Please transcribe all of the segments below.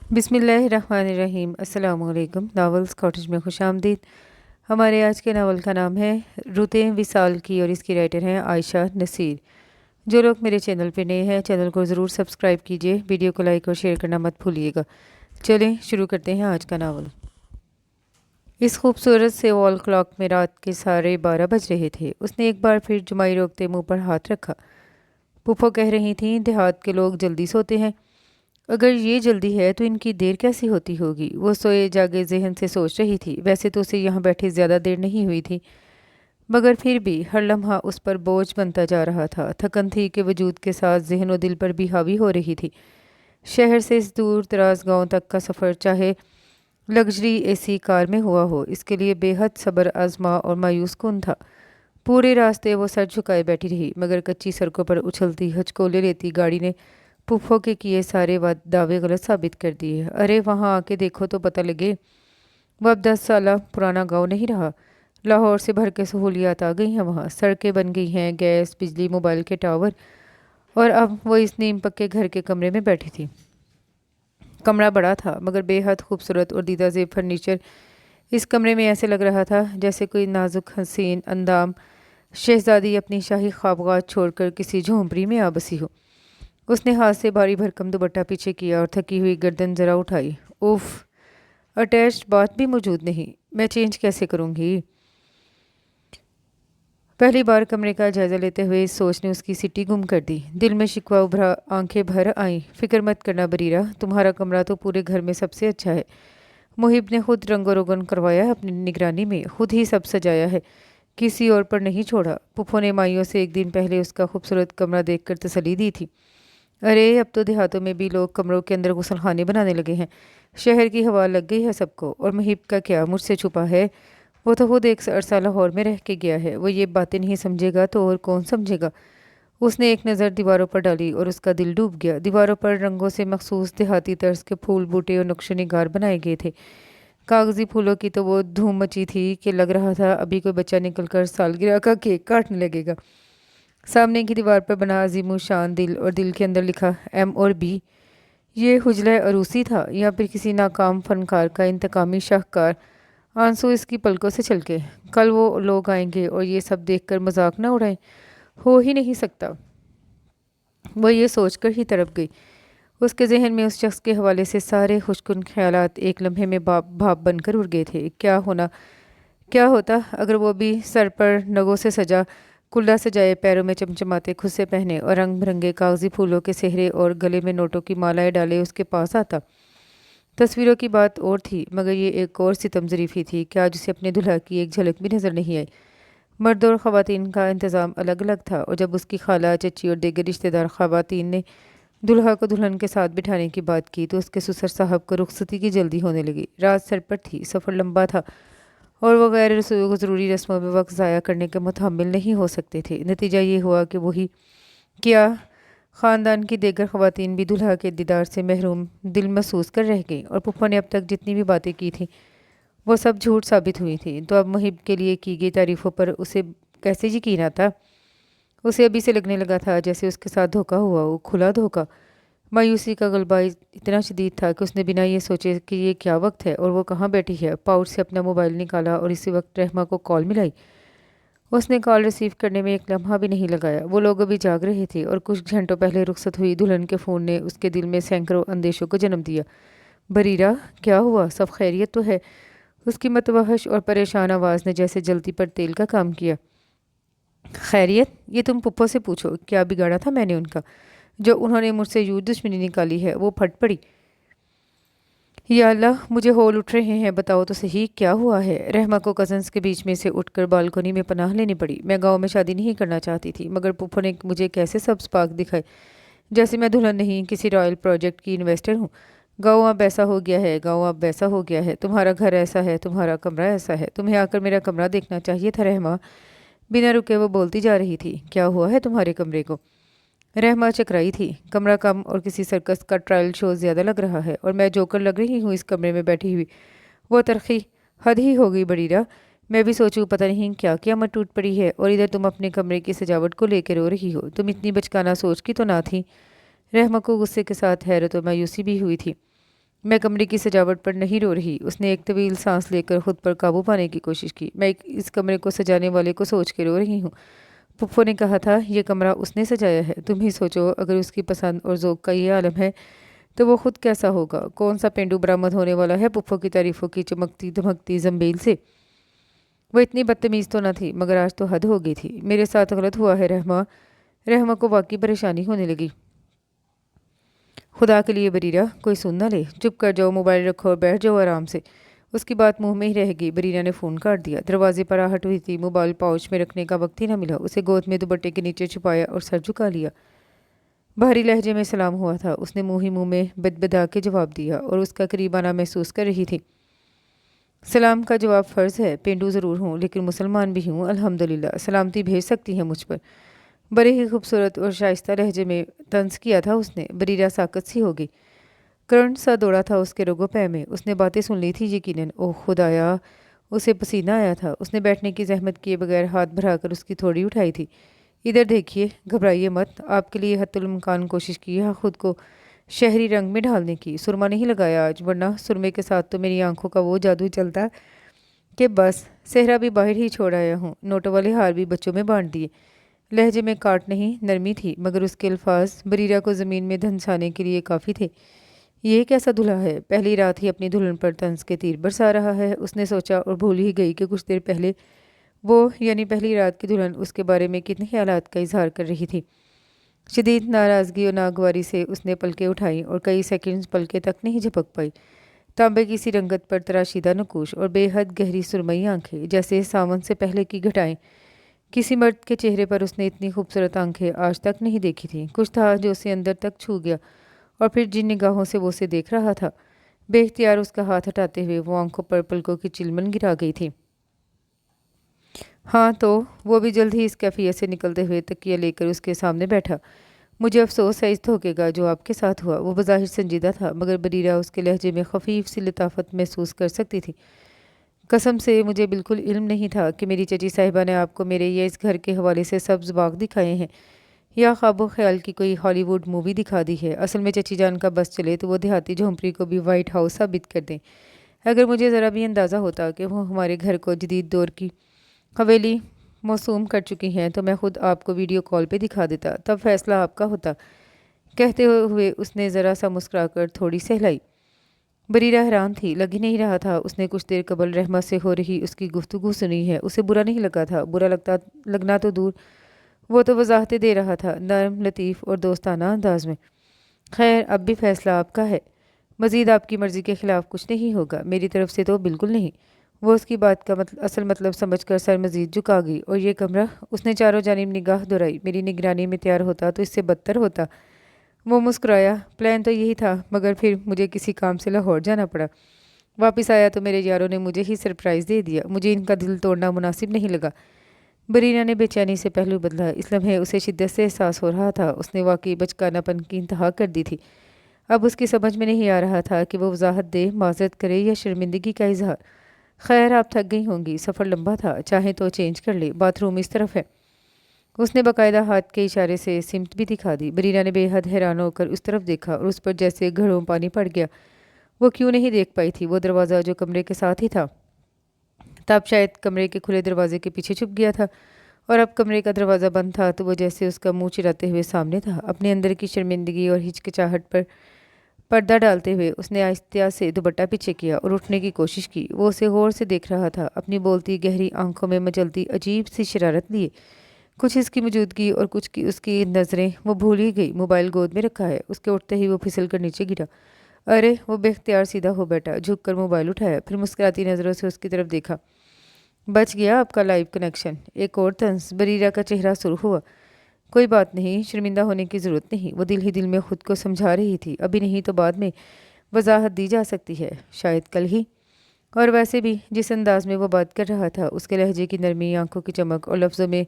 बिस्मिल्लाहिर्रहमानिर्रहीम। अस्सलाम वालेकुम। नावल्स कॉटेज में खुश आमदीद। हमारे आज के नावल का नाम है रुतें विसाल की और इसकी राइटर हैं आयशा नसीर। जो लोग मेरे चैनल पे नए हैं, चैनल को ज़रूर सब्सक्राइब कीजिए, वीडियो को लाइक और शेयर करना मत भूलिएगा। चलें शुरू करते हैं आज का नावल। इस खूबसूरत से वॉल क्लॉक में रात के 12:30 बज रहे थे। उसने एक बार फिर जुमाई रोकते मुंह पर हाथ रखा। पुप्पो कह रही थीं, देहात के लोग जल्दी सोते हैं। अगर ये जल्दी है तो इनकी देर कैसी होती होगी। वो सोए जागे जहन से सोच रही थी। वैसे तो उसे यहाँ बैठे ज़्यादा देर नहीं हुई थी, मगर फिर भी हर लम्हा उस पर बोझ बनता जा रहा था। थकन थी कि वजूद के साथ जहन और दिल पर भी हावी हो रही थी। शहर से इस दूर दराज गाँव तक का सफ़र चाहे लग्जरी एसी कार में हुआ हो, इसके लिए बेहद सब्र आजमा और मायूस कुन था। पूरे रास्ते वो सर झुकाए बैठी रही, मगर कच्ची सड़कों पर उछलती हचकोले लेती गाड़ी ने पुप्पो के किए सारे दावे गलत साबित कर दिए। अरे वहाँ आके देखो तो पता लगे। वो अब 10 साल पुराना गांव नहीं रहा। लाहौर से भर के सहूलियात आ गई हैं वहाँ। सड़कें बन गई हैं, गैस, बिजली, मोबाइल के टावर। और अब वो इस नीम पक्के घर के कमरे में बैठी थी। कमरा बड़ा था, मगर बेहद खूबसूरत और दीदा ज़ेब फर्नीचर इस कमरे में ऐसे लग रहा था जैसे कोई नाजुक हसीन अंदाम शहजादी अपनी शाही ख्वाबगाह छोड़कर किसी झोंपड़ी में आ बसी हो। उसने हाथ से भारी भरकम दुपट्टा पीछे किया और थकी हुई गर्दन जरा उठाई। उफ, अटैच्ड बाथ भी मौजूद नहीं। मैं चेंज कैसे करूँगी। पहली बार कमरे का जायज़ा लेते हुए इस सोच ने उसकी सिटी गुम कर दी। दिल में शिकवा उभरा, आंखें भर आईं। फिक्र मत करना बरीरा, तुम्हारा कमरा तो पूरे घर में सबसे अच्छा है। मुहिब ने खुद रंगो रोगन करवाया है, अपनी निगरानी में खुद ही सब सजाया है, किसी और पर नहीं छोड़ा। पुप्पो ने माइयों से एक दिन पहले उसका खूबसूरत कमरा देखकर तसल्ली दी थी। अरे अब तो देहातों में भी लोग कमरों के अंदर गुसलखाने बनाने लगे हैं। शहर की हवा लग गई है सबको। और मुहिब का क्या मुझसे छुपा है। वो तो खुद एक अरसा लाहौर में रह के गया है। वो ये बातें नहीं समझेगा तो और कौन समझेगा। उसने एक नज़र दीवारों पर डाली और उसका दिल डूब गया। दीवारों पर रंगों से मखसूस देहाती तर्ज के फूल बूटे और नक्शे निगार बनाए गए थे। कागजी फूलों की तो वो धूम मची थी कि लग रहा था अभी कोई बच्चा निकलकर सालगिरह का केक काटने लगेगा। सामने की दीवार पर बना अजीम शान दिल और दिल के अंदर लिखा एम और बी। ये हुजला अरूसी था या फिर किसी नाकाम फनकार का इंतकामी शाहकार। आंसू इसकी पलकों से छलके। कल वो लोग आएंगे और ये सब देखकर मजाक ना उड़ाएं। हो ही नहीं सकता। वो ये सोचकर ही तड़प गई। उसके जहन में उस शख्स के हवाले से सारे खुशकुन ख्यालात एक लम्हे में भाप बनकर उड़ गए थे। क्या होता अगर वो भी सर पर नगों से सजा कुल्ला सजाए, पैरों में चमचमाते खुस्से पहने और रंग बिरंगे कागजी फूलों के सेहरे और गले में नोटों की मालाएं डाले उसके पास आता। तस्वीरों की बात और थी, मगर ये एक और सितम ज़रीफ़ी थी कि आज उसे अपने दुल्हा की एक झलक भी नज़र नहीं आई। मर्द और ख़वातीन का इंतज़ाम अलग अलग था, और जब उसकी खाला, चची और दीगर रिश्तेदार ख़वातीन ने दुल्हा को दुल्हन के साथ बिठाने की बात की तो उसके ससुर साहब को रुखसती की जल्दी होने लगी। रात सर पर थी, सफ़र लंबा था और वो गैर ज़रूरी रस्मों में वक्त ज़ाया करने के मुतहम्मिल नहीं हो सकते थे। नतीजा ये हुआ कि वही क्या ख़ानदान की दीगर ख़वातीन भी दुल्हा के दीदार से महरूम दिल महसूस कर रह गई, और पुप्पो ने अब तक जितनी भी बातें की थी वो सब झूठ साबित हुई थी। तो अब मुहिब के लिए की गई तारीफ़ों पर उसे कैसे यकीन आता। उसे अभी से लगने लगा था जैसे उसके साथ धोखा हुआ हो, खुला धोखा। मायूसी का गलबा इतना शदीद था कि उसने बिना ये सोचे कि ये क्या वक्त है और वो कहाँ बैठी है, पाउच से अपना मोबाइल निकाला और इसी वक्त रहमा को कॉल मिलाई। उसने कॉल रिसीव करने में एक लम्हा भी नहीं लगाया। वो लोग अभी जाग रहे थे और कुछ घंटों पहले रुखसत हुई दुल्हन के फ़ोन ने उसके दिल में सैकड़ों अंदेशों को जन्म दिया। बरीरा, क्या हुआ, सब खैरियत तो है। उसकी मतवहश और परेशान आवाज़ ने जैसे जलती पर तेल का काम किया। खैरियत? ये तुम पुप्पो से पूछो, क्या बिगाड़ा था मैंने उनका जो उन्होंने मुझसे यूँ दुश्मनी निकाली है। वो फट पड़ी। या अल्लाह, मुझे होल उठ रहे हैं, बताओ तो सही क्या हुआ है। रहमा को कज़न्स के बीच में से उठकर बालकोनी में पनाह लेनी पड़ी। मैं गांव में शादी नहीं करना चाहती थी, मगर पुप्पो ने मुझे कैसे सब स्पार्क दिखाए जैसे मैं दुल्हन नहीं किसी रॉयल प्रोजेक्ट की इन्वेस्टर हूँ। गाँव अब ऐसा हो गया है, गाँव अब वैसा हो गया है। तुम्हारा घर ऐसा है, तुम्हारा कमरा ऐसा है। तुम्हें आकर मेरा कमरा देखना चाहिए था रहमा। बिना रुके वो बोलती जा रही थी। क्या हुआ है तुम्हारे कमरे को। रहमा चकराई थी। कमरा कम और किसी सर्कस का ट्रायल शो ज़्यादा लग रहा है, और मैं जोकर लग रही हूँ इस कमरे में बैठी हुई। वो तरक्की हद ही हो गई बड़ीरा। मैं भी सोचूं पता नहीं क्या क्या मत टूट पड़ी है, और इधर तुम अपने कमरे की सजावट को लेकर रो रही हो। तुम इतनी बचकाना सोच की तो ना थी। रहमा को गुस्से के साथ हैरत और मायूसी भी हुई थी। मैं कमरे की सजावट पर नहीं रो रही। उसने एक तवील सांस लेकर खुद पर काबू पाने की कोशिश की। मैं इस कमरे को सजाने वाले को सोच के रो रही हूँ। पुप्पो ने कहा था ये कमरा उसने सजाया है। तुम ही सोचो, अगर उसकी पसंद और ज़ौक़ का ये आलम है तो वो खुद कैसा होगा। कौन सा पेंडू बरामद होने वाला है पुप्पो की तारीफ़ों की चमकती धमकती जंबील से। वो इतनी बदतमीज़ तो न थी, मगर आज तो हद हो गई थी। मेरे साथ गलत हुआ है रहमा। रहमा को वाकई परेशानी होने लगी। खुदा के लिए बरीरा, कोई सुन ना ले। चुप कर जाओ, मोबाइल रखो और बैठ जाओ आराम से। उसकी बात मुंह में ही रह गई। बरीरा ने फ़ोन काट दिया। दरवाजे पर आहट हुई थी। मोबाइल पाउच में रखने का वक्त ही न मिला। उसे गोद में दुपट्टे के नीचे छुपाया और सर झुका लिया। भारी लहजे में सलाम हुआ था। उसने मुंह ही मुंह में बदबदा के जवाब दिया और उसका करीब आना महसूस कर रही थी। सलाम का जवाब फ़र्ज़ है। पेंडू ज़रूर हूँ लेकिन मुसलमान भी हूँ अल्हम्दुलिल्लाह। सलामती भेज सकती हैं मुझ पर। बड़े ही खूबसूरत और शाइस्ता लहजे में तंज किया था उसने। बरीरा साकत सी हो गई। करंट सा दौड़ा था उसके रगो पै में। उसने बातें सुन ली थी यकीनन। ओह खुदाया, उसे पसीना आया था। उसने बैठने की जहमत किए बगैर हाथ भराकर उसकी थोड़ी उठाई थी। इधर देखिए, घबराइए मत। आपके लिए हत्तुल-इम्कान कोशिश की है खुद को शहरी रंग में ढालने की। सुरमा नहीं लगाया आज, वरना सुरमे के साथ तो मेरी आंखों का वो जादू चलता कि बस। सेहरा भी बाहर ही छोड़ आया हूँ। नोटों वाले हार भी बच्चों में बांट दिए। लहजे में काट नहीं, नरमी थी, मगर उसके अल्फाज बरीरा को ज़मीन में धंसाने के लिए काफ़ी थे। ये कैसा दूल्हा है, पहली रात ही अपनी दुल्हन पर तंज के तीर बरसा रहा है। उसने सोचा और भूल ही गई कि कुछ देर पहले वो यानी पहली रात की दुल्हन उसके बारे में कितने ख्यालात का इजहार कर रही थी। शदीद नाराज़गी और नागवारी से उसने पलकें उठाई और कई सेकंड्स पलकें तक नहीं झपक पाई। तांबे की सी रंगत पर तराशीदा नकूश और बेहद गहरी सुरमई आंखें, जैसे सावन से पहले की घटाएं। किसी मर्द के चेहरे पर उसने इतनी खूबसूरत आंखें आज तक नहीं देखी थी। कुछ था जो उसे अंदर तक छू गया और फिर जिन निगाहों से वो उसे देख रहा था, बेख्तियार उसका हाथ हटाते हुए वो आंखों पर पलकों की चिलमन गिरा गई थी। हाँ तो वो भी जल्द ही इस कैफियत से निकलते हुए तकिया लेकर उसके सामने बैठा। मुझे अफसोस है इस धोखे का जो आपके साथ हुआ। वो बज़ाहिर संजीदा था, मगर बरीरा उसके लहजे में खफीफ सी लताफत महसूस कर सकती थी। कसम से मुझे बिल्कुल इल्म नहीं था कि मेरी चची साहिबा ने आपको मेरे या इस घर के हवाले से सब्ज़ बाग दिखाए हैं या ख्वाबो ख्याल की कोई हॉलीवुड मूवी दिखा दी है। असल में चची जान का बस चले तो वो देहाती झोंपड़ी को भी वाइट हाउस साबित कर दें। अगर मुझे ज़रा भी अंदाज़ा होता कि वो हमारे घर को जदीद दौर की हवेली मौसूम कर चुकी हैं तो मैं खुद आपको वीडियो कॉल पे दिखा देता, तब फैसला आपका होता। कहते हुए उसने ज़रा सा मुस्कुराकर थोड़ी सहलाई। बरीरा हैरान थी, लग ही नहीं रहा था उसने कुछ देर कबल रहमा से हो रही उसकी गुफ्तगू सुनी है। उसे बुरा नहीं लगा था। बुरा लगना तो दूर, वो तो वजाहतें दे रहा था, नरम लतीफ़ और दोस्ताना अंदाज में। खैर, अब भी फैसला आपका है। मज़ीद आपकी मर्ज़ी के ख़िलाफ़ कुछ नहीं होगा। मेरी तरफ से तो बिल्कुल नहीं। वो उसकी बात का असल मतलब समझकर सर मज़ीद झुका गई। और ये कमरा, उसने चारों जानिब निगाह दोहराई, मेरी निगरानी में तैयार होता तो इससे बदतर होता। वो मुस्कुराया। प्लान तो यही था, मगर फिर मुझे किसी काम से लाहौर जाना पड़ा। वापस आया तो मेरे यारों ने मुझे ही सरप्राइज़ दे दिया। मुझे इनका दिल तोड़ना मुनासिब नहीं लगा। बरीना ने बेचैनी से पहलू बदला। इस लम्हे उसे शिद्दत से एहसास हो रहा था उसने वाकई बचकानापन की इंतहा कर दी थी। अब उसकी समझ में नहीं आ रहा था कि वो वजाहत दे, माजरत करे या शर्मिंदगी का इजहार। खैर, आप थक गई होंगी, सफ़र लंबा था, चाहे तो चेंज कर ले, बाथरूम इस तरफ है। उसने बाकायदा हाथ के इशारे से सिमत भी दिखा दी। बरीना ने बेहद हैरान होकर उस तरफ देखा और उस पर जैसे घड़ों पानी पड़ गया। वो क्यों नहीं देख पाई थी वो दरवाज़ा जो कमरे के साथ ही था। तब शायद कमरे के खुले दरवाजे के पीछे छुप गया था, और अब कमरे का दरवाज़ा बंद था तो वो जैसे उसका मुंह चिराते हुए सामने था। अपने अंदर की शर्मिंदगी और हिचकिचाहट पर पर्दा डालते हुए उसने आहिस्ता से दुपट्टा पीछे किया और उठने की कोशिश की। वो उसे गौर से देख रहा था, अपनी बोलती गहरी आंखों में मचलती अजीब सी शरारत लिए। कुछ इसकी मौजूदगी और कुछ की उसकी नज़रें वो भूल ही गई। मोबाइल गोद में रखा है। उसके उठते ही वो फिसल कर नीचे गिरा। अरे, वो बेख्तियार सीधा हो बैठा, झुक कर मोबाइल उठाया, फिर मुस्कुराती नज़रों से उसकी तरफ देखा। बच गया आपका लाइव कनेक्शन। एक और तंज। बरीरा का चेहरा सुर्ख हुआ। कोई बात नहीं, शर्मिंदा होने की ज़रूरत नहीं। वो दिल ही दिल में खुद को समझा रही थी, अभी नहीं तो बाद में वजाहत दी जा सकती है, शायद कल ही। और वैसे भी जिस अंदाज में वो बात कर रहा था, उसके लहजे की नरमी, आंखों की चमक और लफ्ज़ों में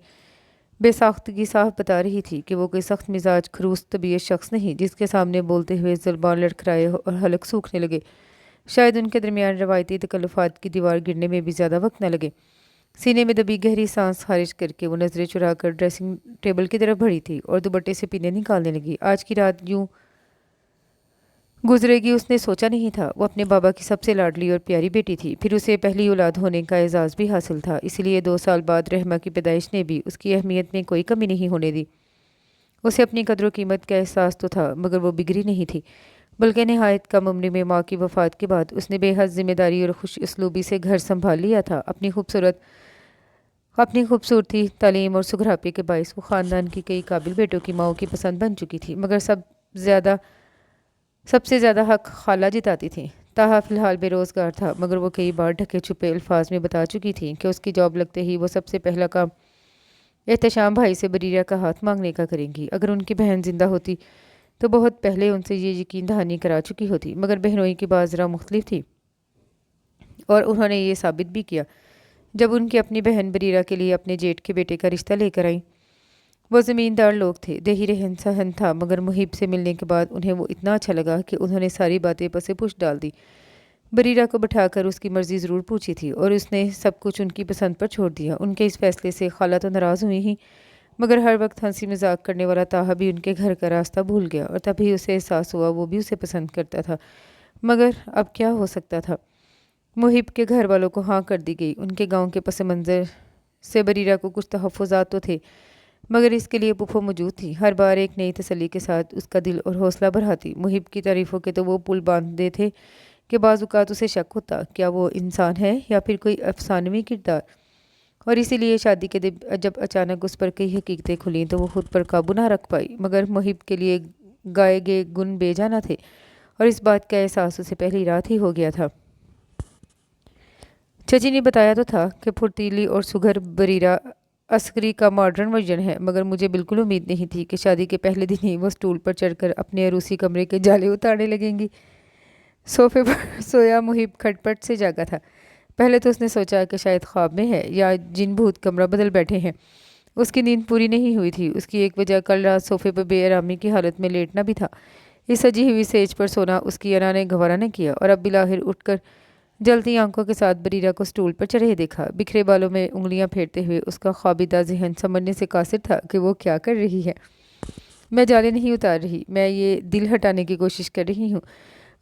बेसाख्तगी साफ बता रही थी कि वो कोई सख्त मिजाज खरूस तबीयत शख्स नहीं जिसके सामने बोलते हुए ज़ुबान लड़खड़ाए और हलक सूखने लगे। शायद उनके दरमियान रवायती तकल्लुफ़ात की दीवार गिरने में भी ज़्यादा वक्त न लगे। सीने में दबी गहरी सांस खारिज करके वो नज़रें चुराकर ड्रेसिंग टेबल की तरफ बढ़ी थी और दुपट्टे से पीने निकालने लगी। आज की रात यूं गुजरे गई उसने सोचा नहीं था। वो अपने बाबा की सबसे लाडली और प्यारी बेटी थी। फिर उसे पहली औलाद होने का एजाज़ भी हासिल था। इसलिए 2 साल बाद रहमा की पैदाइश ने भी उसकी अहमियत में कोई कमी नहीं होने दी। उसे अपनी कदर कीमत का एहसास तो था, मगर वो बिगड़ी नहीं थी, बल्कि नहायत कम उम्र में माँ की वफ़ात के बाद उसने बेहद ज़िम्मेदारी और खुश उसलूबी से घर संभाल लिया था। अपनी खूबसूरती, तालीम और सुघरापे के बायस वो ख़ानदान की कई काबिल बेटों की माँओं की पसंद बन चुकी थी, मगर सबसे ज़्यादा हक खाला जिताती थी। ताहा फ़िलहाल बेरोज़गार था, मगर वो कई बार ढके छुपे अल्फाज में बता चुकी थी कि उसकी जॉब लगते ही वो सबसे पहला काम एहतशाम भाई से बरीरा का हाथ मांगने का करेंगी। अगर उनकी बहन जिंदा होती तो बहुत पहले उनसे ये यकीन दहानी करा चुकी होती, मगर बहनोई की बात ज़रा मुख्तलिफ थी और उन्होंने ये साबित भी किया जब उनकी अपनी बहन बरीरा के लिए अपने जेठ के बेटे का रिश्ता लेकर आई। वो ज़मींदार लोग थे, देही रहन सहन था, मगर मुहिब से मिलने के बाद उन्हें वो इतना अच्छा लगा कि उन्होंने सारी बातें पसे पुश डाल दी। बरीरा को बिठाकर उसकी मर्ज़ी ज़रूर पूछी थी और उसने सब कुछ उनकी पसंद पर छोड़ दिया। उनके इस फैसले से खाला तो नाराज़ हुई ही, मगर हर वक्त हंसी मजाक करने वाला ताहा भी उनके घर का रास्ता भूल गया और तभी उसे एहसास हुआ वो भी उसे पसंद करता था। मगर अब क्या हो सकता था। मुहिब के घर वालों को हाँ कर दी गई। उनके गांव के पस मंज़र से बरीरा को कुछ तहफ़्फ़ुज़ात तो थे, मगर इसके लिए पुप्पो मौजूद थी। हर बार एक नई तसल्ली के साथ उसका दिल और हौसला बढ़ाती। मुहिब की तारीफ़ों के तो वो पुल बांधते थे कि बाज़-औक़ात उसे शक होता क्या वो इंसान है या फिर कोई अफ़सानवी किरदार। और इसीलिए शादी के दिन जब अचानक उस पर कई हकीकतें खुलीं तो वो खुद पर काबू ना रख पाई। मगर मुहिब के लिए गाए गए गुन बेजाना थे और इस बात का एहसास उसे पहली रात ही हो गया था। चची ने बताया तो था कि फुर्तीली और सुघर बरीरा अस्करी का मॉडर्न वर्जन है, मगर मुझे बिल्कुल उम्मीद नहीं थी कि शादी के पहले दिन ही वो स्टूल पर चढ़कर अपने अरूसी कमरे के जाले उतारने लगेंगी। सोफे पर सोया मुहिब खटपट से जागा था। पहले तो उसने सोचा कि शायद ख्वाब में है या जिन भूत कमरा बदल बैठे हैं। उसकी नींद पूरी नहीं हुई थी। उसकी एक वजह कल रात सोफे पर बेआरामी की हालत में लेटना भी था। इस सजी हुई सेज पर सोना उसकी अना ने गवारा न किया और अब बिलाहिर उठकर जलती आंखों के साथ बरीरा को स्टूल पर चढ़े देखा। बिखरे बालों में उंगलियां फेरते हुए उसका ख्वाबिदा जहन समझने से कासिर था कि वो क्या कर रही है। मैं जाले नहीं उतार रही, मैं ये दिल हटाने की कोशिश कर रही हूँ,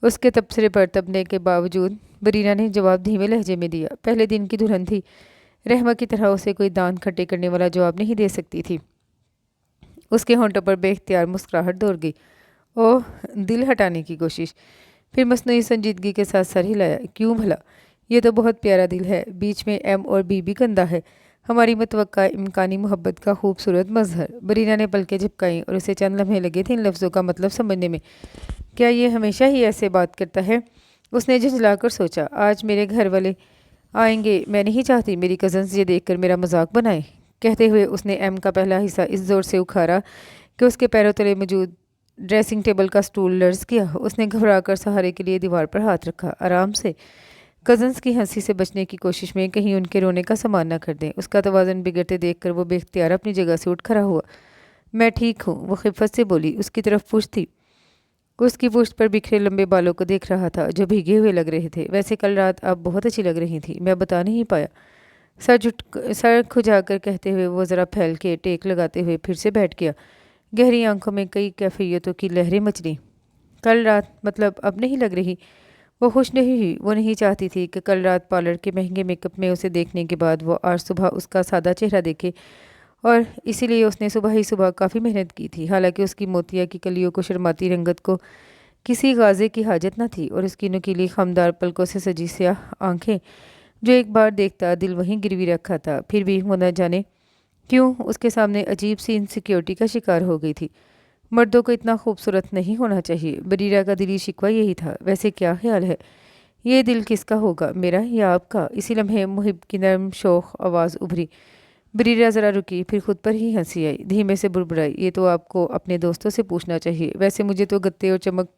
उसके तबसरे पर तबने के बावजूद बरीरा ने जवाब धीमे लहजे में दिया। पहले दिन की दुल्हन थी, रहमा की तरह उसे कोई दांत खट्टे करने वाला जवाब नहीं दे सकती थी। उसके होंठों पर बेख्तियार मुस्कुराहट दौड़ गई। ओह, दिल हटाने की कोशिश। फिर मसनूई संजीदगी के साथ सर हिलाया। क्यों भला? ये तो बहुत प्यारा दिल है, बीच में एम और बी भी कंधा है, हमारी मुतवक्का इम्कानी मोहब्बत का खूबसूरत मजहर। बरीना ने पलकें झपकाई और उसे चंद लम्हे लगे थे इन लफ्ज़ों का मतलब समझने में। क्या ये हमेशा ही ऐसे बात करता है? उसने झुंझलाकर सोचा। आज मेरे घर वाले आएंगे, मैं नहीं चाहती मेरी कज़न्स ये देखकर मेरा मजाक बनाएं। कहते हुए उसने एम का पहला हिस्सा इस ज़ोर से उखाड़ा कि उसके पैरों तले मौजूद ड्रेसिंग टेबल का स्टूल लर्ज़ किया। उसने घबराकर सहारे के लिए दीवार पर हाथ रखा। आराम से। कज़न्स की हंसी से बचने की कोशिश में कहीं उनके रोने का सामान न कर दें। उसका तवाज़ुन बिगड़ते देखकर वो बेख्तियार अपनी जगह से उठ खड़ा हुआ। मैं ठीक हूँ, वो खिफ़त से बोली। उसकी तरफ पुश्त थी। उसकी पुश्त पर बिखरे लंबे बालों को देख रहा था जो भीगे हुए लग रहे थे। वैसे कल रात आप बहुत अच्छी लग रही थी, मैं बता नहीं पाया। सर खुजाकर कहते हुए वो ज़रा फैल के टेक लगाते हुए फिर से बैठ गया। गहरी आंखों में कई कैफियतों की लहरें मचली। कल रात मतलब अब नहीं लग रही। वो खुश नहीं हुई। वो नहीं चाहती थी कि कल रात पार्लर के महंगे मेकअप में उसे देखने के बाद वो आज सुबह उसका सादा चेहरा देखे, और इसीलिए उसने सुबह ही सुबह काफ़ी मेहनत की थी। हालांकि उसकी मोतिया की कलियों को शर्माती रंगत को किसी गाजे की हाजत न थी और उसकी नुकीली खमदार पलकों से सजी स्याह आंखें जो एक बार देखता दिल वहीं गिरवी रखा था। फिर भी वो न जाने क्यों उसके सामने अजीब सी इनसिक्योरिटी का शिकार हो गई थी। मर्दों को इतना खूबसूरत नहीं होना चाहिए। बरीरा का दिली शिकवा यही था। वैसे क्या ख्याल है, ये दिल किसका होगा, मेरा या आपका? इसी लम्हे मुहिब की नरम शोख आवाज़ उभरी। बरीरा ज़रा रुकी, फिर खुद पर ही हंसी आई। धीमे से बुड़बुड़ाई। ये तो आपको अपने दोस्तों से पूछना चाहिए, वैसे मुझे तो गत्ते और चमक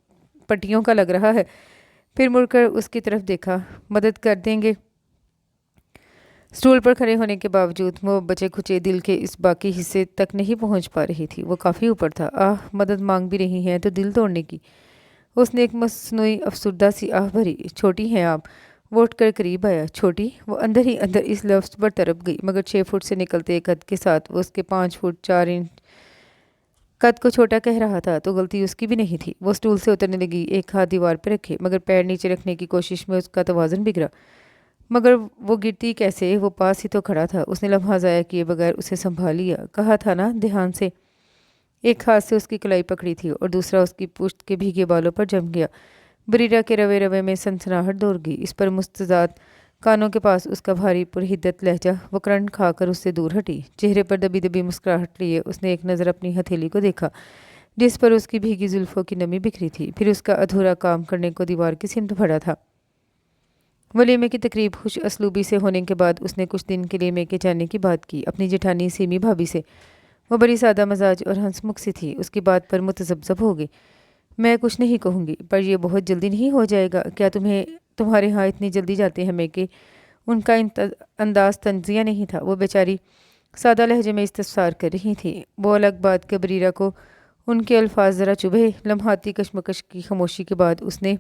पट्टियों का लग रहा है। फिर मुड़कर उसकी तरफ देखा। मदद कर देंगे? स्टूल पर खड़े होने के बावजूद वो बचे खुचे दिल के इस बाकी हिस्से तक नहीं पहुंच पा रही थी। वो काफ़ी ऊपर था। आह, मदद मांग भी रही हैं तो दिल तोड़ने की। उसने एक मसनूई अफसुर्दा सी आह भरी। छोटी हैं आप? वो उठकर करीब आया। छोटी? वो अंदर ही अंदर इस लफ्ज़ पर तरप गई, मगर 6 फुट से निकलते कद के साथ वो उसके 5 फुट 4 इंच कद को छोटा कह रहा था तो गलती उसकी भी नहीं थी। वो स्टूल से उतरने लगी, एक हाथ दीवार पर रखे, मगर पैर नीचे रखने की कोशिश में उसका तवाज़ुन बिगड़ा। मगर वो गिरती कैसे, वो पास ही तो खड़ा था। उसने लम्हा ज़ाया किए बगैर उसे संभाल लिया। कहा था ना ध्यान से। एक हाथ से उसकी कलाई पकड़ी थी और दूसरा उसकी पुश्त के भीगे बालों पर जम गया। बरीरा के रवे रवे में सनसनाहट दौड़ गई। इस पर मुस्तजाद कानों के पास उसका भारी पुरहिद्दत लहजा वक्रण खाकर उससे दूर हटी। चेहरे पर दबी दबी मुस्कुराहट लिए उसने एक नज़र अपनी हथेली को देखा, जिस पर उसकी भीगी जुल्फों की नमी बिखरी थी। फिर उसका अधूरा काम करने को दीवार की सिमत बढ़ा था। वलीमे की तकरीब खुश असलूबी से होने के बाद उसने कुछ दिन के लिए मेके जाने की बात की अपनी जेठानी सीमी भाभी से। वो बड़ी सादा मजाज और हंसमुख सी थी। उसकी बात पर मुतज़ब्ज़ब हो गई। मैं कुछ नहीं कहूँगी, पर यह बहुत जल्दी नहीं हो जाएगा क्या? तुम्हारे यहाँ इतनी जल्दी जाते हैं मेके? उनका अंदाज तंजिया नहीं था। वो बेचारी सादा लहजे में इस्तफसार कर रही थी। वो अलग बात के बरीरा को उनके अल्फाज ज़रा चुभे। लम्हाती कशमकश की खामोशी के बाद उसने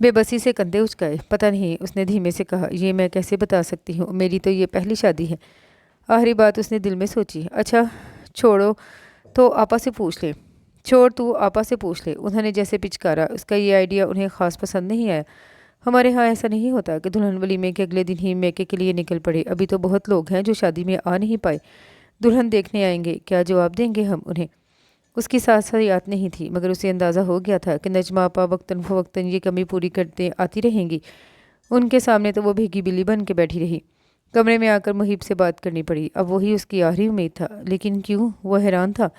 बेबसी से कंधे उचकाए। पता नहीं, उसने धीमे से कहा, ये मैं कैसे बता सकती हूँ, मेरी तो ये पहली शादी है। आखिरी बात उसने दिल में सोची। अच्छा छोड़ो, तो आपा से पूछ ले। छोड़ तू, आपा से पूछ ले। उन्होंने जैसे पिचकारा। उसका ये आइडिया उन्हें ख़ास पसंद नहीं आया। हमारे यहाँ ऐसा नहीं होता कि दुल्हन वलीमे के अगले दिन ही मेके के लिए निकल पड़े। अभी तो बहुत लोग हैं जो शादी में आ नहीं पाए। दुल्हन देखने आएंगे, क्या जवाब देंगे हम उन्हें? उसकी साथ याद नहीं थी, मगर उसे अंदाज़ा हो गया था कि नजमा आपा वक्तन फ़वक्तन ये कमी पूरी करते आती रहेंगी। उनके सामने तो वो भीगी बिल्ली बन के बैठी रही। कमरे में आकर मुहिब से बात करनी पड़ी। अब वही उसकी आखिरी उम्मीद था, लेकिन क्यों? वो हैरान था।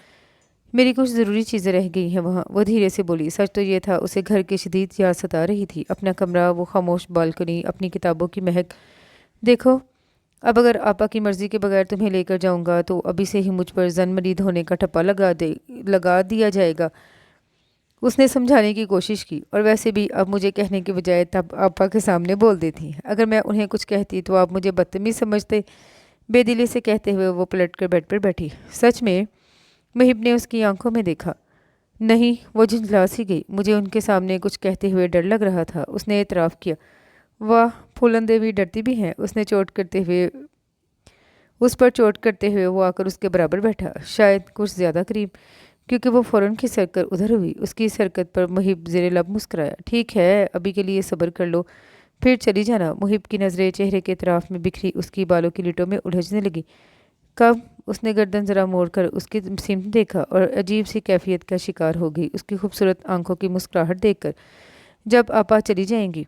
मेरी कुछ ज़रूरी चीज़ें रह गई हैं वहाँ, वो धीरे से बोली। सच तो ये था, उसे घर की शदीद याद सता रही थी। अपना कमरा, वो खामोश बालकनी, अपनी किताबों की महक। देखो, अब अगर आपा की मर्ज़ी के बगैर तुम्हें लेकर जाऊंगा तो अभी से ही मुझ पर जन मरीद होने का ठप्पा लगा दिया जाएगा। उसने समझाने की कोशिश की, और वैसे भी अब मुझे कहने के बजाय तब आपा के सामने बोल देती। अगर मैं उन्हें कुछ कहती तो आप मुझे बदतमीज समझते। बेदिली से कहते हुए वो पलट कर बेड पर बैठी। सच में? मुहिब ने उसकी आंखों में देखा। नहीं, वो झुंझला सी गई। मुझे उनके सामने कुछ कहते हुए डर लग रहा था, उसने एतराफ़ किया। वाह, फूलन देवी डरती भी हैं। उस पर चोट करते हुए वो आकर उसके बराबर बैठा, शायद कुछ ज़्यादा करीब, क्योंकि वो फ़ौरन खिसक कर उधर हुई। उसकी इस हरकत पर मुहिब ज़ेरे लब मुस्कुराया। ठीक है, अभी के लिए सब्र कर लो, फिर चली जाना। मुहिब की नज़रें चेहरे के तरफ में बिखरी उसकी बालों की लिटों में उलझने लगी। कब? उसने गर्दन ज़रा मोड़कर उसकी सिमत देखा और अजीब सी कैफियत का शिकार हो गई उसकी खूबसूरत आंखों की मुस्कुराहट देखकर। जब आपा चली जाएंगी।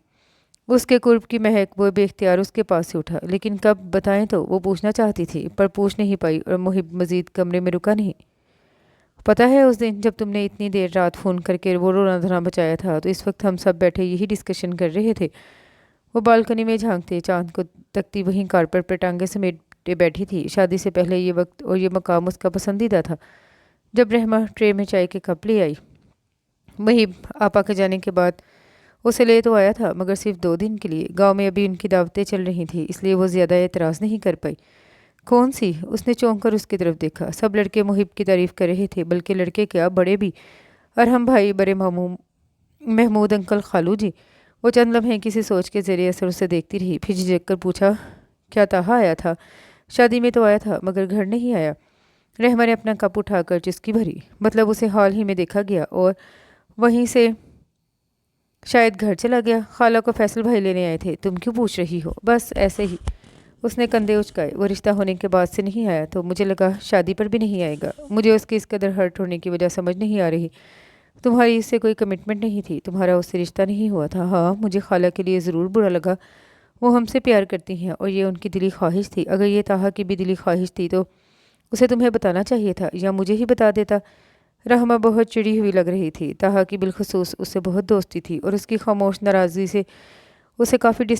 उसके कुर्ब की महक वो बेख्तियार उसके पास से उठा। लेकिन कब बताएं तो वो पूछना चाहती थी, पर पूछ नहीं पाई और मुहिब मजीद कमरे में रुका नहीं। पता है, उस दिन जब तुमने इतनी देर रात फ़ोन करके वो रोना धोना बचाया था, तो इस वक्त हम सब बैठे यही डिस्कशन कर रहे थे। वो बालकनी में झांकते चांद को तकती वहीं कारपेट पर टांगे समेटे बैठी थी। शादी से पहले ये वक्त और ये मकाम उसका पसंदीदा था। जब रहमा ट्रे में चाय के कप ले आई। मुहिब आपा के जाने के बाद उसे ले तो आया था, मगर सिर्फ 2 दिन के लिए। गांव में अभी उनकी दावतें चल रही थी, इसलिए वो ज़्यादा एतराज़ नहीं कर पाई। कौन सी? उसने चौंक कर उसकी तरफ देखा। सब लड़के मुहिब की तारीफ़ कर रहे थे, बल्कि लड़के क्या, बड़े भी। अरहम भाई, बड़े मामू, महमूद अंकल, खालू जी। वो चंद लम्हे किसी सोच के ज़रिए असर उसे देखती रही, फिर झिझक कर पूछा, क्या ताहा आया था? शादी में तो आया था, मगर घर नहीं आया। रहमा ने अपना कप उठाकर चुस्की भरी। मतलब उसे हाल ही में देखा गया और वहीं से शायद घर चला गया। खाला को फैसल भाई लेने आए थे। तुम क्यों पूछ रही हो? बस ऐसे ही। उसने कंधे उचकाए। वो रिश्ता होने के बाद से नहीं आया तो मुझे लगा शादी पर भी नहीं आएगा। मुझे उसके इस कदर हर्ट होने की वजह समझ नहीं आ रही। तुम्हारी इससे कोई कमिटमेंट नहीं थी, तुम्हारा उससे रिश्ता नहीं हुआ था। हाँ, मुझे खाला के लिए ज़रूर बुरा लगा। वो हमसे प्यार करती हैं और ये उनकी दिली ख्वाहिश थी। अगर ये ताहा की भी दिली ख्वाहिश थी तो उसे तुम्हें बताना चाहिए था, या मुझे ही बता देता। रहमा बहुत चिड़ी हुई लग रही थी। ताहा की बिलखसूस उससे बहुत दोस्ती थी और उसकी खामोश नाराज़गी से उसे काफ़ी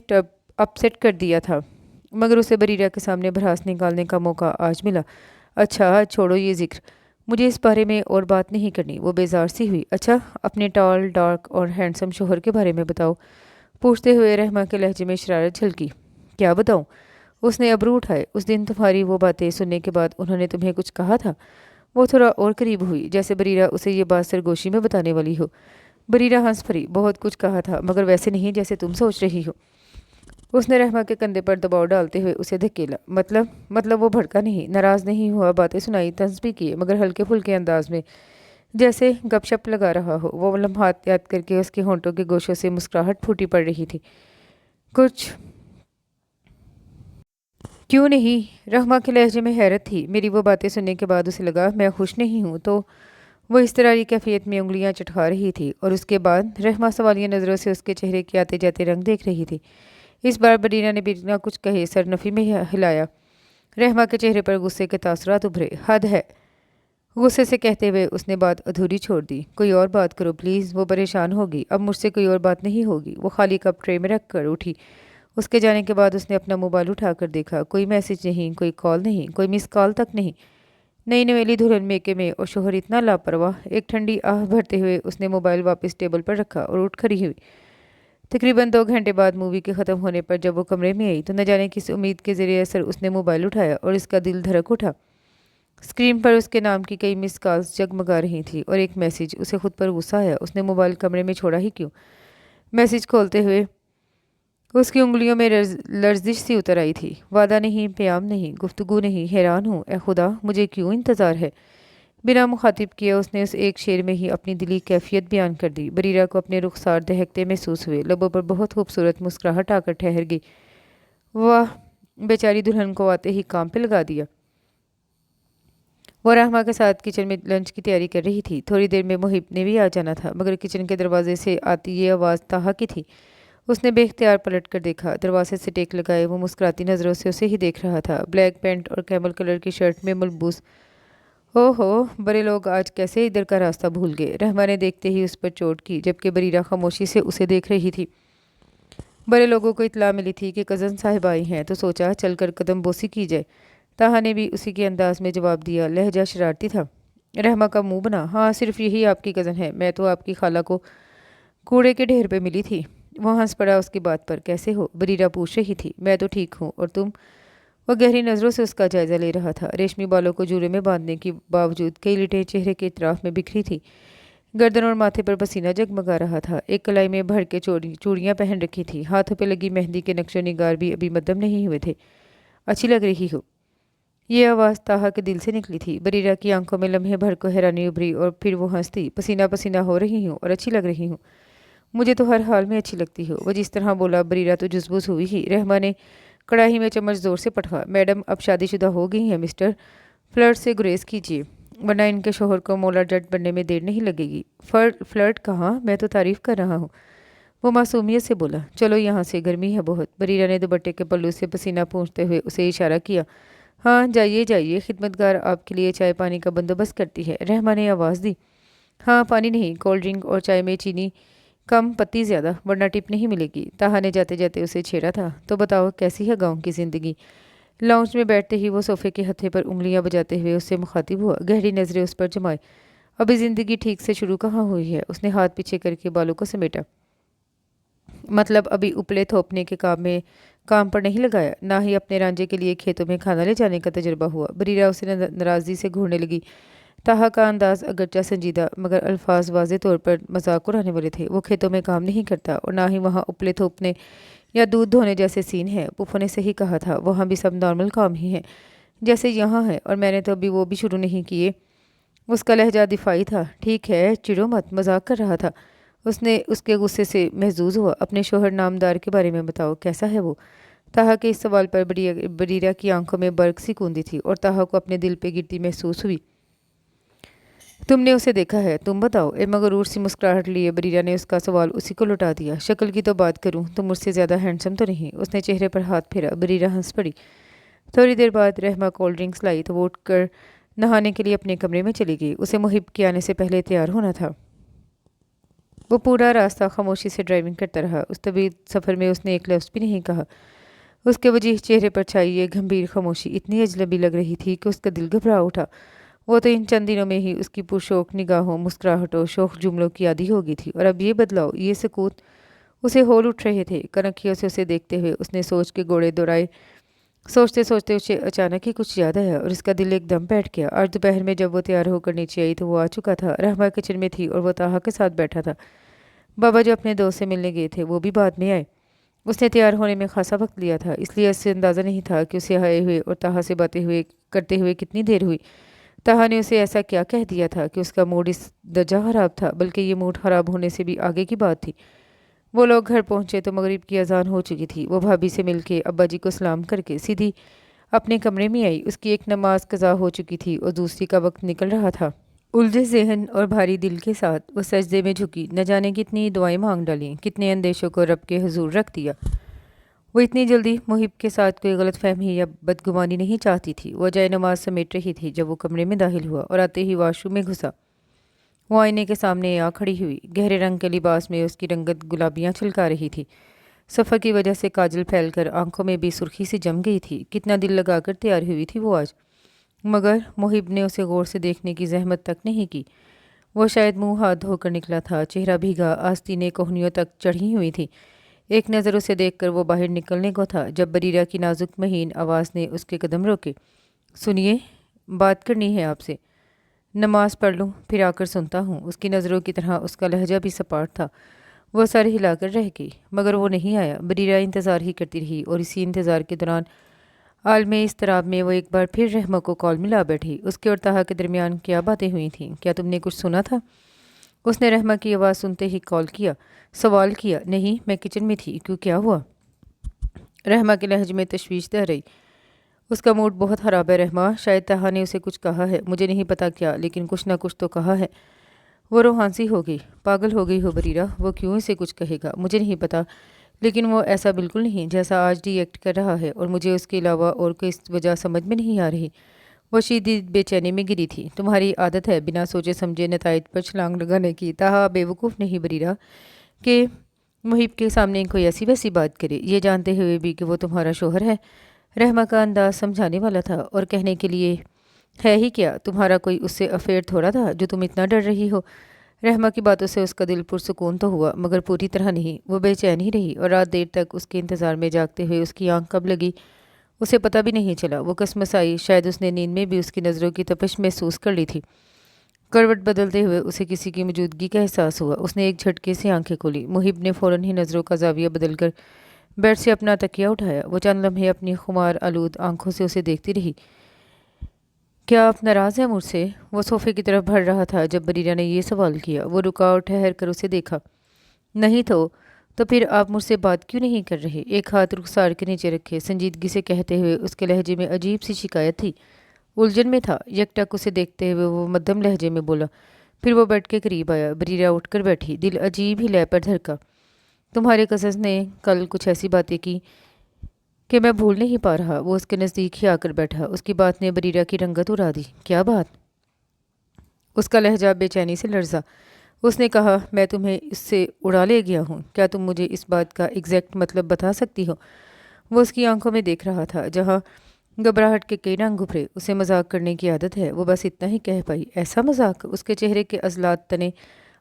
अपसेट कर दिया था, मगर उसे बरीरा के सामने भड़ास निकालने का मौका आज मिला। अच्छा छोड़ो ये जिक्र, मुझे इस बारे में और बात नहीं करनी। वो बेजार सी हुई। अच्छा, अपने टॉल, डार्क और हैंडसम शोहर के बारे में बताओ, पूछते हुए रहमा के लहजे में शरारत झलकी। क्या बताऊँ? उसने अबरू उठाए। उस दिन तुम्हारी वो बातें सुनने के बाद उन्होंने तुम्हें कुछ कहा था? वो थोड़ा और करीब हुई, जैसे बरीरा उसे ये बात सरगोशी में बताने वाली हो। बरीरा हंस पड़ी। बहुत कुछ कहा था, मगर वैसे नहीं जैसे तुम सोच रही हो। اس نے رحمہ کے کندھے پر دباؤ ڈالتے ہوئے اسے دھکیلا۔ مطلب وہ بھڑکا نہیں، ناراض نہیں ہوا، باتیں سنائی، طنز بھی کیے، مگر ہلکے پھلکے انداز میں، جیسے گپ شپ لگا رہا ہو۔ وہ لمحات یاد کر کے اس کے ہونٹوں کے گوشوں سے مسکراہٹ پھوٹی پڑ رہی تھی۔ کچھ کیوں نہیں؟ رحمہ کے لہجے میں حیرت تھی۔ میری وہ باتیں سننے کے بعد اسے لگا میں خوش نہیں ہوں تو؟ وہ اضطراری کیفیت میں انگلیاں چٹکا رہی تھی اور اس کے بعد رحمہ سوالیہ نظروں سے اس کے چہرے کے آتے جاتے رنگ دیکھ رہی تھی۔ اس بار بریرہ نے بنا کچھ کہے سر نفی میں ہلایا۔ رحمہ کے چہرے پر غصے کے تاثرات ابھرے۔ حد ہے، غصے سے کہتے ہوئے اس نے بات ادھوری چھوڑ دی۔ کوئی اور بات کرو پلیز۔ وہ پریشان ہوگی۔ اب مجھ سے کوئی اور بات نہیں ہوگی۔ وہ خالی کپ ٹرے میں رکھ کر اٹھی۔ اس کے جانے کے بعد اس نے اپنا موبائل اٹھا کر دیکھا۔ کوئی میسج نہیں، کوئی کال نہیں، کوئی مس کال تک نہیں۔ نئی نویلی دلہن میکے میں اور شوہر اتنا لاپرواہ۔ ایک ٹھنڈی آہ بھرتے ہوئے اس نے موبائل واپس ٹیبل پر رکھا اور اٹھ کھڑی ہوئی۔ تقریباً 2 گھنٹے بعد مووی کے ختم ہونے پر جب وہ کمرے میں آئی تو نہ جانے کس امید کے ذریعے اثر اس نے موبائل اٹھایا اور اس کا دل دھڑک اٹھا۔ اسکرین پر اس کے نام کی کئی مس کالز جگمگا رہی تھیں اور ایک میسج۔ اسے خود پر غصہ آیا۔ اس نے موبائل کمرے میں چھوڑا ہی کیوں؟ میسج کھولتے ہوئے اس کی انگلیوں میں لرزش سی اتر آئی تھی۔ وعدہ نہیں، پیام نہیں، گفتگو نہیں۔ حیران ہوں، اے خدا مجھے کیوں انتظار ہے؟ بنا مخاطب کیے اس نے اس ایک شعر میں ہی اپنی دلی کیفیت بیان کر دی۔ بریرہ کو اپنے رخسار دہکتے محسوس ہوئے۔ لبوں پر بہت خوبصورت مسکراہٹ آ کر ٹھہر گئی۔ واہ، بیچاری دلہن کو آتے ہی کام پہ لگا دیا۔ وہ رحمہ کے ساتھ کچن میں لنچ کی تیاری کر رہی تھی۔ تھوڑی دیر میں محب نے بھی آ جانا تھا، مگر کچن کے دروازے سے آتی یہ آواز طاہا کی تھی۔ اس نے بے اختیار پلٹ کر دیکھا۔ دروازے سے ٹیک لگائے وہ مسکراتی نظروں سے اسے ہی دیکھ رہا تھا۔ بلیک پینٹ اور کیمل کلر کی شرٹ میں ملبوس۔ او ہو، بڑے لوگ آج کیسے ادھر کا راستہ بھول گئے؟ رحمہ نے دیکھتے ہی اس پر چوٹ کی، جبکہ بریرہ خاموشی سے اسے دیکھ رہی تھی۔ بڑے لوگوں کو اطلاع ملی تھی کہ کزن صاحب آئی ہیں تو سوچا چل کر قدم بوسی کی جائے۔ طاہا نے بھی اسی کے انداز میں جواب دیا۔ لہجہ شرارتی تھا۔ رحمہ کا منہ بنا۔ ہاں، صرف یہی آپ کی کزن ہے، میں تو آپ کی خالہ کو کوڑے کے ڈھیر پہ ملی تھی۔ وہ ہنس پڑا اس کی بات پر۔ کیسے ہو؟ بریرہ پوچھ رہی تھی۔ میں تو ٹھیک ہوں، اور تم؟ وہ گہری نظروں سے اس کا جائزہ لے رہا تھا۔ ریشمی بالوں کو جوڑے میں باندھنے کے باوجود کئی لٹیں چہرے کے اطراف میں بکھری تھی۔ گردن اور ماتھے پر پسینہ جگمگا رہا تھا۔ ایک کلائی میں بھر کے چوڑیاں پہن رکھی تھی۔ ہاتھوں پہ لگی مہندی کے نقش و نگار بھی ابھی مدھم نہیں ہوئے تھے۔ اچھی لگ رہی ہو، یہ آواز طاہا کے دل سے نکلی تھی۔ بریرہ کی آنکھوں میں لمحے بھر کو حیرانی ابھری اور پھر وہ ہنسی۔ پسینہ پسینہ ہو رہی ہوں اور اچھی لگ رہی ہوں؟ مجھے تو ہر حال میں اچھی لگتی ہو۔ وہ جس طرح بولا بریرہ تو جزبوز ہوئی ہی۔ رحمہ نے کڑاہی میں چمچ زور سے پٹکا۔ میڈم اب شادی شدہ ہو گئی ہیں مسٹر، فلرٹ سے گریز کیجیے، ورنہ ان کے شوہر کو مولا جٹ بننے میں دیر نہیں لگے گی۔ فلرٹ کہاں؟ میں تو تعریف کر رہا ہوں، وہ معصومیت سے بولا۔ چلو یہاں سے، گرمی ہے بہت۔ بریرہ نے دوپٹے کے پلو سے پسینہ پونچھتے ہوئے اسے اشارہ کیا۔ ہاں جائیے جائیے، خدمتگار آپ کے لیے چائے پانی کا بندوبست کرتی ہے، رحمہ نے آواز دی۔ ہاں، پانی نہیں، کولڈ ڈرنک، اور چائے میں چینی کم پتی زیادہ، ورنہ ٹپ نہیں ملے گی۔ طاہا نے جاتے جاتے اسے چھیڑا تھا۔ تو بتاؤ کیسی ہے گاؤں کی زندگی؟ لاؤنج میں بیٹھتے ہی وہ صوفے کے ہتھے پر انگلیاں بجاتے ہوئے اس سے مخاطب ہوا۔ گہری نظریں اس پر جمائے۔ ابھی زندگی ٹھیک سے شروع کہاں ہوئی ہے؟ اس نے ہاتھ پیچھے کر کے بالوں کو سمیٹا۔ مطلب ابھی اپلے تھوپنے کے کام پر نہیں لگایا، نہ ہی اپنے رانجے کے لیے کھیتوں میں کھانا لے جانے کا تجربہ ہوا؟ بریرہ اسے ناراضی سے گھورنے لگی۔ طاہا کا انداز اگرچہ سنجیدہ مگر الفاظ واضح طور پر مذاق اڑانے والے تھے۔ وہ کھیتوں میں کام نہیں کرتا اور نہ ہی وہاں اپلے تھوپنے یا دودھ دھونے جیسے سین ہیں۔ پھوپھو نے صحیح کہا تھا، وہاں بھی سب نارمل کام ہی ہیں جیسے یہاں ہے، اور میں نے تو ابھی وہ بھی شروع نہیں کیے۔ اس کا لہجہ دفاعی تھا۔ ٹھیک ہے، چڑو مت، مذاق کر رہا تھا۔ اس نے اس کے غصے سے محظوظ ہوا۔ اپنے شوہر نامدار کے بارے میں بتاؤ، کیسا ہے وہ؟ طاہا کے اس سوال پر بریرہ کی آنکھوں میں برق سی کوندی تھی اور طاہا کو اپنے دل پہ گرتی محسوس ہوئی۔ تم نے اسے دیکھا ہے، تم بتاؤ۔ ایک مغرور سی مسکراہٹ لیے بریرہ نے اس کا سوال اسی کو لوٹا دیا۔ شکل کی تو بات کروں تو مجھ سے زیادہ ہینڈسم تو نہیں۔ اس نے چہرے پر ہاتھ پھیرا۔ بریرہ ہنس پڑی۔ تھوڑی دیر بعد رحمہ کولڈ ڈرنکس لائی تو وہ اٹھ کر نہانے کے لیے اپنے کمرے میں چلی گئی۔ اسے محب کے آنے سے پہلے تیار ہونا تھا۔ وہ پورا راستہ خاموشی سے ڈرائیونگ کرتا رہا۔ اس طویل سفر میں اس نے ایک لفظ بھی نہیں کہا۔ اس کے وجیح چہرے پر چھائی یہ گمبھیر خاموشی اتنی اجنبی لگ رہی تھی کہ اس کا دل گھبرا اٹھا۔ وہ تو ان چند دنوں میں ہی اس کی پرشوق نگاہوں، مسکراہٹوں، شوخ جملوں کی عادی ہو گئی تھی، اور اب یہ بدلاؤ، یہ سکوت اسے ہول اٹھ رہے تھے۔ کنکھیوں سے اسے دیکھتے ہوئے اس نے سوچ کے گھوڑے دوڑائے۔ سوچتے سوچتے اسے اچانک ہی کچھ یاد آیا اور اس کا دل ایک دم بیٹھ گیا۔ آج دوپہر میں جب وہ تیار ہو کر نیچے آئی تو وہ آ چکا تھا۔ رحمہ کچن میں تھی اور وہ طاہا کے ساتھ بیٹھا تھا۔ بابا جو اپنے دوست سے ملنے گئے تھے وہ بھی بعد میں آئے۔ उसने तैयार होने में खासा वक्त लिया था, इसलिए उससे अंदाज़ा नहीं था कि उसे आए हुए और ताहा से बातें हुए करते हुए कितनी देर हुई। ताहा ने उसे ऐसा क्या कह दिया था कि उसका मूड इस दर्जा ख़राब था, बल्कि ये मूड ख़राब होने से भी आगे की बात थी। वो लोग घर पहुंचे तो मगरिब की अजान हो चुकी थी। वो भाभी से मिलके अब्बा जी को सलाम करके सीधी अपने कमरे में आई। उसकी एक नमाज कज़ा हो चुकी थी और दूसरी का वक्त निकल रहा था। उलझे ज़हन और भारी दिल के साथ वो सजदे में झुकी। न जाने कितनी दुआएं मांग डालीं, कितने अंदेशों को रब के हुजूर रख दिया। वो इतनी जल्दी मुहिब के साथ कोई गलत फहमी या बदगुमानी नहीं चाहती थी। वो जाए नमाज समेट रही थी जब वो कमरे में दाखिल हुआ और आते ही वाशरूम में घुसा। वो आईने के सामने आ खड़ी हुई। गहरे रंग के लिबास में उसकी रंगत गुलाबियाँ छलका रही थी। सफ़र की वजह से काजल फैलकर आंखों में भी सुर्खी सी जम गई थी। कितना दिल लगाकर तैयार हुई थी वो आज, मगर मुहिब ने उसे गौर से देखने की जहमत तक नहीं की। वो शायद मुंह हाथ धोकर निकला था, चेहरा भीगा, आस्तीनें कोहनियों तक चढ़ी हुई थी। एक नज़र उसे देखकर वो बाहर निकलने को था जब बरीरा की नाजुक महीन आवाज़ ने उसके कदम रोके। सुनिए, बात करनी है आपसे। नमाज पढ़ लूँ फिर आकर सुनता हूँ। उसकी नज़रों की तरह उसका लहजा भी सपाट था। वो सर हिलाकर रह गई, मगर वो नहीं आया। बरीरा इंतज़ार ही करती रही और इसी इंतज़ार के दौरान आलमे इस्तराब में वो एक बार फिर रहमा को कॉल मिला बैठी। उसके और ताहा के दरमियान क्या बातें हुई थीं? क्या तुमने कुछ सुना था? उसने रहमा की आवाज़ सुनते ही कॉल किया, सवाल किया। नहीं, मैं किचन में थी। क्यों, क्या हुआ? रहमा के लहजे में तशवीश दह रही। उसका मूड बहुत ख़राब है रहमा, शायद ताहा ने उसे कुछ कहा है, मुझे नहीं पता क्या, लेकिन कुछ ना कुछ तो कहा है। वो रूहानसी हो गई, पागल हो गई हो बरीरा। वो क्यों इसे कुछ कहेगा, मुझे नहीं पता, लेकिन वो ऐसा बिल्कुल नहीं जैसा आज रिएक्ट कर रहा है, और मुझे उसके अलावा और कोई वजह समझ में नहीं आ रही। वो शदीद बेचैनी में गिरी थी। तुम्हारी आदत है बिना सोचे समझे नतायज पर छलांग लगाने की। ताहा बेवकूफ़ नहीं बरीरा कि मुहिब के सामने कोई ऐसी वैसी बात करे, ये जानते हुए भी कि वो तुम्हारा शोहर है। रहमा का अंदाज समझाने वाला था और कहने के लिए है ही क्या, तुम्हारा कोई उससे अफेयर थोड़ा था जो तुम इतना डर रही हो। रहमा की बातों से उसका दिल पुरसुकून तो हुआ, मगर पूरी तरह नहीं। वो बेचैन ही रही और रात देर तक उसके इंतज़ार में जागते हुए उसकी आंख कब लगी उसे पता भी नहीं चला। वो कसमसाई, शायद उसने नींद में भी उसकी नज़रों की तपिश महसूस कर ली थी। करवट बदलते हुए उसे किसी की मौजूदगी का एहसास हुआ। उसने एक झटके से आंखें खोली। मुहिब ने फ़ौरन ही नज़रों का जाविया बदलकर बेड से अपना तकिया उठाया। वो चंद लम्हे अपनी खुमार आलूद आंखों से उसे देखती रही। क्या आप नाराज़ हैं मुझसे? वो सोफे की तरफ बढ़ रहा था जब बरीरा ने ये सवाल किया। वो रुका और ठहर कर उसे देखा। नहीं तो फिर आप मुझसे बात क्यों नहीं कर रहे? एक हाथ रुखसार के नीचे रखे संजीदगी से कहते हुए उसके लहजे में अजीब सी शिकायत थी। उलझन में था। यकटक उसे देखते हुए वो मध्यम लहजे में बोला। फिर वो बेड के करीब आया। बरीरा उठकर बैठी, दिल अजीब ही लय पर धड़का। तुम्हारे कज़न ने कल कुछ ऐसी बातें की कि मैं भूल नहीं पा रहा। वो उसके नज़दीक ही आकर बैठा। उसकी बात ने बरीरा की रंगत उड़ा दी। क्या बात? उसका लहजा बेचैनी से लर्जा। उसने कहा, मैं तुम्हें इससे उड़ा ले गया हूँ। क्या तुम मुझे इस बात का एग्जैक्ट मतलब बता सकती हो? वो उसकी आंखों में देख रहा था जहाँ घबराहट के कई रंग उभरे। उसे मजाक करने की आदत है, वो बस इतना ही कह पाई। ऐसा मजाक? उसके चेहरे के अजलात तने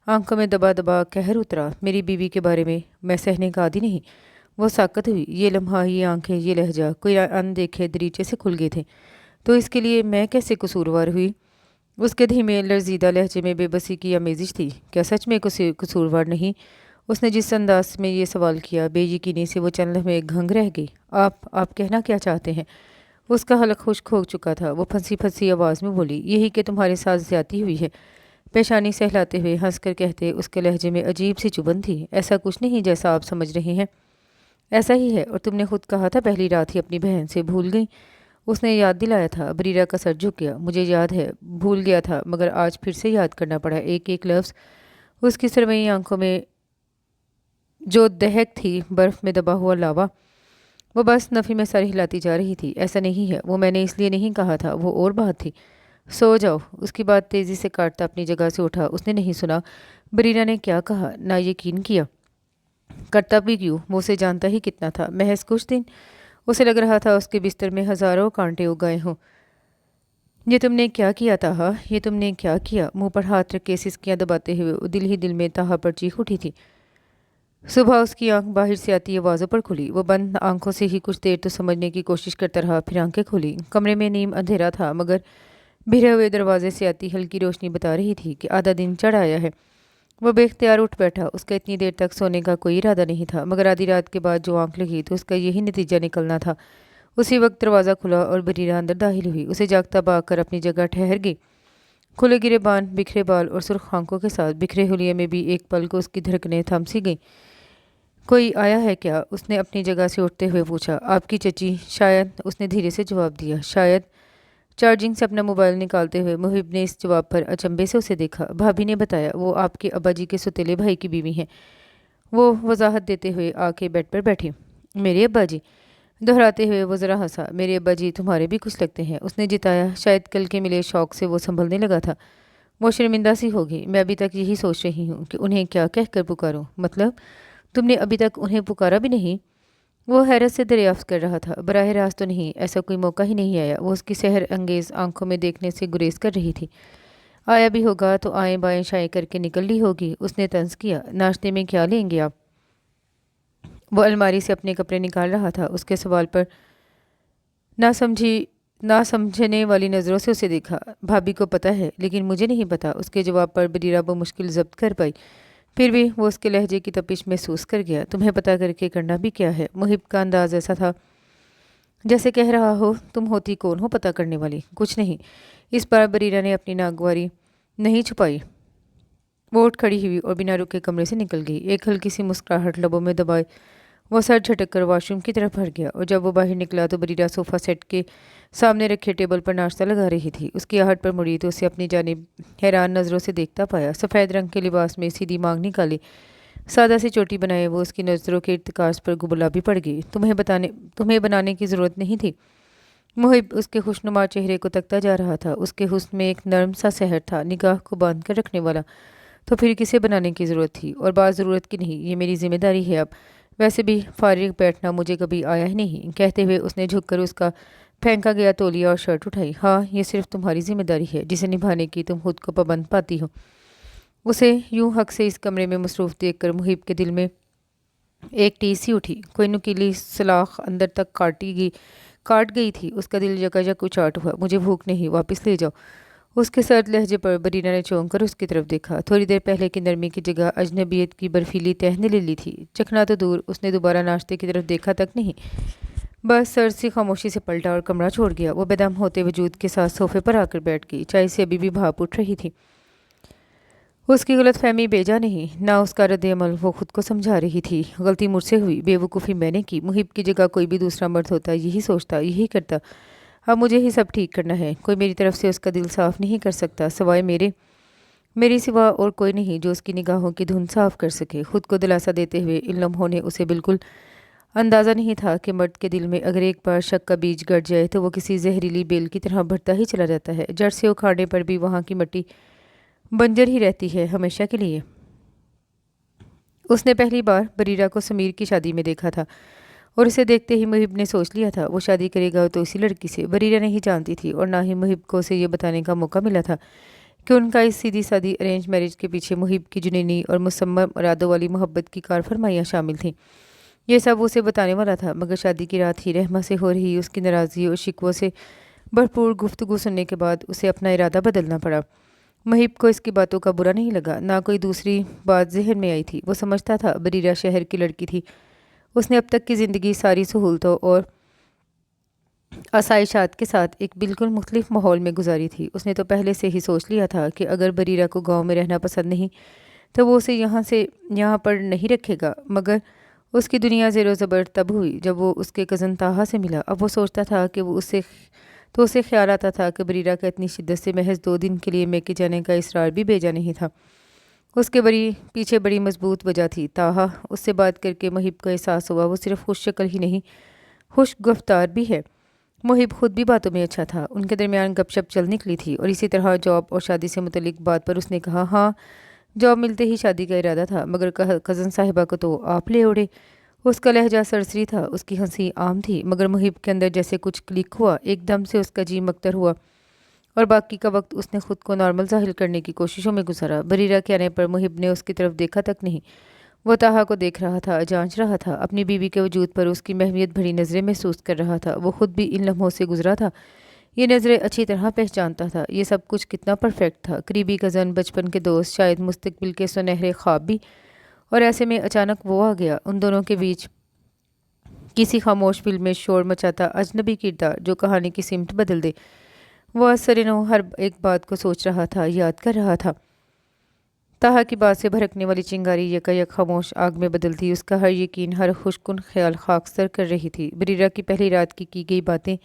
आंखों में दबा दबा कहर उतरा। मेरी बीवी के बारे में मैं सहने का आदी नहीं। वो साकत हुई। ये लम्हा, ये आंखें, ये लहजा कोई अनदेखे दरीचे से खुल गए थे। तो इसके लिए मैं कैसे कसूरवार हुई? उसके धीमे लर्जीदा लहजे में बेबसी की आमेजिश थी। क्या सच में कसूरवार नहीं? उसने जिस अंदाज में ये सवाल किया, बेयकीनी से वो चंद लम्हे घंग रह गई। आप कहना क्या चाहते हैं? उसका हलक खुश्क हो चुका था। वो फंसी फंसी आवाज़ में बोली, यही कि तुम्हारे साथ ज्यादती हुई है। पेशानी सहलाते हुए हंसकर कहते उसके लहजे में अजीब सी चुभन थी। ऐसा कुछ नहीं जैसा आप समझ रहे हैं। ऐसा ही है, और तुमने खुद कहा था पहली रात ही अपनी बहन से भूल गई। उसने याद दिलाया था। बरीरा का सर झुक गया। मुझे याद है, भूल गया था, मगर आज फिर से याद करना पड़ा। एक एक लफ्ज़। उसकी सरमई आंखों में जो दहक थी, बर्फ़ में दबा हुआ लावा। वो बस नफ़ी में सर हिलाती जा रही थी। ऐसा नहीं है, वो मैंने इसलिए नहीं कहा था, वो और बात थी। सो जाओ। उसकी बात तेज़ी से काटता अपनी जगह से उठा। उसने नहीं सुना बरीरा ने क्या कहा, ना यकीन किया। करता भी क्यों? वो उसे जानता ही कितना था। महज कुछ दिन। उसे लग रहा था उसके बिस्तर में हज़ारों कांटे उग गए हों। ये तुमने क्या किया ताहा? ये तुमने क्या किया? मुंह पर हाथ रख के सिसकियां दबाते हुए वो दिल ही दिल में ताहा पर चीख उठी थी। सुबह उसकी आंख बाहर से आती आवाज़ों पर खुली। वो बंद आंखों से ही कुछ देर तो समझने की कोशिश करता रहा, फिर आंखें खोली। कमरे में नीम अंधेरा था, मगर भिरे हुए दरवाजे से आती हल्की रोशनी बता रही थी कि आधा दिन चढ़ आया है। वो बेख्तियार उठ बैठा। उसका इतनी देर तक सोने का कोई इरादा नहीं था, मगर आधी रात के बाद जो आंख लगी तो उसका यही नतीजा निकलना था। उसी वक्त दरवाज़ा खुला और बरीरा अंदर दाखिल हुई। उसे जागता पाकर अपनी जगह ठहर गई। खुले गिरे बाल, बिखरे बाल और सुर्ख आंखों के साथ बिखरे हुलिये में भी एक पल को उसकी धड़कनें थम सी गईं। कोई आया है क्या? उसने अपनी जगह से उठते हुए पूछा। आपकी चची, शायद, उसने धीरे से जवाब दिया। शायद। चार्जिंग से अपना मोबाइल निकालते हुए मुहिब ने इस जवाब पर अचंभे से उसे देखा। भाभी ने बताया वो आपके अब्बा जी के सौतेले भाई की बीवी हैं। वो वजाहत देते हुए आके बेड पर बैठी। मेरे अब्बा जी? दोहराते हुए वो ज़रा हंसा। मेरे अब्बा जी तुम्हारे भी कुछ लगते हैं, उसने जिताया। शायद कल के मिले शौक से वो संभलने लगा था। वो शर्मिंदा सी होगी। मैं अभी तक यही सोच रही हूँ कि उन्हें क्या कहकर पुकारूं। मतलब? तुमने अभी तक उन्हें पुकारा भी नहीं? वो हैरत से दरियाफ्त कर रहा था। बराह रास्त तो नहीं, ऐसा कोई मौका ही नहीं आया। वो उसकी सहर अंगेज़ आंखों में देखने से गुरेज कर रही थी। आया भी होगा तो आएँ बाएँ शाएँ करके निकल ली होगी। उसने तंज किया। नाश्ते में क्या लेंगे आप? वो अलमारी से अपने कपड़े निकाल रहा था। उसके सवाल पर ना समझने वाली नज़रों से उसे देखा। भाभी को पता है, लेकिन मुझे नहीं पता। उसके जवाब पर बरीरा वो मुश्किल जब्त कर पाई। फिर भी वो उसके लहजे की तपिश महसूस कर गया। तुम्हें पता करके करना भी क्या है? मुहिब का अंदाज ऐसा था जैसे कह रहा हो तुम होती कौन हो पता करने वाली? कुछ नहीं। इस बार बरीरा ने अपनी नागवारी नहीं छुपाई। वो उठ खड़ी हुई और बिना रुके कमरे से निकल गई। एक हल्की सी मुस्कुराहट लबों में दबाए वो सर झटक कर वॉशरूम की तरफ भर गया। और जब वो बाहर निकला तो बरीरा सोफ़ा सेट के सामने रखे टेबल पर नाश्ता लगा रही थी। उसकी आहट पर मुड़ी तो उसे अपनी जानिब हैरान नज़रों से देखता पाया। सफ़ेद रंग के लिबास में सीधी मांग निकाली, सादा सी चोटी बनाए वो उसकी नज़रों के इर्तिकाज पर गुलाबी पड़ गई। तुम्हें बनाने की ज़रूरत नहीं थी। मुहिब उसके खुशनुमा चेहरे को तकता जा रहा था। उसके हुस्न में एक नरम सा सहर था, निगाह को बांध कर रखने वाला। तो फिर किसे बनाने की ज़रूरत थी? और बात ज़रूरत की नहीं, ये मेरी जिम्मेदारी है अब। वैसे भी फारिग बैठना मुझे कभी आया ही नहीं। कहते हुए उसने झुककर उसका फेंका गया तौलिया और शर्ट उठाई। हाँ, ये सिर्फ तुम्हारी जिम्मेदारी है जिसे निभाने की तुम खुद को पाबंद पाती हो। उसे यूं हक से इस कमरे में मसरूफ़ देखकर मुहिब के दिल में एक टीस सी उठी। कोई नुकीली सलाख अंदर तक काट गई थी। उसका दिल जकाजक उचाट हुआ। मुझे भूख नहीं, वापस ले जाओ। उसके सर्द लहजे पर बरीना ने चौंक कर उसकी तरफ देखा। थोड़ी देर पहले की नरमी की जगह अजनबियत की बर्फीली तह ने ले ली थी। चखना तो दूर, उसने दोबारा नाश्ते की तरफ देखा तक नहीं, बस सर से खामोशी से पलटा और कमरा छोड़ गया। वो बेदम होते वजूद के साथ सोफे पर आकर बैठ गई। चाय से अभी भी भाप उठ रही थी। उसकी गलतफहमी बेजा नहीं, ना उसका रद्द-ए-अमल। वो खुद को समझा रही थी। गलती मुझसे हुई, बेवकूफ़ी मैंने की। मुहिब की जगह कोई भी दूसरा मर्द होता, यही सोचता, यही करता। अब मुझे ही सब ठीक करना है। कोई मेरी तरफ से उसका दिल साफ़ नहीं कर सकता, सिवाय मेरे सिवा और कोई नहीं जो उसकी निगाहों की धुन साफ़ कर सके। खुद को दिलासा देते हुए इन लम्हों ने उसे बिल्कुल अंदाज़ा नहीं था कि मर्द के दिल में अगर एक बार शक का बीज गड़ जाए तो वो किसी जहरीली बेल की तरह बढ़ता ही चला जाता है। जड़ से उखाड़ने पर भी वहाँ की मिट्टी बंजर ही रहती है, हमेशा के लिए। उसने पहली बार बरीरा को समीर की शादी में देखा था और उसे देखते ही मुहिब ने सोच लिया था वो शादी करेगा तो इसी लड़की से। बरीरा नहीं जानती थी और ना ही मुहिब को उसे ये बताने का मौका मिला था कि उनका इस सीधी सादी अरेंज मैरिज के पीछे मुहिब की जुनूनी और मुसम्मम इरादों वाली मोहब्बत की कार फरमाइयाँ शामिल थीं। ये सब उसे बताने वाला था, मगर शादी की रात ही रहमा से हो रही उसकी नाराज़गी और शिकवों से भरपूर गुफ्तगू सुनने के बाद उसे अपना इरादा बदलना पड़ा। मुहिब को इसकी बातों का बुरा नहीं लगा, ना कोई दूसरी बात जहन में आई थी। वो समझता था बरीरा शहर की लड़की थी। उसने अब तक की ज़िंदगी सारी सहूलतों और आसाइशात के साथ एक बिल्कुल मुख्तलिफ माहौल में गुजारी थी। उसने तो पहले से ही सोच लिया था कि अगर बरीरा को गांव में रहना पसंद नहीं तो वो उसे यहाँ पर नहीं रखेगा। मगर उसकी दुनिया ज़ेरो ज़बर तब हुई जब वो उसके कज़न ताहा से मिला। अब वो सोचता था कि उसे ख्याल आता था कि बरीरा का इतनी शिद्दत से महज 2 दिन के लिए मैके जाने का इसरार भी बेजा नहीं था। उसके पीछे बड़ी मजबूत वजह थी। ताहा उससे बात करके मुहिब को एहसास हुआ वो सिर्फ खुश शक्ल ही नहीं, खुश गुफ्तार भी है। मुहिब खुद भी बातों में अच्छा था। उनके दरमियान गपशप चल निकली थी और इसी तरह जॉब और शादी से मुतल्लिक बात पर उसने कहा, हाँ, जॉब मिलते ही शादी का इरादा था, मगर कज़न साहिबा को तो आप ले उड़े। उसका लहजा सरसरी था, उसकी हंसी आम थी, मगर मुहिब के अंदर जैसे कुछ क्लिक हुआ। एकदम से उसका जी मकतर हुआ और बाकी का वक्त उसने खुद को नॉर्मल ज़ाहिर करने की कोशिशों में गुजारा। बरीरा के आने पर मुहिब ने उसकी तरफ देखा तक नहीं। वो ताहा को देख रहा था, जांच रहा था, अपनी बीवी के वजूद पर उसकी महमियत भरी नज़रें महसूस कर रहा था। वो खुद भी इन लम्हों से गुजरा था। یہ نظریں اچھی طرح پہچانتا تھا۔ یہ سب کچھ کتنا پرفیکٹ تھا، قریبی کزن، بچپن کے دوست، شاید مستقبل کے سنہرے خواب بھی۔ اور ایسے میں اچانک وہ آ گیا، ان دونوں کے بیچ کسی خاموش فلم میں شور مچاتا اجنبی کردار جو کہانی کی سمت بدل دے۔ وہ اثرنو ہر ایک بات کو سوچ رہا تھا، یاد کر رہا تھا۔ تاہا کی بات سے بھڑکنے والی چنگاری یکا یک خاموش آگ میں بدلتی، اس کا ہر یقین، ہر خوشکن خیال خاکستر کر رہی تھی۔ بریرہ کی پہلی رات کی گئی باتیں،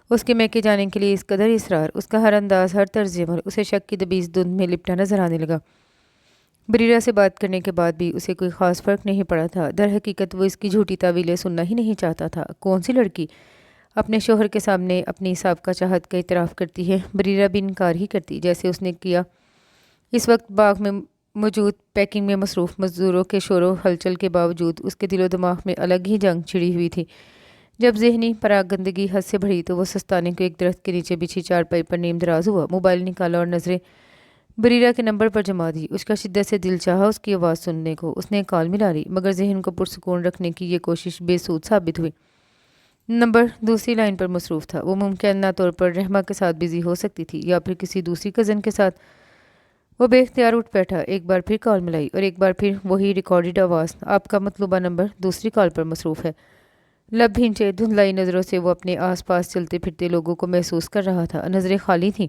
اس کے میکے جانے کے لیے اس قدر اصرار، اس کا ہر انداز، ہر طرز عمل اسے شک کی دبیز دھند میں لپٹا نظر آنے لگا۔ بریرہ سے بات کرنے کے بعد بھی اسے کوئی خاص فرق نہیں پڑا تھا۔ در حقیقت وہ اس کی جھوٹی تعویلیں سننا ہی نہیں چاہتا تھا۔ کون سی لڑکی اپنے شوہر کے سامنے اپنی سابقہ چاہت کا اعتراف کرتی ہے؟ بریرہ بھی انکار ہی کرتی، جیسے اس نے کیا۔ اس وقت باغ میں موجود پیکنگ میں مصروف مزدوروں کے شور و ہلچل کے باوجود اس کے دل و دماغ میں الگ ہی جنگ چھڑی ہوئی تھی۔ جب ذہنی پراگندگی حد سے بڑھی تو وہ سستانے کو ایک درخت کے نیچے بچھی چارپائی پر نیم دراز ہوا، موبائل نکالا اور نظریں بریرہ کے نمبر پر جما دی۔ اس کا شدت سے دل چاہا اس کی آواز سننے کو۔ اس نے کال ملا لی، مگر ذہن کو پرسکون رکھنے کی یہ کوشش بے سود ثابت ہوئی۔ نمبر دوسری لائن پر مصروف تھا۔ وہ ممکنہ طور پر رحمہ کے ساتھ بزی ہو سکتی تھی یا پھر کسی دوسری کزن کے ساتھ۔ وہ بے اختیار اٹھ بیٹھا، ایک بار پھر کال ملائی اور ایک بار پھر وہی ریکارڈڈ آواز، آپ کا مطلوبہ نمبر دوسری کال پر مصروف ہے۔ لب بھینچے دھندلائی نظروں سے وہ اپنے آس پاس چلتے پھرتے لوگوں کو محسوس کر رہا تھا۔ نظریں خالی تھیں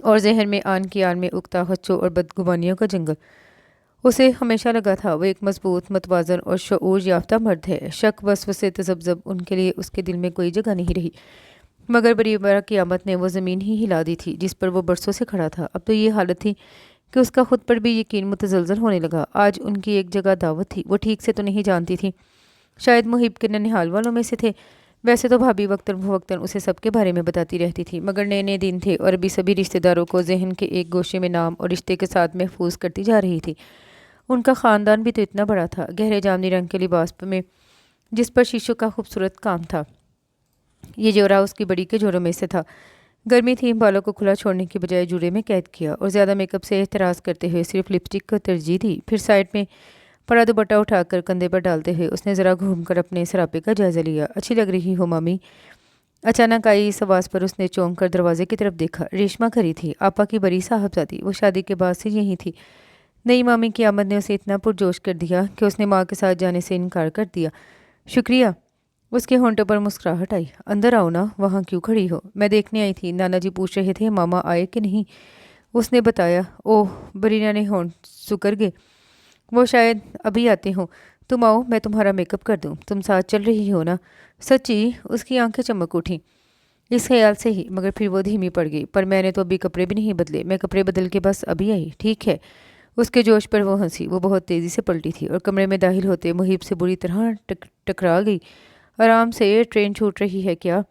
اور ذہن میں آن کی آن میں اگتا خدشوں اور بدگمانیوں کا جنگل۔ اسے ہمیشہ لگا تھا وہ ایک مضبوط، متوازن اور شعور یافتہ مرد ہے۔ شک، وسوسے، تذبذب، ان کے لیے اس کے دل میں کوئی جگہ نہیں رہی۔ مگر بریرہ کی آمد نے وہ زمین ہی ہلا دی تھی جس پر وہ برسوں سے کھڑا تھا۔ اب تو یہ حالت تھی کہ اس کا خود پر بھی یقین متزلزل ہونے لگا۔ آج ان کی ایک جگہ دعوت تھی، وہ ٹھیک سے تو نہیں جانتی تھی، شاید محب کے ننھیال والوں میں سے تھے۔ ویسے تو بھابھی وقتاً فوقتاً اسے سب کے بارے میں بتاتی رہتی تھی، مگر نئے نئے دن تھے اور ابھی سبھی رشتہ داروں کو ذہن کے ایک گوشے میں نام اور رشتے کے ساتھ محفوظ کرتی جا رہی تھی۔ ان کا خاندان بھی تو اتنا بڑا تھا، گہرے جامنی رنگ کے لباس میں جس پر شیشوں کا خوبصورت کام تھا۔ یہ جوڑا اس کی بڑی کے جوڑوں میں سے تھا۔ گرمی تھی، بالوں کو کھلا چھوڑنے کی بجائے جوڑے میں قید کیا اور زیادہ میک اپ سے احتراز کرتے ہوئے صرف لپسٹک کو ترجیح دی۔ پھر سائڈ میں پڑا دوپٹہ اٹھا کر کندھے پر ڈالتے ہوئے اس نے ذرا گھوم کر اپنے سراپے کا جائزہ لیا۔ اچھی لگ رہی ہو مامی۔ اچانک آئی اس آواز پر اس نے چونک کر دروازے کی طرف دیکھا۔ ریشما کھڑی تھی، آپا کی بڑی صاحبزادی۔ وہ شادی کے بعد سے یہی تھی۔ نئی مامی کی آمد نے اسے اتنا پرجوش کر دیا کہ اس نے ماں کے ساتھ جانے سے انکار کر دیا۔ شکریہ۔ اس کے ہونٹوں پر مسکراہٹ آئی۔ اندر آؤ نا، وہاں کیوں کھڑی ہو؟ میں دیکھنے آئی تھی، نانا جی پوچھ رہے تھے ماما آئے کہ نہیں۔ اس نے بتایا۔ اوہ، بریرہ نے ہونٹ سکر گئے۔ وہ شاید ابھی آتے ہوں۔ تم آؤ، میں تمہارا میک اپ کر دوں۔ تم ساتھ چل رہی ہو نا؟ سچی؟ اس کی آنکھیں چمک اٹھیں۔ اس خیال سے ہی، مگر پھر وہ دھیمی پڑ گئی۔ پر میں نے تو ابھی کپڑے بھی نہیں بدلے، میں کپڑے بدل کے بس ابھی آئی۔ ٹھیک ہے۔ اس کے جوش پر وہ ہنسی۔ وہ بہت تیزی سے پلٹی تھی اور کمرے میں داخل ہوتے محب سے بری طرح ٹکرا گئی۔ آرام سے، ٹرین چھوٹ رہی ہے کیا؟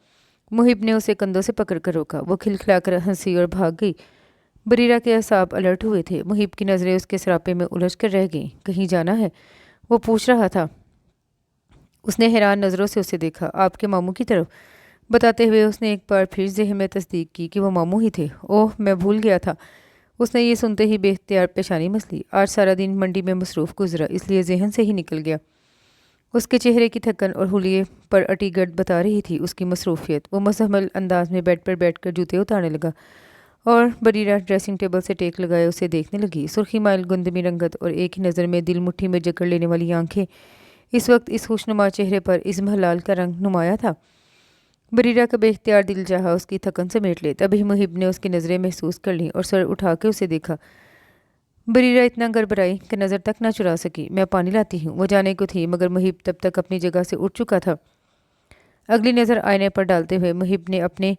محب نے اسے کندھوں سے پکڑ کر روکا۔ وہ کھلکھلا کر ہنسی اور بھاگ گئی۔ بریرہ کے اعصاب الرٹ ہوئے تھے۔ محب کی نظریں اس کے سراپے میں الجھ کر رہ گئیں۔ کہیں جانا ہے؟ وہ پوچھ رہا تھا۔ اس نے حیران نظروں سے اسے دیکھا۔ آپ کے ماموں کی طرف، بتاتے ہوئے اس نے ایک بار پھر ذہن میں تصدیق کی کہ وہ ماموں ہی تھے۔ اوہ، میں بھول گیا تھا۔ اس نے یہ سنتے ہی بے اختیار پیشانی مسلی۔ آج سارا دن منڈی میں مصروف گزرا، اس لیے ذہن سے ہی نکل گیا۔ اس کے چہرے کی تھکن اور حلیے پر اٹی گرد بتا رہی تھی اس کی مصروفیت۔ وہ مزمل انداز میں بیڈ پر بیٹھ کر جوتے اتارنے لگا اور بریرہ ڈریسنگ ٹیبل سے ٹیک لگائے اسے دیکھنے لگی۔ سرخی مائل گندمی رنگت اور ایک ہی نظر میں دل مٹھی میں جکڑ لینے والی آنکھیں، اس وقت اس خوشنما چہرے پر عزم حلال کا رنگ نمایاں تھا۔ بریرہ کا بے اختیار دل چاہا اس کی تھکن سمیٹ لے، تبھی محب نے اس کی نظریں محسوس کر لیں اور سر اٹھا کے اسے دیکھا۔ بریرہ اتنا گڑبڑائی کہ نظر تک نہ چرا سکی۔ میں پانی لاتی ہوں۔ وہ جانے کو تھی، مگر محب تب تک اپنی جگہ سے اٹھ چکا تھا۔ اگلی نظر آئینے پر ڈالتے ہوئے محب نے اپنے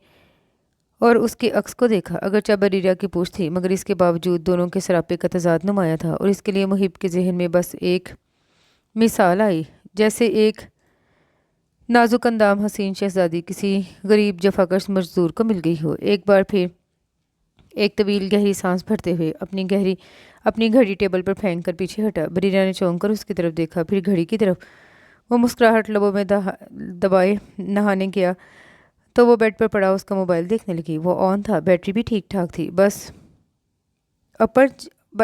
اور اس کے عکس کو دیکھا۔ اگرچہ بریرہ کی پوچھ تھی، مگر اس کے باوجود دونوں کے سراپے کا تضاد نمایاں تھا اور اس کے لیے محب کے ذہن میں بس ایک مثال آئی، جیسے ایک نازک اندام حسین شہزادی کسی غریب جفاکش مزدور کو مل گئی ہو۔ ایک بار پھر ایک طویل گہری سانس بھرتے ہوئے اپنی گھڑی ٹیبل پر پھینک کر پیچھے ہٹا۔ بریرہ نے چونک کر اس کی طرف دیکھا، پھر گھڑی کی طرف۔ وہ مسکراہٹ لبوں میں دبائے نہانے گیا تو وہ بیڈ پر پڑا اس کا موبائل دیکھنے لگی۔ وہ آن تھا، بیٹری بھی ٹھیک ٹھاک تھی، بس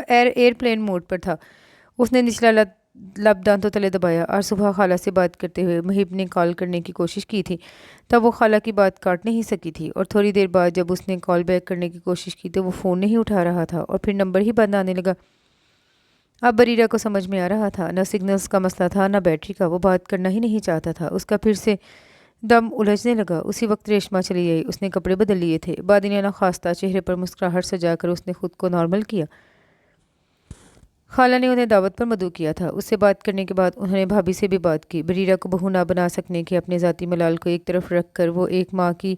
ایئر پلین موڈ پر تھا۔ اس نے نچلا लब दांतों तले दबाया और सुबह खाला से बात करते हुए मुहिब ने कॉल करने की कोशिश की थी। तब वो खाला की बात काट नहीं सकी थी और थोड़ी देर बाद जब उसने कॉल बैक करने की कोशिश की तो वो फ़ोन नहीं उठा रहा था और फिर नंबर ही बंद आने लगा। अब बरीरा को समझ में आ रहा था, न सिग्नल्स का मसला था न बैटरी का, वो बात करना ही नहीं चाहता था। उसका फिर से दम उलझने लगा। उसी वक्त रेशमा चली आई। उसने कपड़े बदल लिए थे। बादिया न खास्ता चेहरे पर मुस्कुराहट सजाकर उसने खुद को नॉर्मल किया। खाला ने उन्हें दावत पर मदऊ किया था। उससे बात करने के बाद उन्होंने भाभी से भी बात की। बरीरा को बहू ना बना सकने के अपने ज़ाती मलाल को एक तरफ रख कर वो एक माँ की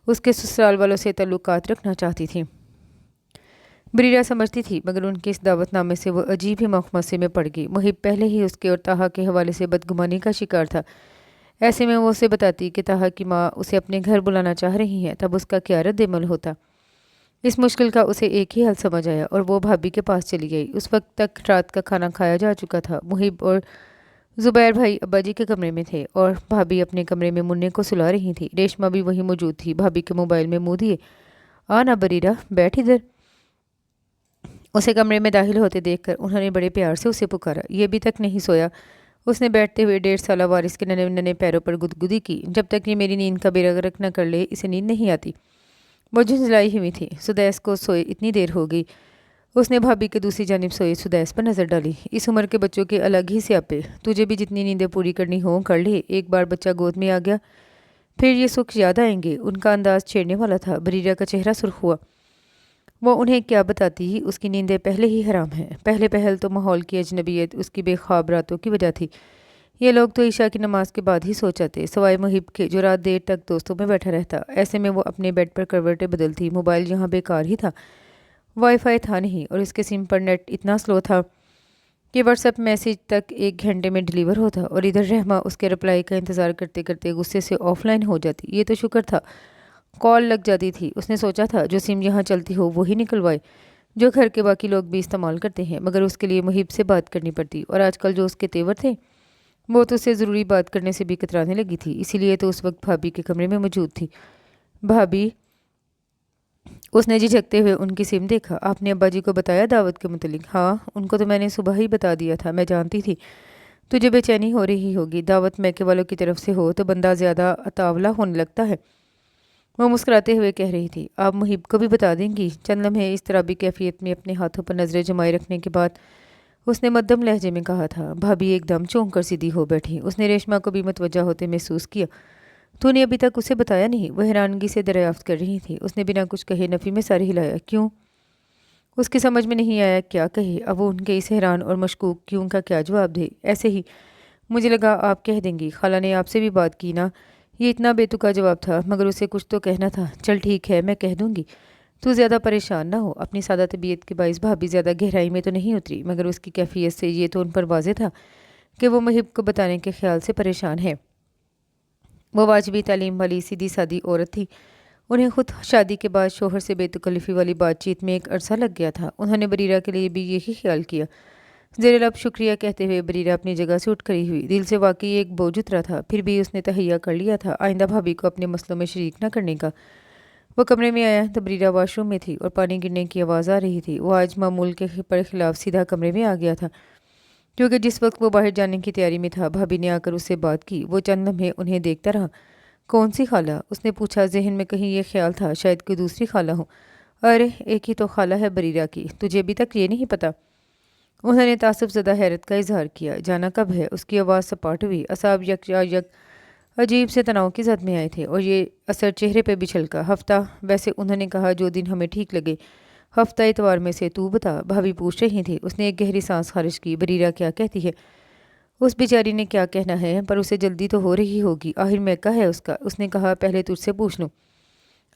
उसके ससुराल वालों से ताल्लुकात रखना चाहती थी। बरीरा समझती थी, मगर उनके इस दावतनामे से वो अजीब ही मखमसे में पड़ गई। मुहिब पहले ही उसके और ताहा के हवाले से बदगुमानी का शिकार था। ऐसे में वो उसे बताती कि ताहा की माँ उसे अपने घर बुलाना चाह रही हैं, तब उसका क्या रद्द-ए-अमल होता। इस मुश्किल का उसे एक ही हल समझ आया और वो भाभी के पास चली गई। उस वक्त तक रात का खाना खाया जा चुका था। मुहिब और जुबैर भाई अब्बा जी के कमरे में थे और भाभी अपने कमरे में मुन्ने को सुला रही थी। रेशमा भी वहीं मौजूद थी। भाभी के मोबाइल में मुंह दिए, आ ना बरीरा, बैठ इधर। उसे कमरे में दाखिल होते देखकर उन्होंने बड़े प्यार से उसे पुकारा। ये अभी तक नहीं सोया। उसने बैठते हुए 1.5 साला वारिस के नन्हे नन्हे पैरों पर गुदगुदी की। जब तक ये मेरी नींद का बेड़ा गर्क न कर ले, इसे नींद नहीं आती। वो झुंझलाई हुई थी। सुदैस को सोए इतनी देर हो गई। उसने भाभी के दूसरी जानिब सोए सुदैस पर नज़र डाली। इस उम्र के बच्चों के अलग ही स्यापे। तुझे भी जितनी नींदें पूरी करनी हो कर ले। एक बार बच्चा गोद में आ गया फिर ये सुख याद आएंगे। उनका अंदाज छेड़ने वाला था। बरीरा का चेहरा सुर्ख हुआ। वो उन्हें क्या बताती, उसकी नींदें पहले ही हराम हैं। पहले पहल तो माहौल की अजनबियत उसकी बेख्वाब रातों की वजह थी। ये लोग तो ईशा की नमाज के बाद ही सो जाते, सवाए मुहिब के जो रात देर तक दोस्तों में बैठा रहता। ऐसे में वो अपने बेड पर करवटें बदलती। मोबाइल यहाँ बेकार ही था, वाईफाई था नहीं और इसके सिम पर नेट इतना स्लो था कि व्हाट्सएप मैसेज तक 1 घंटे में डिलीवर होता और इधर रहमा उसके रिप्लाई का इंतज़ार करते करते गुस्से से ऑफलाइन हो जाती। ये तो शुक्र था कॉल लग जाती थी। उसने सोचा था जो सिम यहाँ चलती हो वही निकलवाए, जो घर के बाकी लोग भी इस्तेमाल करते हैं, मगर उसके लिए मुहिब से बात करनी पड़ती और आजकल जो उसके तेवर थे वो तो उससे ज़रूरी बात करने से भी कतराने लगी थी। इसीलिए तो उस वक्त भाभी के कमरे में मौजूद थी। भाभी, उसने झिझकते हुए उनकी सिम देखा। आपने अब्बा जी को बताया दावत के मुतलिक? हाँ, उनको तो मैंने सुबह ही बता दिया था। मैं जानती थी तुझे बेचैनी हो रही होगी। दावत मैके वालों की तरफ से हो तो बंदा ज़्यादा अतावला होने लगता है। वो मुस्कुराते हुए कह रही थी। आप मुहिब को भी बता देंगी? चंद लम्हे इस तरह भी कैफियत में अपने हाथों पर नज़रें जमाए रखने के बाद उसने मध्यम लहजे में कहा था। भाभी एकदम चौंक कर सीधी हो बैठी। उसने रेशमा को भी मतवज्जा होते महसूस किया। तूने अभी तक उसे बताया नहीं? वह हैरानगी से दरियाफ्त कर रही थी। उसने बिना कुछ कहे नफ़ी में सर हिलाया। क्यों? उसकी समझ में नहीं आया क्या कहे। अब वो उनके इस हैरान और मशकूक क्यों का क्या जवाब दे। ऐसे ही मुझे लगा आप कह देंगी, खाला ने आपसे भी बात की ना। ये इतना बेतुका जवाब था, मगर उसे कुछ तो कहना था। चल ठीक है, मैं कह दूंगी। तू ज़्यादा परेशान ना हो। अपनी सादा तबीयत के बाइस भाभी ज़्यादा गहराई में तो नहीं उतरी, मगर उसकी कैफियत से ये तो उन पर वाज़े था कि वो मुहिब को बताने के ख्याल से परेशान है। वो वाजबी तालीम वाली सीधी सादी औरत थी। उन्हें खुद शादी के बाद शोहर से बेतकल्लफ़ी वाली बातचीत में एक अरसा लग गया था। उन्होंने बरीरा के लिए भी यही ख्याल किया। ज़ेर लब शुक्रिया कहते हुए बरीरा अपनी जगह से उठ खड़ी हुई। दिल से वाकई एक बोझ उतरा था, फिर भी उसने तहैया कर लिया था आइंदा भाभी को अपने मसलों में शरीक न करने का। वो कमरे में आया तो बरीरा वॉशरूम में थी और पानी गिरने की आवाज़ आ रही थी। वो आज मामूल के पर खिलाफ सीधा कमरे में आ गया था, क्योंकि जिस वक्त वो बाहर जाने की तैयारी में था भाभी ने आकर उससे बात की। वो चंद लम्हे उन्हें देखता रहा। कौन सी खाला? उसने पूछा। जहन में कहीं ये ख्याल था शायद कोई दूसरी खाला हो। अरे एक ही तो खाला है बरीरा की, तुझे अभी तक ये नहीं पता? उन्होंने तासुब ज़दा हैरत का इजहार किया। जाना कब है? उसकी आवाज़ सपाट हुई। असाब यक अजीब से तनाव की जद में आए थे और ये असर चेहरे पे भी छलका। हफ्ता? वैसे उन्होंने कहा जो दिन हमें ठीक लगे। हफ्ता इतवार में से तू बता, भाभी पूछ रही थी। उसने एक गहरी सांस खारिज की। बरीरा क्या कहती है? उस बेचारी ने क्या कहना है, पर उसे जल्दी तो हो रही होगी। आखिर मैका है उसका। उसने कहा पहले तुझसे पूछ लूँ।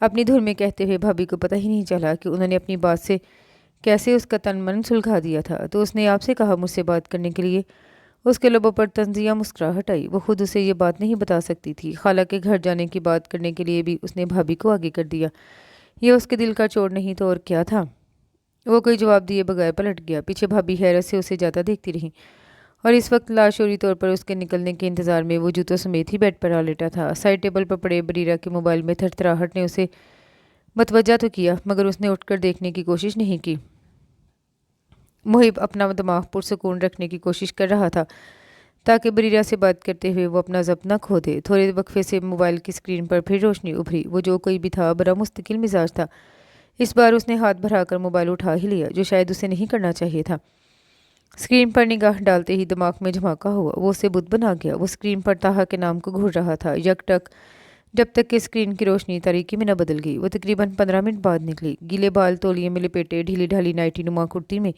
अपनी धुन में कहते हुए भाभी को पता ही नहीं चला कि उन्होंने अपनी बात से कैसे उसका तन मन सुलझा दिया था। तो उसने आपसे कहा मुझसे बात करने के लिए? उसके लबों पर तंजिया मुस्कुराहट आई। वो खुद उसे ये बात नहीं बता सकती थी। खाला के घर जाने की बात करने के लिए भी उसने भाभी को आगे कर दिया। ये उसके दिल का चोर नहीं तो और क्या था? वो कोई जवाब दिए बगैर पलट गया। पीछे भाभी हैरत से उसे ज़्यादा देखती रही और इस वक्त लाशोरी तौर पर उसके निकलने के इंतज़ार में वो जूतों समेत ही बेड पर आ लेटा था। साइड टेबल पर पड़े बरीरा के मोबाइल में थरथराहट ने उसे मतवज्जा तो किया, मगर उसने उठकर देखने की कोशिश नहीं की। मुहिब अपना दिमाग पुरसकून रखने की कोशिश कर रहा था ताकि बरीरा से बात करते हुए वो अपना ज़ब्त न खो दे। थोड़े वक्फे से मोबाइल की स्क्रीन पर फिर रोशनी उभरी। वो जो कोई भी था बड़ा मुस्तकिल मिजाज था। इस बार उसने हाथ बढ़ाकर मोबाइल उठा ही लिया, जो शायद उसे नहीं करना चाहिए था। स्क्रीन पर निगाह डालते ही दिमाग में धमाका हुआ। वो उससे बुत बना गया। वो स्क्रीन पर ताहा के नाम को घूर रहा था यकटक, जब तक कि स्क्रीन की रोशनी तारीकी में न बदल गई। वो तकरीबन 15 मिनट बाद निकली, गीले बाल तौलिए में लपेटे, ढीली ढाली नाइटी नुमा कुर्ती में।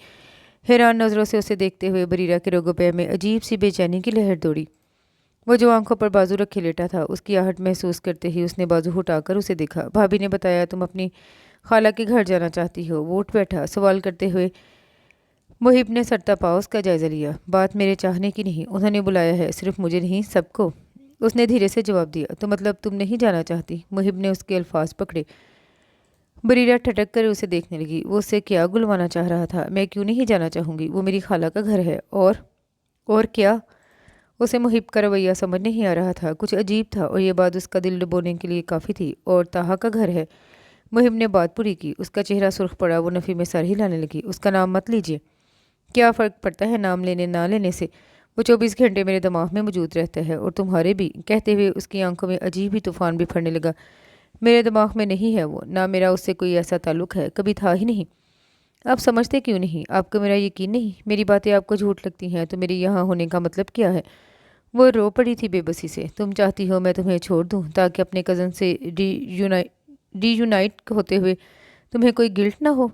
हैरान नज़रों से उसे देखते हुए बरीरा के रोगोपे में अजीब सी बेचैनी की लहर दौड़ी। वो जो आंखों पर बाजू रखे लेटा था, उसकी आहट महसूस करते ही उसने बाजू उठाकर उसे देखा। भाभी ने बताया तुम अपनी खाला के घर जाना चाहती हो। वो उठ बैठा, सवाल करते हुए। मुहिब ने सरता पाव उसका जायजा लिया। बात मेरे चाहने की नहीं, उन्होंने बुलाया है, सिर्फ मुझे नहीं सबको, उसने धीरे से जवाब दिया। तो मतलब तुम नहीं जाना चाहती? मुहिब ने उसके अल्फाज पकड़े। बरीरा ठटक कर उसे देखने लगी। वो उससे क्या गुलवाना चाह रहा था? मैं क्यों नहीं जाना चाहूँगी? वो मेरी खाला का घर है। और क्या? उसे मुहिब का रवैया समझ नहीं आ रहा था। कुछ अजीब था और ये बात उसका दिल डुबोने के लिए काफ़ी थी। और ताहा का घर है। मुहिब ने बात पूरी की। उसका चेहरा सुर्ख पड़ा। वो नफ़ी में सर हिलाने लगी। उसका नाम मत लीजिए। क्या फ़र्क पड़ता है नाम लेने ना लेने से? वो 24 घंटे मेरे दिमाग में मौजूद रहता है, और तुम्हारे भी। कहते हुए उसकी आंखों में अजीब ही तूफान बिखरने लगा। मेरे दिमाग में नहीं है वो, ना मेरा उससे कोई ऐसा ताल्लुक़ है, कभी था ही नहीं। आप समझते क्यों नहीं? आपको मेरा यकीन नहीं? मेरी बातें आपको झूठ लगती हैं तो मेरे यहाँ होने का मतलब क्या है? वो रो पड़ी थी बेबसी से। तुम चाहती हो मैं तुम्हें छोड़ दूँ ताकि अपने कज़न से रीयूनाइट होते हुए तुम्हें कोई गिल्ट ना हो?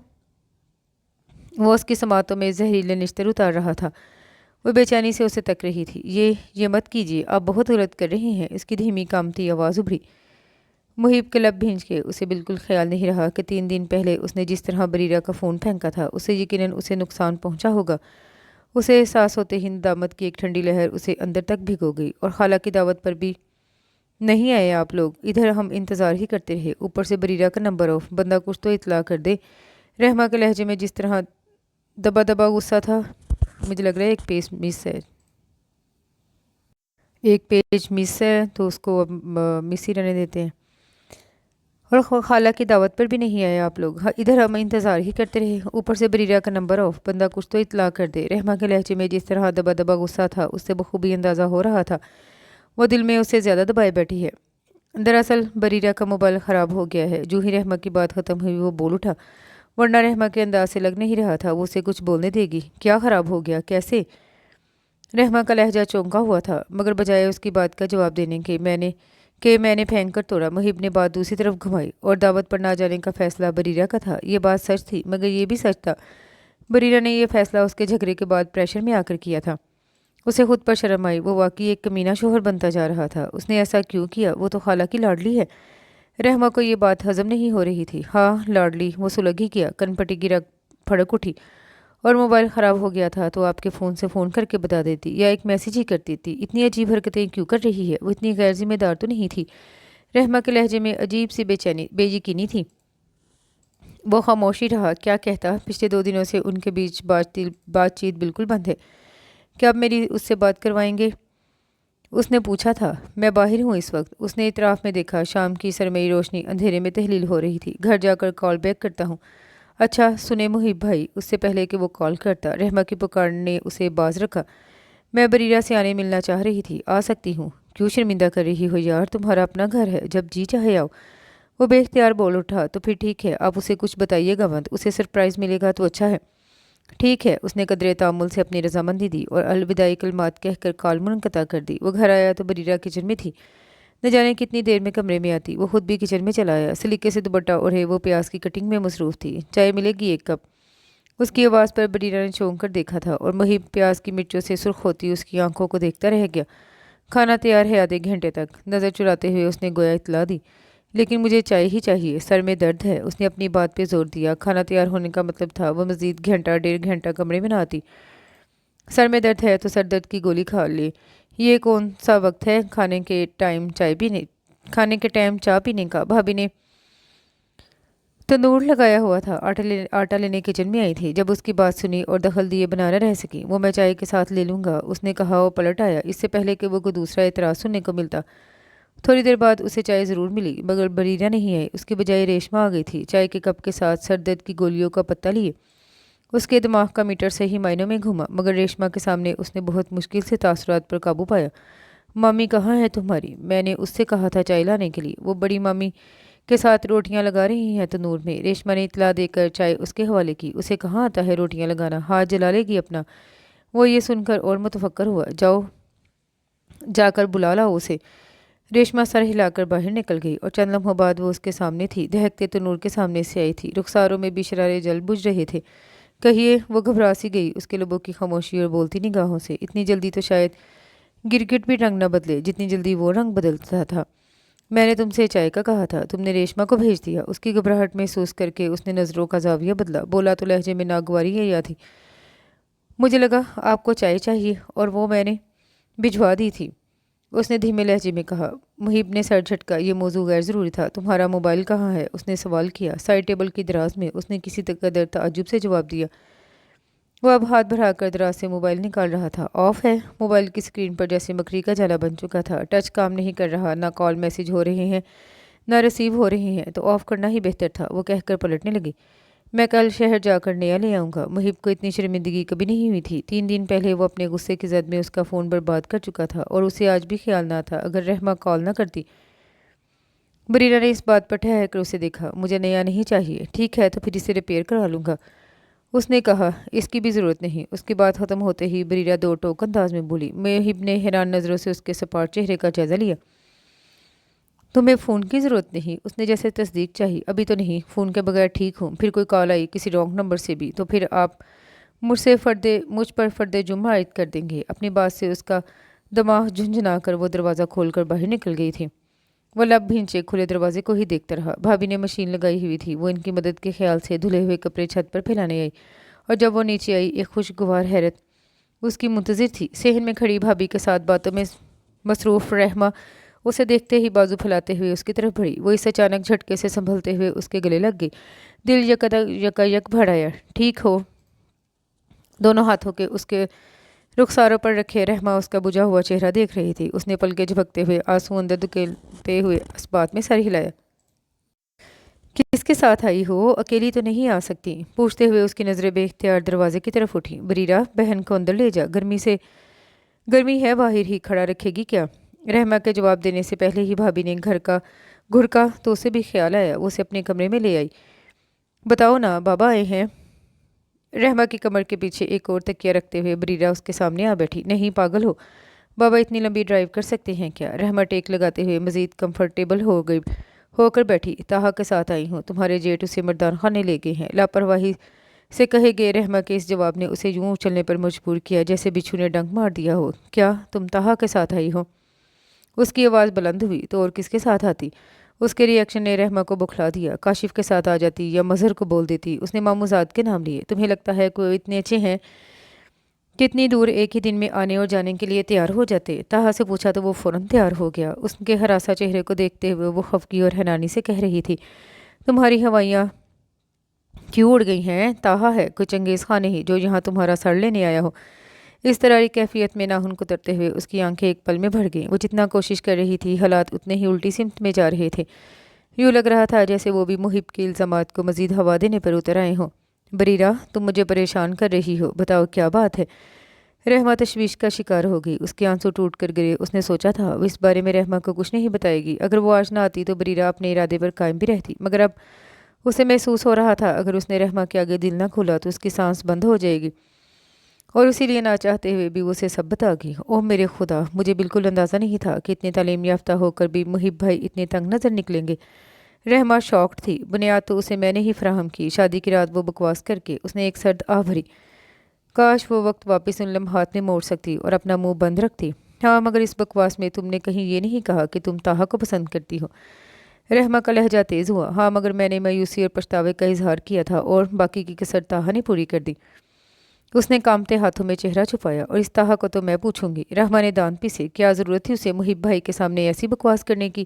वो उसकी समातों में जहरीले निश्तर उतार रहा था। वो बेचैनी से उसे तक रही थी। ये मत कीजिए, आप बहुत गलत कर रही हैं, इसकी धीमी कामती आवाज़ उभरी। मुहिब के लब भींच के उसे बिल्कुल ख्याल नहीं रहा कि 3 दिन पहले उसने जिस तरह बरीरा का फ़ोन फेंका था, उससे यकीनन उसे नुकसान पहुंचा होगा। उसे एहसास होते ही दामद की एक ठंडी लहर उसे अंदर तक भिगो गई। और खाला की दावत पर भी नहीं आए आप लोग? इधर हम इंतज़ार ही करते रहे, ऊपर से बरीरा का नंबर ऑफ। बंदा कुछ तो इतला कर दे। रहमा के लहजे में जिस तरह दबा दबा गुस्सा था। मुझे लग रहा है एक पेज मिस है तो उसको अब मिस ही रहने देते हैं। और खाला की दावत पर भी नहीं आए आप लोग। इधर हम इंतज़ार ही करते रहे, ऊपर से बरीरा का नंबर ऑफ। बंदा कुछ तो इतला कर दे। रहमा के लहजे में जिस तरह दबा दबा गुस्सा था, उससे बखूबी अंदाज़ा हो रहा था वो दिल में उससे ज़्यादा दबाए बैठी है। दरअसल बरीरा का मोबाइल ख़राब हो गया है। जो ही रहमा की बात ख़त्म हुई वो बोल उठा, वरना रहमा के अंदाज से लग नहीं रहा था वो उसे कुछ बोलने देगी। क्या ख़राब हो गया? कैसे? रहमा का लहजा चौंका हुआ था, मगर बजाय उसकी बात का जवाब देने के मैंने फेंक कर तोड़ा। मुहिब ने बात दूसरी तरफ घुमाई। और दावत पर ना जाने का फैसला बरीरा का था। ये बात सच थी, मगर ये भी सच था बरीरा ने यह फैसला उसके झगड़े के बाद प्रेशर में आकर किया था। उसे खुद पर शर्म आई। वो वाकई एक कमीना शोहर बनता जा रहा था। उसने ऐसा क्यों किया? वो तो खाला की लाडली है। रहमा को ये बात हजम नहीं हो रही थी। हाँ लाडली, वो सुलग ही किया। कनपटी गिरा, फड़क उठी। और मोबाइल ख़राब हो गया था तो आपके फ़ोन से फ़ोन करके बता देती, या एक मैसेज ही कर देती। इतनी अजीब हरकतें क्यों कर रही है? वो इतनी गैर जिम्मेदार तो नहीं थी। रहमा के लहजे में अजीब सी बेयकीनी थी। वो खामोशी रहा। क्या कहता? पिछले 2 दिनों से उनके बीच बातचीत बिल्कुल बंद है। क्या अब मेरी उससे बात करवाएंगे? उसने पूछा था। मैं बाहर हूँ इस वक्त, उसने इतराफ़ में देखा। शाम की सरमई रोशनी अंधेरे में तहलील हो रही थी। घर जाकर कॉल बैक करता हूँ। अच्छा सुने मुहिब भाई, उससे पहले कि वो कॉल करता, रहमा की पुकार ने उसे बाज रखा। मैं बरीरा से आने मिलना चाह रही थी। आ सकती हूँ? क्यों शर्मिंदा कर रही हो यार? तुम्हारा अपना घर है, जब जी चाहे आओ। वो बेख्तियार बोल उठा। तो फिर ठीक है, आप उसे कुछ बताइएगा मत, उसे सरप्राइज़ मिलेगा तो अच्छा है। ठीक है, उसने कदरे तामुल से अपनी रजामंदी दी और अलविदाई कलमात कहकर कॉल मुनक़ता कर दी। वो घर आया तो बरीरा किचन में थी। न जाने कितनी देर में कमरे में आती। वो खुद भी किचन में चला आया। सलीके से दुपट्टा ओढ़े वो प्याज की कटिंग में मसरूफ़ थी। चाय मिलेगी 1 कप? उसकी आवाज़ पर बरीरा ने चौंक कर देखा था, और मुहिब प्याज की मिर्चों से सुर्ख होती उसकी आंखों को देखता रह गया। खाना तैयार है आधे घंटे तक, नज़र चुराते हुए उसने गोया इतला दी। लेकिन मुझे चाय ही चाहिए, सर में दर्द है। उसने अपनी बात पे जोर दिया। खाना तैयार होने का मतलब था वो मज़ीद घंटा 1.5 घंटा कमरे में ना आती। सर में दर्द है तो सर दर्द की गोली खा ले। ये कौन सा वक्त है खाने के टाइम चाय पीने का? भाभी ने तंदूर लगाया हुआ था। आटा लेने किचन में आई थी। जब उसकी बात सुनी और दखल दिए बना न रह सकी। वो मैं चाय के साथ ले लूँगा, उसने कहा और पलट आया, इससे पहले कि वो कोई दूसरा एतराज़ सुनने को मिलता। थोड़ी देर बाद उसे चाय ज़रूर मिली, मगर बरीरा नहीं आई। उसके बजाय रेशमा आ गई थी, चाय के कप के साथ सर दर्द की गोलियों का पत्ता लिए। اس کے دماغ کا میٹر صحیح معنوں میں گھوما، مگر ریشما کے سامنے اس نے بہت مشکل سے تاثرات پر قابو پایا۔ مامی کہاں ہے تمہاری؟ میں نے اس سے کہا تھا چائے لانے کے لیے، وہ بڑی مامی کے ساتھ روٹیاں لگا رہی ہیں تنور میں۔ ریشما نے اطلاع دے کر چائے اس کے حوالے کی۔ اسے کہاں آتا ہے روٹیاں لگانا، ہاتھ جلا لے گی اپنا۔ وہ یہ سن کر اور متفکر ہوا۔ جاؤ جا کر بلا لاؤ اسے۔ ریشما سر ہلا کر باہر نکل گئی اور چند لمحوں بعد وہ اس کے سامنے تھی، دہکتے تنور کے سامنے سے آئی تھی۔ رخساروں میں بھی شرارے جل بجھ رہے تھے۔ کہیے، وہ گھبرا سی گئی اس کے لبوں کی خاموشی اور بولتی نگاہوں سے۔ اتنی جلدی تو شاید گرگٹ بھی رنگ نہ بدلے جتنی جلدی وہ رنگ بدلتا تھا۔ میں نے تم سے چائے کا کہا تھا، تم نے ریشما کو بھیج دیا۔ اس کی گھبراہٹ محسوس کر کے اس نے نظروں کا زاویہ بدلا، بولا تو لہجے میں ناگواری ہے یا تھی۔ مجھے لگا آپ کو چائے چاہیے اور وہ میں نے بھجوا دی تھی، اس نے دھیمے لہجے میں کہا۔ محیب نے سر جھٹکا، یہ موضوع غیر ضروری تھا۔ تمہارا موبائل کہاں ہے؟ اس نے سوال کیا۔ سائڈ ٹیبل کی دراز میں، اس نے کسی قدر تعجب سے جواب دیا۔ وہ اب ہاتھ بڑھا کر دراز سے موبائل نکال رہا تھا۔ آف ہے۔ موبائل کی اسکرین پر جیسے مکڑی کا جالا بن چکا تھا، ٹچ کام نہیں کر رہا، نہ کال میسج ہو رہے ہیں نہ ریسیو ہو رہے ہیں، تو آف کرنا ہی بہتر تھا، وہ کہہ کر پلٹنے لگی۔ میں کل شہر جا کر نیا لے آؤں گا۔ محب کو اتنی شرمندگی کبھی نہیں ہوئی تھی۔ 3 دن پہلے وہ اپنے غصے کی زد میں اس کا فون برباد کر چکا تھا اور اسے آج بھی خیال نہ تھا اگر رحمہ کال نہ کرتی۔ بریرہ نے اس بات پر ٹھہر کر اسے دیکھا۔ مجھے نیا نہیں چاہیے۔ ٹھیک ہے تو پھر اسے ریپیئر کروا لوں گا، اس نے کہا۔ اس کی بھی ضرورت نہیں۔ اس کی بات ختم ہوتے ہی بریرہ دو ٹوک انداز میں بولی۔ محب نے حیران نظروں سے اس کے سپاٹ چہرے کا جائزہ لیا۔ تمہیں فون کی ضرورت نہیں؟ اس نے جیسے تصدیق چاہی۔ ابھی تو نہیں، فون کے بغیر ٹھیک ہوں۔ پھر کوئی کال آئی کسی رانگ نمبر سے بھی تو پھر آپ مجھ پر فرد جرم عائد کر دیں گے۔ اپنی بات سے اس کا دماغ جھنجھنا کر وہ دروازہ کھول کر باہر نکل گئی تھی۔ وہ لب بھینچے کھلے دروازے کو ہی دیکھتا رہا۔ بھابھی نے مشین لگائی ہوئی تھی، وہ ان کی مدد کے خیال سے دھلے ہوئے کپڑے چھت پر پھیلانے آئی، اور جب وہ نیچے آئی ایک خوشگوار حیرت اس کی منتظر تھی۔ صحن میں کھڑی بھابھی کے ساتھ باتوں میں مصروف رحمہ اسے دیکھتے ہی بازو پھیلاتے ہوئے اس کی طرف بڑھی۔ وہ اس اچانک جھٹکے سے سنبھلتے ہوئے اس کے گلے لگ گئی۔ دل یکا یک بھر آیا۔ ٹھیک ہو؟ دونوں ہاتھوں کے اس کے رخساروں پر رکھے رحمہ اس کا بجھا ہوا چہرہ دیکھ رہی تھی۔ اس نے پلکیں جھپکتے ہوئے آنسو اندر دھکیلتے ہوئے اس بات میں سر ہلایا۔ کس کے ساتھ آئی ہو؟ اکیلی تو نہیں آ سکتی، پوچھتے ہوئے اس کی نظریں بے اختیار دروازے کی طرف اٹھی۔ بریرہ، بہن کو اندر لے جا، گرمی ہے باہر ہی کھڑا رکھے گی کیا؟ رحمہ کے جواب دینے سے پہلے ہی بھابھی نے گھر کا تو اسے بھی خیال آیا، وہ اسے اپنے کمرے میں لے آئی۔ بتاؤ نا، بابا آئے ہیں؟ رحمہ کی کمر کے پیچھے ایک اور تکیہ رکھتے ہوئے بریرہ اس کے سامنے آ بیٹھی۔ نہیں، پاگل ہو، بابا اتنی لمبی ڈرائیو کر سکتے ہیں کیا؟ رحمہ ٹیک لگاتے ہوئے مزید کمفرٹیبل ہو کر بیٹھی۔ طاہا کے ساتھ آئی ہوں، تمہارے جیٹ اسے مردان خانے لے گئے ہیں۔ لاپرواہی سے کہے گئے رحمہ کے اس جواب نے اسے یوں چلنے پر مجبور کیا جیسے بچھو نے ڈنک مار دیا ہو۔ کیا تم طاہا کے ساتھ آئی ہو؟ اس کی آواز بلند ہوئی۔ تو اور کس کے ساتھ آتی؟ اس کے ری ایکشن نے رحمہ کو بکھلا دیا۔ کاشف کے ساتھ آ جاتی یا مظہر کو بول دیتی۔ اس نے ماموزاد کے نام لیے۔ تمہیں لگتا ہے کہ وہ اتنے اچھے ہیں کہ اتنی دور ایک ہی دن میں آنے اور جانے کے لیے تیار ہو جاتے؟ طاہا سے پوچھا تو وہ فوراً تیار ہو گیا۔ اس کے ہراساں چہرے کو دیکھتے ہوئے وہ خفگی اور حیرانی سے کہہ رہی تھی، تمہاری ہوائیاں کیوں اڑ گئی ہیں؟ طاہا ہے کوئی چنگیز خان نہیں جو یہاں تمہارا سر لینے آیا ہو۔ اس طرح کیفیت میں ناخن کترتے ہوئے اس کی آنکھیں ایک پل میں بھر گئیں۔ وہ جتنا کوشش کر رہی تھی حالات اتنے ہی الٹی سمت میں جا رہے تھے۔ یوں لگ رہا تھا جیسے وہ بھی محب کے الزامات کو مزید ہوا دینے پر اتر آئے ہوں۔ بریرہ، تم مجھے پریشان کر رہی ہو، بتاؤ کیا بات ہے؟ رحمہ تشویش کا شکار ہو گئی۔ اس کے آنسو ٹوٹ کر گرے۔ اس نے سوچا تھا وہ اس بارے میں رحمہ کو کچھ نہیں بتائے گی۔ اگر وہ آج نہ آتی تو بریرہ اپنے ارادے پر قائم بھی رہتی، مگر اب اسے محسوس ہو رہا تھا اگر اس نے رحمہ کے آگے دل نہ کھولا تو اس کی سانس بند ہو جائے گی، اور اسی لیے نہ چاہتے ہوئے بھی وہ اسے سب بتا گی۔ اوہ میرے خدا، مجھے بالکل اندازہ نہیں تھا کہ اتنے تعلیم یافتہ ہو کر بھی محب بھائی اتنے تنگ نظر نکلیں گے۔ رحمہ شاکڈ تھی۔ بنیاد تو اسے میں نے ہی فراہم کی۔ شادی کی رات وہ بکواس کر کے اس نے ایک سرد آہ بھری۔ کاش وہ وقت واپس ان لمحات میں موڑ سکتی اور اپنا منہ بند رکھتی۔ ہاں، مگر اس بکواس میں تم نے کہیں یہ نہیں کہا کہ تم طاہا کو پسند کرتی ہو۔ رحمہ کا لہجہ تیز ہوا۔ ہاں، مگر میں نے مایوسی اور پچھتاوے کا اظہار کیا تھا اور باقی کی کسر طاہا نے پوری کر دی۔ اس نے کامتے ہاتھوں میں چہرہ چھپایا۔ اور اس طاہا کو تو میں پوچھوں گی۔ رحمہ نے دانت پیسے۔ کیا ضرورت تھی اسے محب بھائی کے سامنے ایسی بکواس کرنے کی؟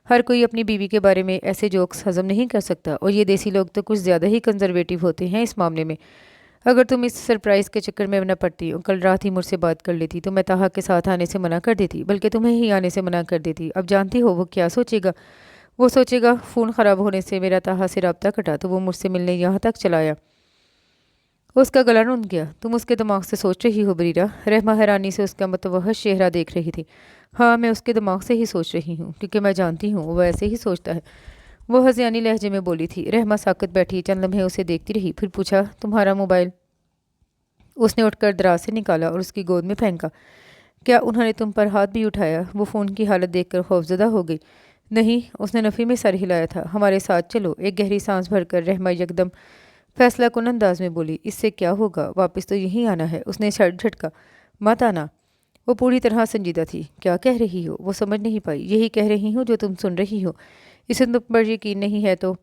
ہر کوئی اپنی بیوی کے بارے میں ایسے جوکس ہضم نہیں کر سکتا، اور یہ دیسی لوگ تو کچھ زیادہ ہی کنزرویٹو ہوتے ہیں اس معاملے میں۔ اگر تم اس سرپرائز کے چکر میں نہ پڑتی اور کل رات ہی مجھ سے بات کر لیتی تو میں طاہا کے ساتھ آنے سے منع کر دیتی، بلکہ تمہیں ہی آنے سے منع کر دیتی۔ اب جانتی ہو وہ کیا سوچے گا؟ وہ سوچے گا فون خراب ہونے سے میرا طاہا سے رابطہ کٹا تو وہ مجھ سے ملنے یہاں تک چلا آیا۔ اس کا گلا رون گیا۔ تم اس کے دماغ سے سوچ رہی ہو بریرہ؟ رحمہ حیرانی سے اس کا متوحش چہرہ دیکھ رہی تھی۔ ہاں، میں اس کے دماغ سے ہی سوچ رہی ہوں، کیونکہ میں جانتی ہوں وہ ایسے ہی سوچتا ہے، وہ ہذیانی لہجے میں بولی تھی۔ رحمہ ساکت بیٹھی چند لمحے اسے دیکھتی رہی، پھر پوچھا، تمہارا موبائل؟ اس نے اٹھ کر دراز سے نکالا اور اس کی گود میں پھینکا۔ کیا انہوں نے تم پر ہاتھ بھی اٹھایا؟ وہ فون کی حالت دیکھ کر خوفزدہ ہو گئی۔ نہیں، اس نے نفی میں سر ہلایا تھا۔ ہمارے ساتھ چلو۔ ایک گہری سانس بھر کر رحمہ یکدم فیصلہ کن انداز میں بولی۔ اس سے کیا ہوگا؟ واپس تو یہیں آنا ہے۔ اس نے سر جھٹکا۔ مت آنا۔ وہ پوری طرح سنجیدہ تھی۔ کیا کہہ رہی ہو؟ وہ سمجھ نہیں پائی۔ یہی کہہ رہی ہوں جو تم سن رہی ہو۔ اسے تم پر یقین نہیں ہے تو؟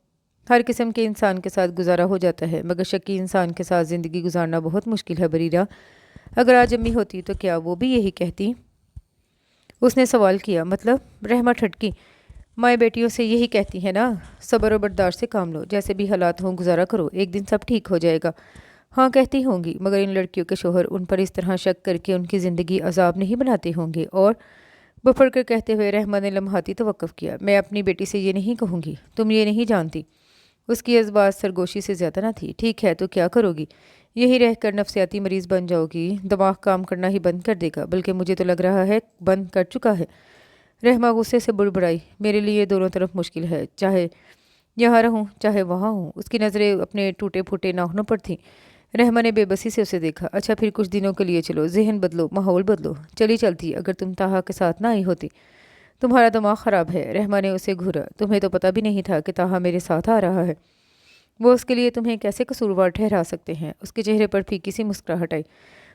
ہر قسم کے انسان کے ساتھ گزارا ہو جاتا ہے، مگر شکی انسان کے ساتھ زندگی گزارنا بہت مشکل ہے بریرہ۔ اگر آج امی ہوتی تو کیا وہ بھی یہی کہتی؟ اس نے سوال کیا۔ مطلب؟ رحمہ ٹھٹکی۔ مائیں بیٹیوں سے یہی کہتی ہیں نا، صبر و برداشت سے کام لو، جیسے بھی حالات ہوں گزارا کرو، ایک دن سب ٹھیک ہو جائے گا۔ ہاں کہتی ہوں گی، مگر ان لڑکیوں کے شوہر ان پر اس طرح شک کر کے ان کی زندگی عذاب نہیں بناتے ہوں گے۔ اور بفڑ کر کہتے ہوئے رحمہ نے لمحاتی توقف کیا۔ میں اپنی بیٹی سے یہ نہیں کہوں گی، تم یہ نہیں جانتی۔ اس کی ازباز سرگوشی سے زیادہ نہ تھی۔ ٹھیک ہے تو کیا کرو گی؟ یہی رہ کر نفسیاتی مریض بن جاؤ گی؟ دماغ کام کرنا ہی بند کر دے گا، بلکہ مجھے تو لگ رہا ہے بند کر چکا ہے۔ رحمہ غصے سے بڑبڑائی۔ میرے لیے دونوں طرف مشکل ہے، چاہے یہاں رہوں چاہے وہاں ہوں۔ اس کی نظریں اپنے ٹوٹے پھوٹے ناخنوں پر تھیں۔ رحمہ نے بے بسی سے اسے دیکھا۔ اچھا پھر کچھ دنوں کے لیے چلو، ذہن بدلو، ماحول بدلو۔ چلی چلتی اگر تم طاہا کے ساتھ نہ آئی ہوتی۔ تمہارا دماغ خراب ہے۔ رحمہ نے اسے گھورا۔ تمہیں تو پتہ بھی نہیں تھا کہ طاہا میرے ساتھ آ رہا ہے۔ وہ اس کے لیے تمہیں کیسے قصوروار ٹھہرا سکتے ہیں؟ اس کے چہرے پر پھیکی سی مسکراہٹ آئی۔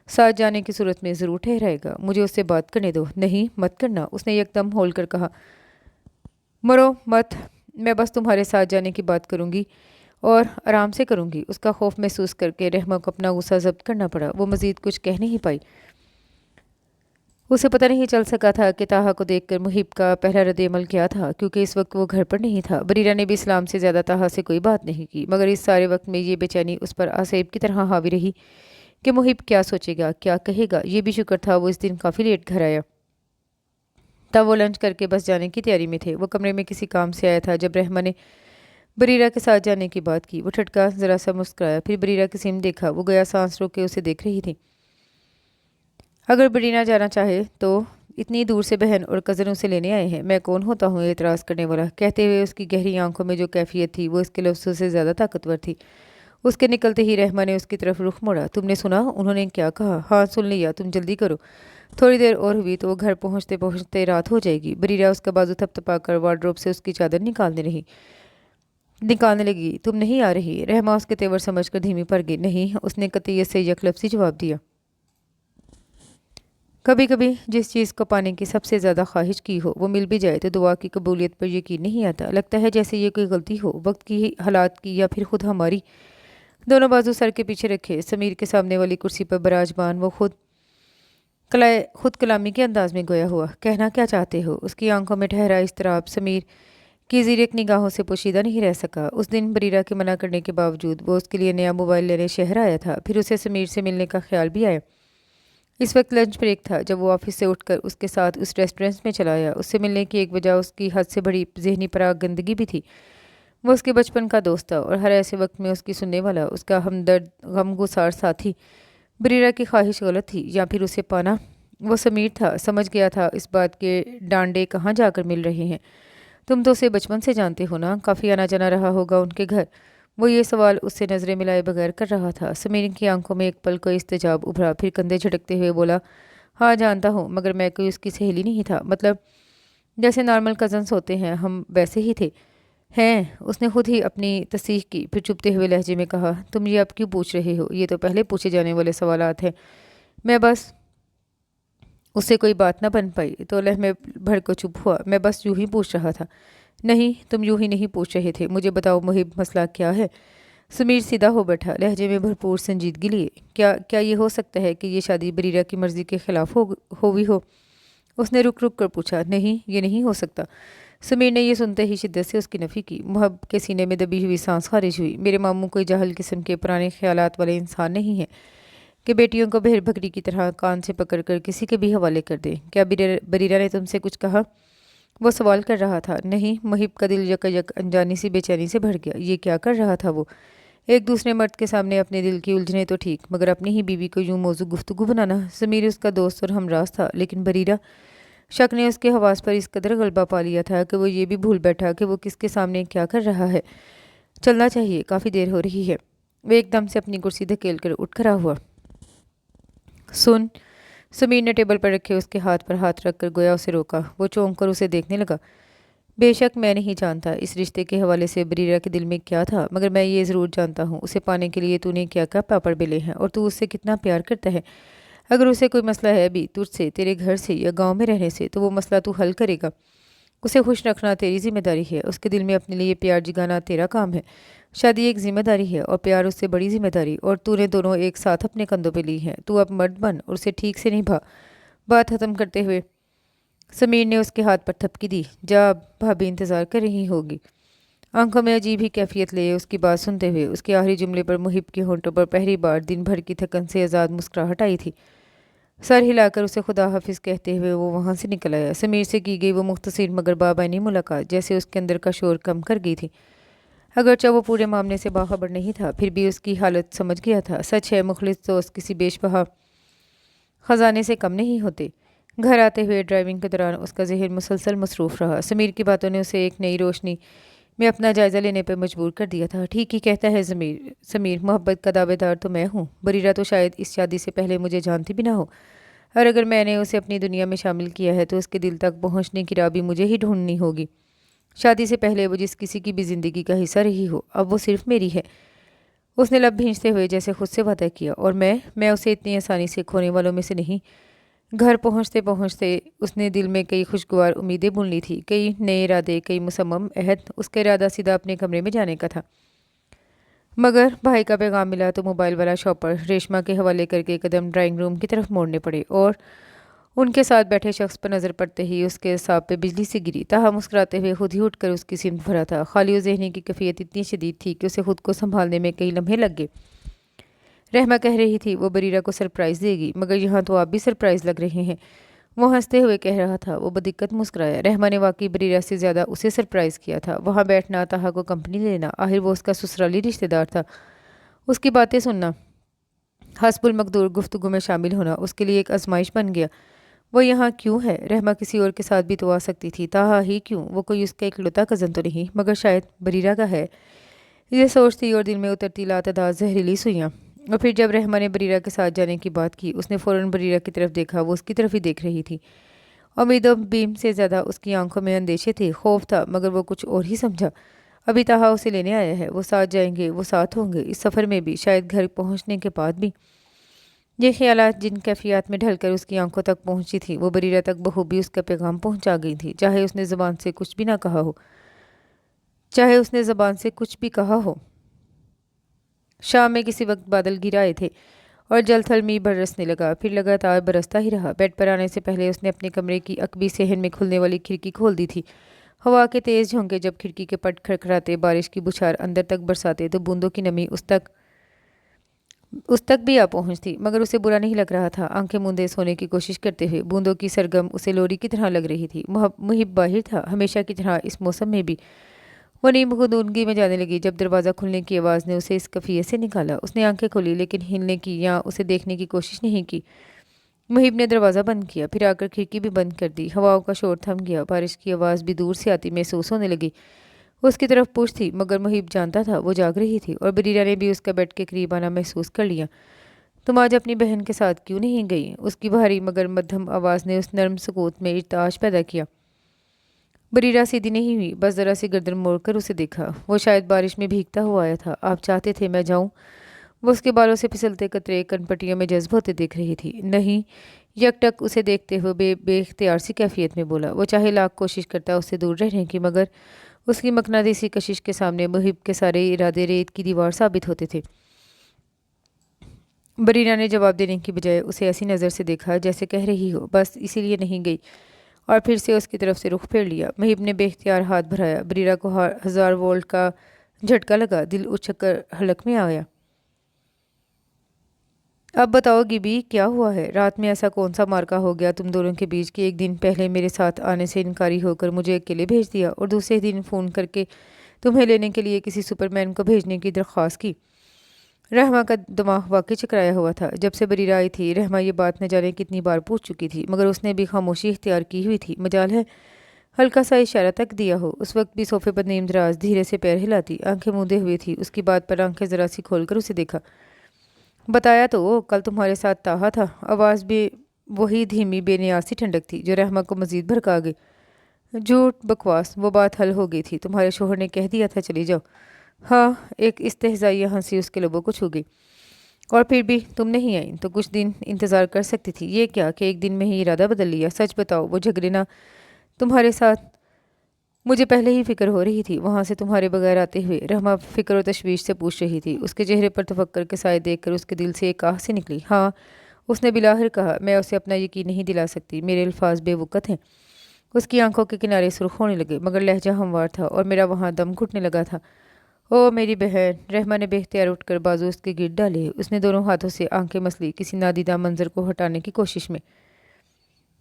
ساتھ جانے کی صورت میں ضرور ٹھہرائے گا۔ مجھے اس سے بات کرنے دو۔ نہیں، مت کرنا، اس نے یکدم ہول کر کہا۔ مرو مت، میں بس تمہارے ساتھ جانے کی بات کروں گی اور آرام سے کروں گی۔ اس کا خوف محسوس کر کے رحمہ کو اپنا غصہ ضبط کرنا پڑا۔ وہ مزید کچھ کہہ نہیں پائی۔ اسے پتہ نہیں چل سکا تھا کہ طاہا کو دیکھ کر محب کا پہلا رد عمل کیا تھا، کیونکہ اس وقت وہ گھر پر نہیں تھا۔ بریرہ نے بھی اسلام سے زیادہ طاہا سے کوئی بات نہیں کی، مگر اس سارے وقت میں یہ بے چینی اس پر آسیب کی طرح حاوی رہی کہ محب کیا سوچے گا، کیا کہے گا۔ یہ بھی شکر تھا وہ اس دن کافی لیٹ گھر آیا۔ تب وہ لنچ کر کے بس جانے کی تیاری میں تھے۔ وہ کمرے میں کسی کام سے آیا تھا جب رحمہ نے بریرہ کے ساتھ جانے کی بات کی۔ وہ ٹھٹکا، ذرا سا مسکرایا، پھر بریرہ کی سمت دیکھا۔ وہ گیا سانس روک کے اسے دیکھ رہی تھی۔ اگر بریرہ جانا چاہے تو اتنی دور سے بہن اور کزن اسے لینے آئے ہیں، میں کون ہوتا ہوں اعتراض کرنے والا؟ کہتے ہوئے اس کی گہری آنکھوں میں جو کیفیت تھی وہ اس کے لفظوں سے زیادہ طاقتور تھی۔ اس کے نکلتے ہی رحمہ نے اس کی طرف رخ موڑا۔ تم نے سنا انہوں نے کیا کہا؟ ہاں سن لیا، تم جلدی کرو، تھوڑی دیر اور ہوئی تو وہ گھر پہنچتے پہنچتے رات ہو جائے گی۔ بریرہ اس کا بازو تھپ تھپا کر وارڈروب سے اس کی چادر نکالنے لگی۔ تم نہیں آ رہی؟ رحمہ اس کے تیور سمجھ کر دھیمی پڑ گئی۔ نہیں، اس نے قطعیت سے یک لفظی جواب دیا۔ کبھی کبھی جس چیز کو پانے کی سب سے زیادہ خواہش کی ہو وہ مل بھی جائے تو دعا کی قبولیت پر یقین نہیں آتا۔ لگتا ہے جیسے یہ کوئی غلطی ہو، وقت کی، حالات کی، یا پھر خود ہماری۔ دونوں بازو سر کے پیچھے رکھے سمیر کے سامنے والی کرسی پر براجمان وہ خود کلامی کے انداز میں گویا ہوا۔ کہنا کیا چاہتے ہو؟ اس کی آنکھوں میں ٹھہرا اضطراب سمیر کی زیرک نگاہوں سے پوشیدہ نہیں رہ سکا۔ اس دن بریرہ کے منع کرنے کے باوجود وہ اس کے لیے نیا موبائل لینے شہر آیا تھا، پھر اسے سمیر سے ملنے کا خیال بھی آیا۔ اس وقت لنچ بریک تھا جب وہ آفس سے اٹھ کر اس کے ساتھ اس ریسٹورنٹ میں چلا آیا۔ اس سے ملنے کی ایک وجہ اس کی حد سے بڑی ذہنی پراگندگی بھی تھی۔ وہ اس کے بچپن کا دوست تھا اور ہر ایسے وقت میں اس کی سننے والا، اس کا ہمدرد غم گسار ساتھی۔ بریرہ کی خواہش غلط تھی یا پھر اسے پانا؟ وہ سمیر تھا، سمجھ گیا تھا اس بات کے ڈانڈے کہاں جا کر مل رہے ہیں۔ تم تو اسے بچپن سے جانتے ہو نا، کافی آنا جانا رہا ہوگا ان کے گھر۔ وہ یہ سوال اس سے نظریں ملائے بغیر کر رہا تھا۔ سمیر کی آنکھوں میں ایک پل کو استجاب ابھرا، پھر کندھے جھٹکتے ہوئے بولا، ہاں جانتا ہوں، مگر میں کوئی اس کی سہیلی نہیں تھا۔ مطلب جیسے نارمل کزنس ہوتے ہیں ہم ویسے ہی تھے۔ ہیں؟ اس نے خود ہی اپنی تصحیح کی، پھر چپتے ہوئے لہجے میں کہا، تم یہ اب کیوں پوچھ رہے ہو؟ یہ تو پہلے پوچھے جانے والے سوالات ہیں۔ میں بس اس سے کوئی بات نہ بن پائی تو لہمے بھر کو چپ ہوا۔ میں بس یوں ہی پوچھ رہا تھا۔ نہیں، تم یوں ہی نہیں پوچھ رہے تھے۔ مجھے بتاؤ محب، مسئلہ کیا ہے؟ سمیر سیدھا ہو بیٹھا، لہجے میں بھرپور سنجیدگی لیے۔ کیا یہ ہو سکتا ہے کہ یہ شادی بریرہ کی مرضی کے خلاف ہوئی ہو؟ اس نے رک کر پوچھا۔ نہیں، یہ نہیں ہو سکتا۔ سمیر نے یہ سنتے ہی شدت سے اس کی نفی کی۔ محب کے سینے میں دبی ہوئی سانس خارج ہوئی۔ میرے ماموں کوئی جاہل قسم کے پرانے خیالات والے انسان نہیں ہیں کہ بیٹیوں کو بھیڑ بکری کی طرح کان سے پکڑ کر کسی کے بھی حوالے کر دیں۔ کیا بریرہ نے تم سے کچھ کہا؟ وہ سوال کر رہا تھا۔ نہیں۔ محب کا دل یک انجانی سی بے چینی سے بھر گیا۔ یہ کیا کر رہا تھا وہ؟ ایک دوسرے مرد کے سامنے اپنے دل کی الجھنیں تو ٹھیک، مگر اپنی ہی بیوی کو یوں موضوع گفتگو بنانا۔ ضمیر اس کا دوست اور ہمراز تھا، لیکن بریرہ شک نے اس کے حواس پر اس قدر غلبہ پا لیا تھا کہ وہ یہ بھی بھول بیٹھا کہ وہ کس کے سامنے کیا کر رہا ہے۔ چلنا چاہیے، کافی دیر ہو رہی ہے۔ وہ ایک دم سے اپنی کرسی دھکیل کر اٹھ کھڑا ہوا۔ سن، ضمیر نے ٹیبل پر رکھے اس کے ہاتھ پر ہاتھ رکھ کر گویا اسے روکا۔ وہ چونک کر اسے دیکھنے لگا۔ بے شک میں نہیں جانتا اس رشتے کے حوالے سے بریرہ کے دل میں کیا تھا، مگر میں یہ ضرور جانتا ہوں اسے پانے کے لیے تو نے کیا کیا پاپڑ بیلے ہیں، اور تو اس سے کتنا پیار کرتا ہے۔ اگر اسے کوئی مسئلہ ہے بھی تجھ سے، تیرے گھر سے یا گاؤں میں رہنے سے، تو وہ مسئلہ تو حل کرے گا۔ اسے خوش رکھنا تیری ذمہ داری ہے، اس کے دل میں اپنے لیے پیار جگانا تیرا کام ہے۔ شادی ایک ذمہ داری ہے اور پیار اس سے بڑی ذمہ داری، اور تو نے دونوں ایک ساتھ اپنے کندھوں پہ لی ہیں۔ تو اب مرد بن اور اسے ٹھیک سے نبھا۔ بات ختم کرتے ہوئے ضمیر نے اس کے ہاتھ پر تھپکی دی۔ جا، بھابی انتظار کر رہی ہوگی۔ آنکھوں میں عجیب ہی کیفیت لیے اس کی بات سنتے ہوئے اس کے آخری جملے پر محب کے ہونٹوں پر پہلی بار دن بھر کی تھکن سے آزاد مسکراہٹ آئی تھی۔ سر ہلا کر اسے خدا حافظ کہتے ہوئے وہ وہاں سے نکل آیا۔ ضمیر سے کی گئی وہ مختصر مگر بابینی ملاقات جیسے اس کے اندر کا شور کم کر گئی تھی۔ اگرچہ وہ پورے معاملے سے باخبر نہیں تھا، پھر بھی اس کی حالت سمجھ گیا تھا۔ سچ ہے، مخلص دوست کسی بیش بہا خزانے سے کم نہیں ہوتے۔ گھر آتے ہوئے ڈرائیونگ کے دوران اس کا ذہن مسلسل مصروف رہا۔ ضمیر کی باتوں نے اسے ایک نئی روشنی میں اپنا جائزہ لینے پر مجبور کر دیا تھا۔ ٹھیک ہی کہتا ہے ضمیر، محبت کا دعوے دار تو میں ہوں۔ بریرہ تو شاید اس شادی سے پہلے مجھے جانتی بھی نہ ہو، اور اگر میں نے اسے اپنی دنیا میں شامل کیا ہے تو اس کے دل تک پہنچنے کی راہ بھی مجھے ہی ڈھونڈنی ہوگی۔ شادی سے پہلے وہ جس کسی کی بھی زندگی کا حصہ رہی ہو، اب وہ صرف میری ہے۔ اس نے لب بھینچتے ہوئے جیسے خود سے وعدہ کیا، اور میں اسے اتنی آسانی سے کھونے والوں میں سے نہیں۔ گھر پہنچتے پہنچتے اس نے دل میں کئی خوشگوار امیدیں بن لی تھی، کئی نئے ارادے، کئی مصمم عہد۔ اس کا ارادہ سیدھا اپنے کمرے میں جانے کا تھا، مگر بھائی کا پیغام ملا تو موبائل والا شاپر ریشما کے حوالے کر کے قدم ڈرائنگ روم کی طرف موڑنے پڑے، اور ان کے ساتھ بیٹھے شخص پر نظر پڑتے ہی اس کے اعصاب پہ بجلی سی گری۔ تاہم مسکراتے ہوئے خود ہی اٹھ کر اس کی سمت بھرا تھا۔ خالی و ذہنی کی کیفیت اتنی شدید تھی کہ اسے خود کو سنبھالنے میں کئی لمحے لگ گئے۔ رحمہ کہہ رہی تھی وہ بریرہ کو سرپرائز دے گی، مگر یہاں تو آپ بھی سرپرائز لگ رہے ہیں۔ وہ ہنستے ہوئے کہہ رہا تھا۔ وہ بدقت مسکرایا۔ رحمہ نے واقعی بریرہ سے زیادہ اسے سرپرائز کیا تھا۔ وہاں بیٹھنا، طاہا کو کمپنی لینا، آخر وہ اس کا سسرالی رشتہ دار تھا۔ اس کی باتیں سننا، حسب المقدور گفتگو میں شامل ہونا اس کے لیے ایک آزمائش بن گیا۔ وہ یہاں کیوں ہے؟ رحمہ کسی اور کے ساتھ بھی تو آ سکتی تھی، طاہا ہی کیوں؟ وہ کوئی اس کا اکلوتا کزن تو نہیں، مگر شاید بریرہ کا ہے۔ یہ سوچتی اور دل میں اترتی لاتعداد زہریلی سوئیاں۔ اور پھر جب رحمہ نے بریرہ کے ساتھ جانے کی بات کی، اس نے فوراً بریرہ کی طرف دیکھا۔ وہ اس کی طرف ہی دیکھ رہی تھی۔ امید و بیم سے زیادہ اس کی آنکھوں میں اندیشے تھے، خوف تھا، مگر وہ کچھ اور ہی سمجھا۔ ابھی طاہا اسے لینے آیا ہے، وہ ساتھ جائیں گے، وہ ساتھ ہوں گے اس سفر میں بھی، شاید گھر پہنچنے کے بعد بھی۔ یہ خیالات جن کیفیات میں ڈھل کر اس کی آنکھوں تک پہنچی تھی، وہ بریرہ تک بخوبی اس کا پیغام پہنچا گئی تھی، چاہے اس نے زبان سے کچھ بھی نہ کہا ہو، چاہے اس نے زبان سے کچھ بھی کہا ہو۔ شام میں کسی وقت بادل گر آئے تھے اور جل تھل می برسنے لگا، پھر لگاتار برستا ہی رہا۔ بیڈ پر آنے سے پہلے اس نے اپنے کمرے کی عقبی صحن میں کھلنے والی کھڑکی کھول دی تھی۔ ہوا کے تیز جھونکے جب کھڑکی کے پٹ کھڑکھڑاتے، بارش کی بچھار اندر تک برساتے تو بوندوں کی نمی اس تک بھی آ پہنچتی، مگر اسے برا نہیں لگ رہا تھا۔ آنکھیں موندے سونے کی کوشش کرتے ہوئے بوندوں کی سرگم اسے لوری کی طرح لگ رہی تھی۔ محب باہر تھا، ہمیشہ کی طرح اس موسم میں بھی۔ وہ نیم غنودگی میں جانے لگی جب دروازہ کھلنے کی آواز نے اسے اس کفیے سے نکالا۔ اس نے آنکھیں کھولی لیکن ہلنے کی یا اسے دیکھنے کی کوشش نہیں کی۔ محب نے دروازہ بند کیا، پھر آ کر کھڑکی بھی بند کر دی۔ ہواؤں کا شور تھم گیا، بارش کی آواز بھی دور سے آتی محسوس ہونے لگی۔ اس کی طرف پوچھ تھی، مگر محب جانتا تھا وہ جاگ رہی تھی، اور بریرہ نے بھی اس کا بیڈ کے قریب آنا محسوس کر لیا۔ تم آج اپنی بہن کے ساتھ کیوں نہیں گئی؟ اس کی بھاری مگر مدھم آواز نے اس نرم سکوت میں ارتعاش پیدا کیا۔ بریرہ سیدھی نہیں ہوئی، بس ذرا سی گردن موڑ کر اسے دیکھا۔ وہ شاید بارش میں بھیگتا ہوا آیا تھا۔ آپ چاہتے تھے میں جاؤں؟ وہ اس کے بالوں سے پھسلتے قطرے کنپٹیوں میں جذب ہوتے دیکھ رہی تھی۔ نہیں، یک ٹک اسے دیکھتے ہوئے بے اختیار سی کیفیت میں بولا۔ وہ چاہے لاکھ کوشش کرتا اس سے دور رہنے کی، مگر اس کی مقناطیسی کشش کے سامنے محب کے سارے ارادے ریت کی دیوار ثابت ہوتے تھے۔ بریرہ نے جواب دینے کی بجائے اسے ایسی نظر سے دیکھا جیسے کہہ رہی ہو بس اسی لیے نہیں گئی، اور پھر سے اس کی طرف سے رخ پھیر لیا۔ محب نے بے اختیار ہاتھ بڑھایا۔ بریرہ کو 1000 وولٹ کا جھٹکا لگا، دل اچک کر حلق میں آیا۔ اب بتاؤ گیبی، کیا ہوا ہے؟ رات میں ایسا کون سا مارکا ہو گیا تم دونوں کے بیچ کہ ایک دن پہلے میرے ساتھ آنے سے انکاری ہو کر مجھے اکیلے بھیج دیا، اور دوسرے دن فون کر کے تمہیں لینے کے لیے کسی سپر مین کو بھیجنے کی درخواست کی؟ रहमा का दिमाग वाकई चकराया हुआ था। जब से बरीरा आई थी रहमा ये बात न जाने कितनी बार पूछ चुकी थी, मगर उसने भी खामोशी इख्तियार की हुई थी। मजाल है हल्का सा इशारा तक दिया हो। उस वक्त भी सोफे पर नीम दराज धीरे से पैर हिलाती, आंखें मूंदे हुई थी। उसकी बात पर आंखें जरा सी खोलकर उसे देखा। बताया तो वो कल तुम्हारे साथ ताहा था। आवाज़ भी वही धीमी बेनियासी ठंडक थी जो रहमा को मजीद भड़का गई। झूठ बकवास, वो बात हल हो गई थी। तुम्हारे शोहर ने कह दिया था चली जाओ। हाँ, एक इस्तेहज़ाइया हंसी उसके लबों को छू गई। और फिर भी तुम नहीं आई तो कुछ दिन इंतज़ार कर सकती थी। ये क्या कि एक दिन में ही इरादा बदल लिया? सच बताओ, वो झगड़े ना तुम्हारे साथ मुझे पहले ही फिक्र हो रही थी वहाँ से तुम्हारे बगैर आते हुए। रहमा फिक्र और तशवीश से पूछ रही थी। उसके चेहरे पर तफक्कर के साए देखकर उसके दिल से एक आह सी निकली। हाँ, उसने बिलाहिर कहा। मैं उसे अपना यकीन नहीं दिला सकती, मेरे अल्फाज बेवकत हैं। उसकी आंखों के किनारे सुर्ख होने लगे, मगर लहजा हमवार था और मेरा वहाँ दम घुटने लगा था। ओ मेरी बहन! रहमा ने बेख्तियार उठकर बाजू उसके गिर डाले। उसने दोनों हाथों से आंखें मसली किसी नादीदा मंजर को हटाने की कोशिश में।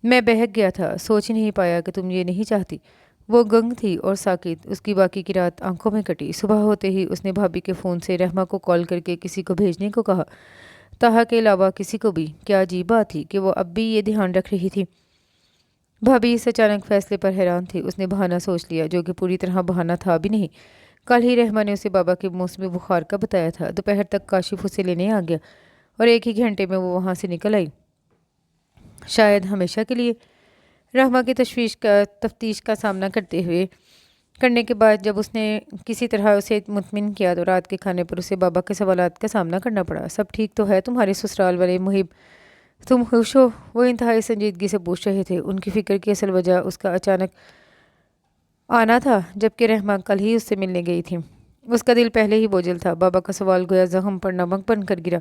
मैं बहक गया था, सोच ही नहीं पाया कि तुम ये नहीं चाहती। वो गंग थी और साकित। उसकी बाकी की रात आंखों में कटी। सुबह होते ही उसने भाभी के फ़ोन से रहमा को कॉल करके किसी को भेजने को कहा। ताहा के अलावा किसी को भी। क्या अजीब बात थी कि वो अब भी ये ध्यान रख रही थी। भाभी इस अचानक फैसले पर हैरान थी। उसने बहाना सोच लिया जो कि पूरी तरह बहाना था भी नहीं। कल ही रहमा ने उसे बाबा के मौसमी बुखार का बताया था। दोपहर तक काशिफ उसे लेने आ गया और एक ही घंटे में वो वहाँ से निकल आई, शायद हमेशा के लिए। रहमा की तफ्तीश का सामना करने के बाद जब उसने किसी तरह उसे मुतमिन किया तो रात के खाने पर उसे बाबा के सवालात का सामना करना पड़ा। सब ठीक तो है तुम्हारे ससुराल वाले मुहिब? तुम खुश हो? वो इंतहाई संजीदगी से पूछ रहे थे। उनकी फिक्र की असल वजह उसका अचानक आना था, जबकि रहमा कल ही उससे मिलने गई थी। उसका दिल पहले ही बोझल था। बाबा का सवाल गोया जख्म पर नमक बनकर गिरा।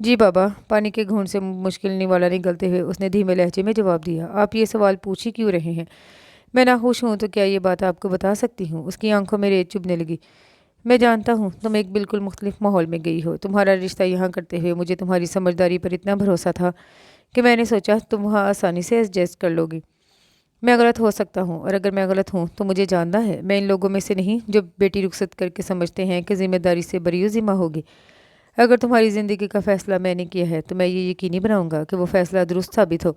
जी बाबा, पानी के घूंट से मुश्किल निवाला निकलते हुए उसने धीमे लहजे में जवाब दिया। आप ये सवाल पूछ ही क्यों रहे हैं? मैं नाखुश हूँ तो क्या ये बात आपको बता सकती हूँ? उसकी आंखों में रेत चुभने लगी। मैं जानता हूँ तुम एक बिल्कुल मुख्तलिफ माहौल में गई हो। तुम्हारा रिश्ता यहाँ करते हुए मुझे तुम्हारी समझदारी पर इतना भरोसा था कि मैंने सोचा तुम वहाँ आसानी से एडजस्ट कर लोगी। मैं गलत हो सकता हूँ, और अगर मैं गलत हूँ तो मुझे जानना है। मैं इन लोगों में से नहीं जो बेटी रुखसत करके समझते हैं कि जिम्मेदारी से बरी जिम्मा होगी। अगर तुम्हारी ज़िंदगी का फ़ैसला मैंने किया है तो मैं ये यकीनी बनाऊंगा कि वो फ़ैसला दुरुस्त साबित हो।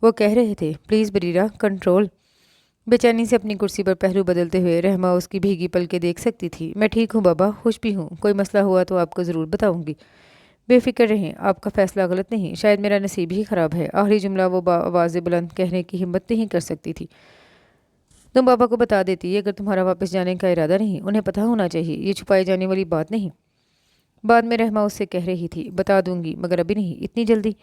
वो कह रहे थे। Please Bareera, control. बेचैनी से अपनी कुर्सी पर पहलू बदलते हुए रहमा उसकी भीगी पलकें देख सकती थी। मैं ठीक हूँ बाबा, खुश भी हूँ। कोई मसला हुआ तो आपको ज़रूर बताऊंगी। बेफिक्र रहें, आपका फ़ैसला गलत नहीं, शायद मेरा नसीब ही ख़राब है। आखिरी जुमला वो आवाज़ बुलंद कहने की हिम्मत नहीं कर सकती थी। तुम बाबा को बता देती अगर तुम्हारा वापस जाने का इरादा नहीं। उन्हें पता होना चाहिए, ये छुपाई जाने वाली बात नहीं। बाद में रहमा उससे कह रही थी। बता दूंगी, मगर अभी नहीं, इतनी जल्दी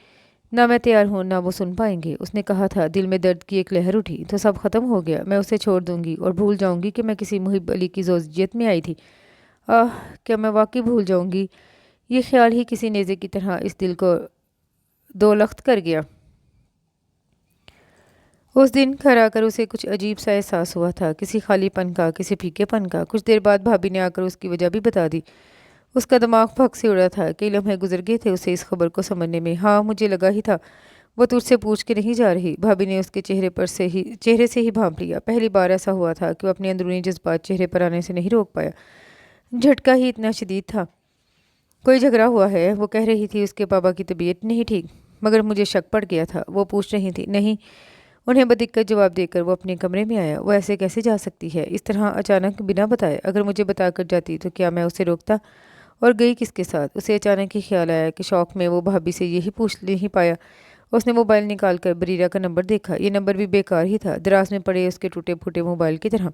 ना मैं तैयार हूँ ना वो सुन पाएंगे। उसने कहा था। दिल में दर्द की एक लहर उठी तो सब खत्म हो गया। मैं उसे छोड़ दूंगी और भूल जाऊंगी कि मैं किसी मुहिब अली की जोजियत में आई थी। आह, क्या मैं वाकई भूल जाऊंगी? ये ख्याल ही किसी नेज़े की तरह इस दिल को दो लख्त कर गया। उस दिन घर आकर उसे कुछ अजीब सा एहसास हुआ था, किसी खालीपन का, किसी फीकेपन का। कुछ देर बाद भाभी ने आकर उसकी वजह भी बता दी। उसका दिमाग भग से उड़ा था। कई लम्हे गुजर गए थे उसे इस खबर को समझने में। हाँ, मुझे लगा ही था वो तुझसे पूछ के नहीं जा रही। भाभी ने उसके चेहरे से ही भांप लिया। पहली बार ऐसा हुआ था कि वो अपने अंदरूनी जज्बात चेहरे पर आने से नहीं रोक पाया। झटका ही इतना शदीद था। कोई झगड़ा हुआ है? वो कह रही थी उसके पापा की तबीयत नहीं ठीक। मगर मुझे शक पड़ गया था। वो पूछ रही थी। नहीं। उन्हें बदिक्कत जवाब देकर वो अपने कमरे में आया। वो ऐसे कैसे जा सकती है इस तरह अचानक बिना बताए? अगर मुझे बताकर जाती तो क्या मैं उसे रोकता? और गई किसके साथ? उसे अचानक ही ख्याल आया कि शौक में वो भाभी से यही पूछ नहीं पाया। उसने मोबाइल निकाल कर बरीरा का नंबर देखा। ये नंबर भी बेकार ही था, दराज में पड़े उसके टूटे फूटे मोबाइल की तरह।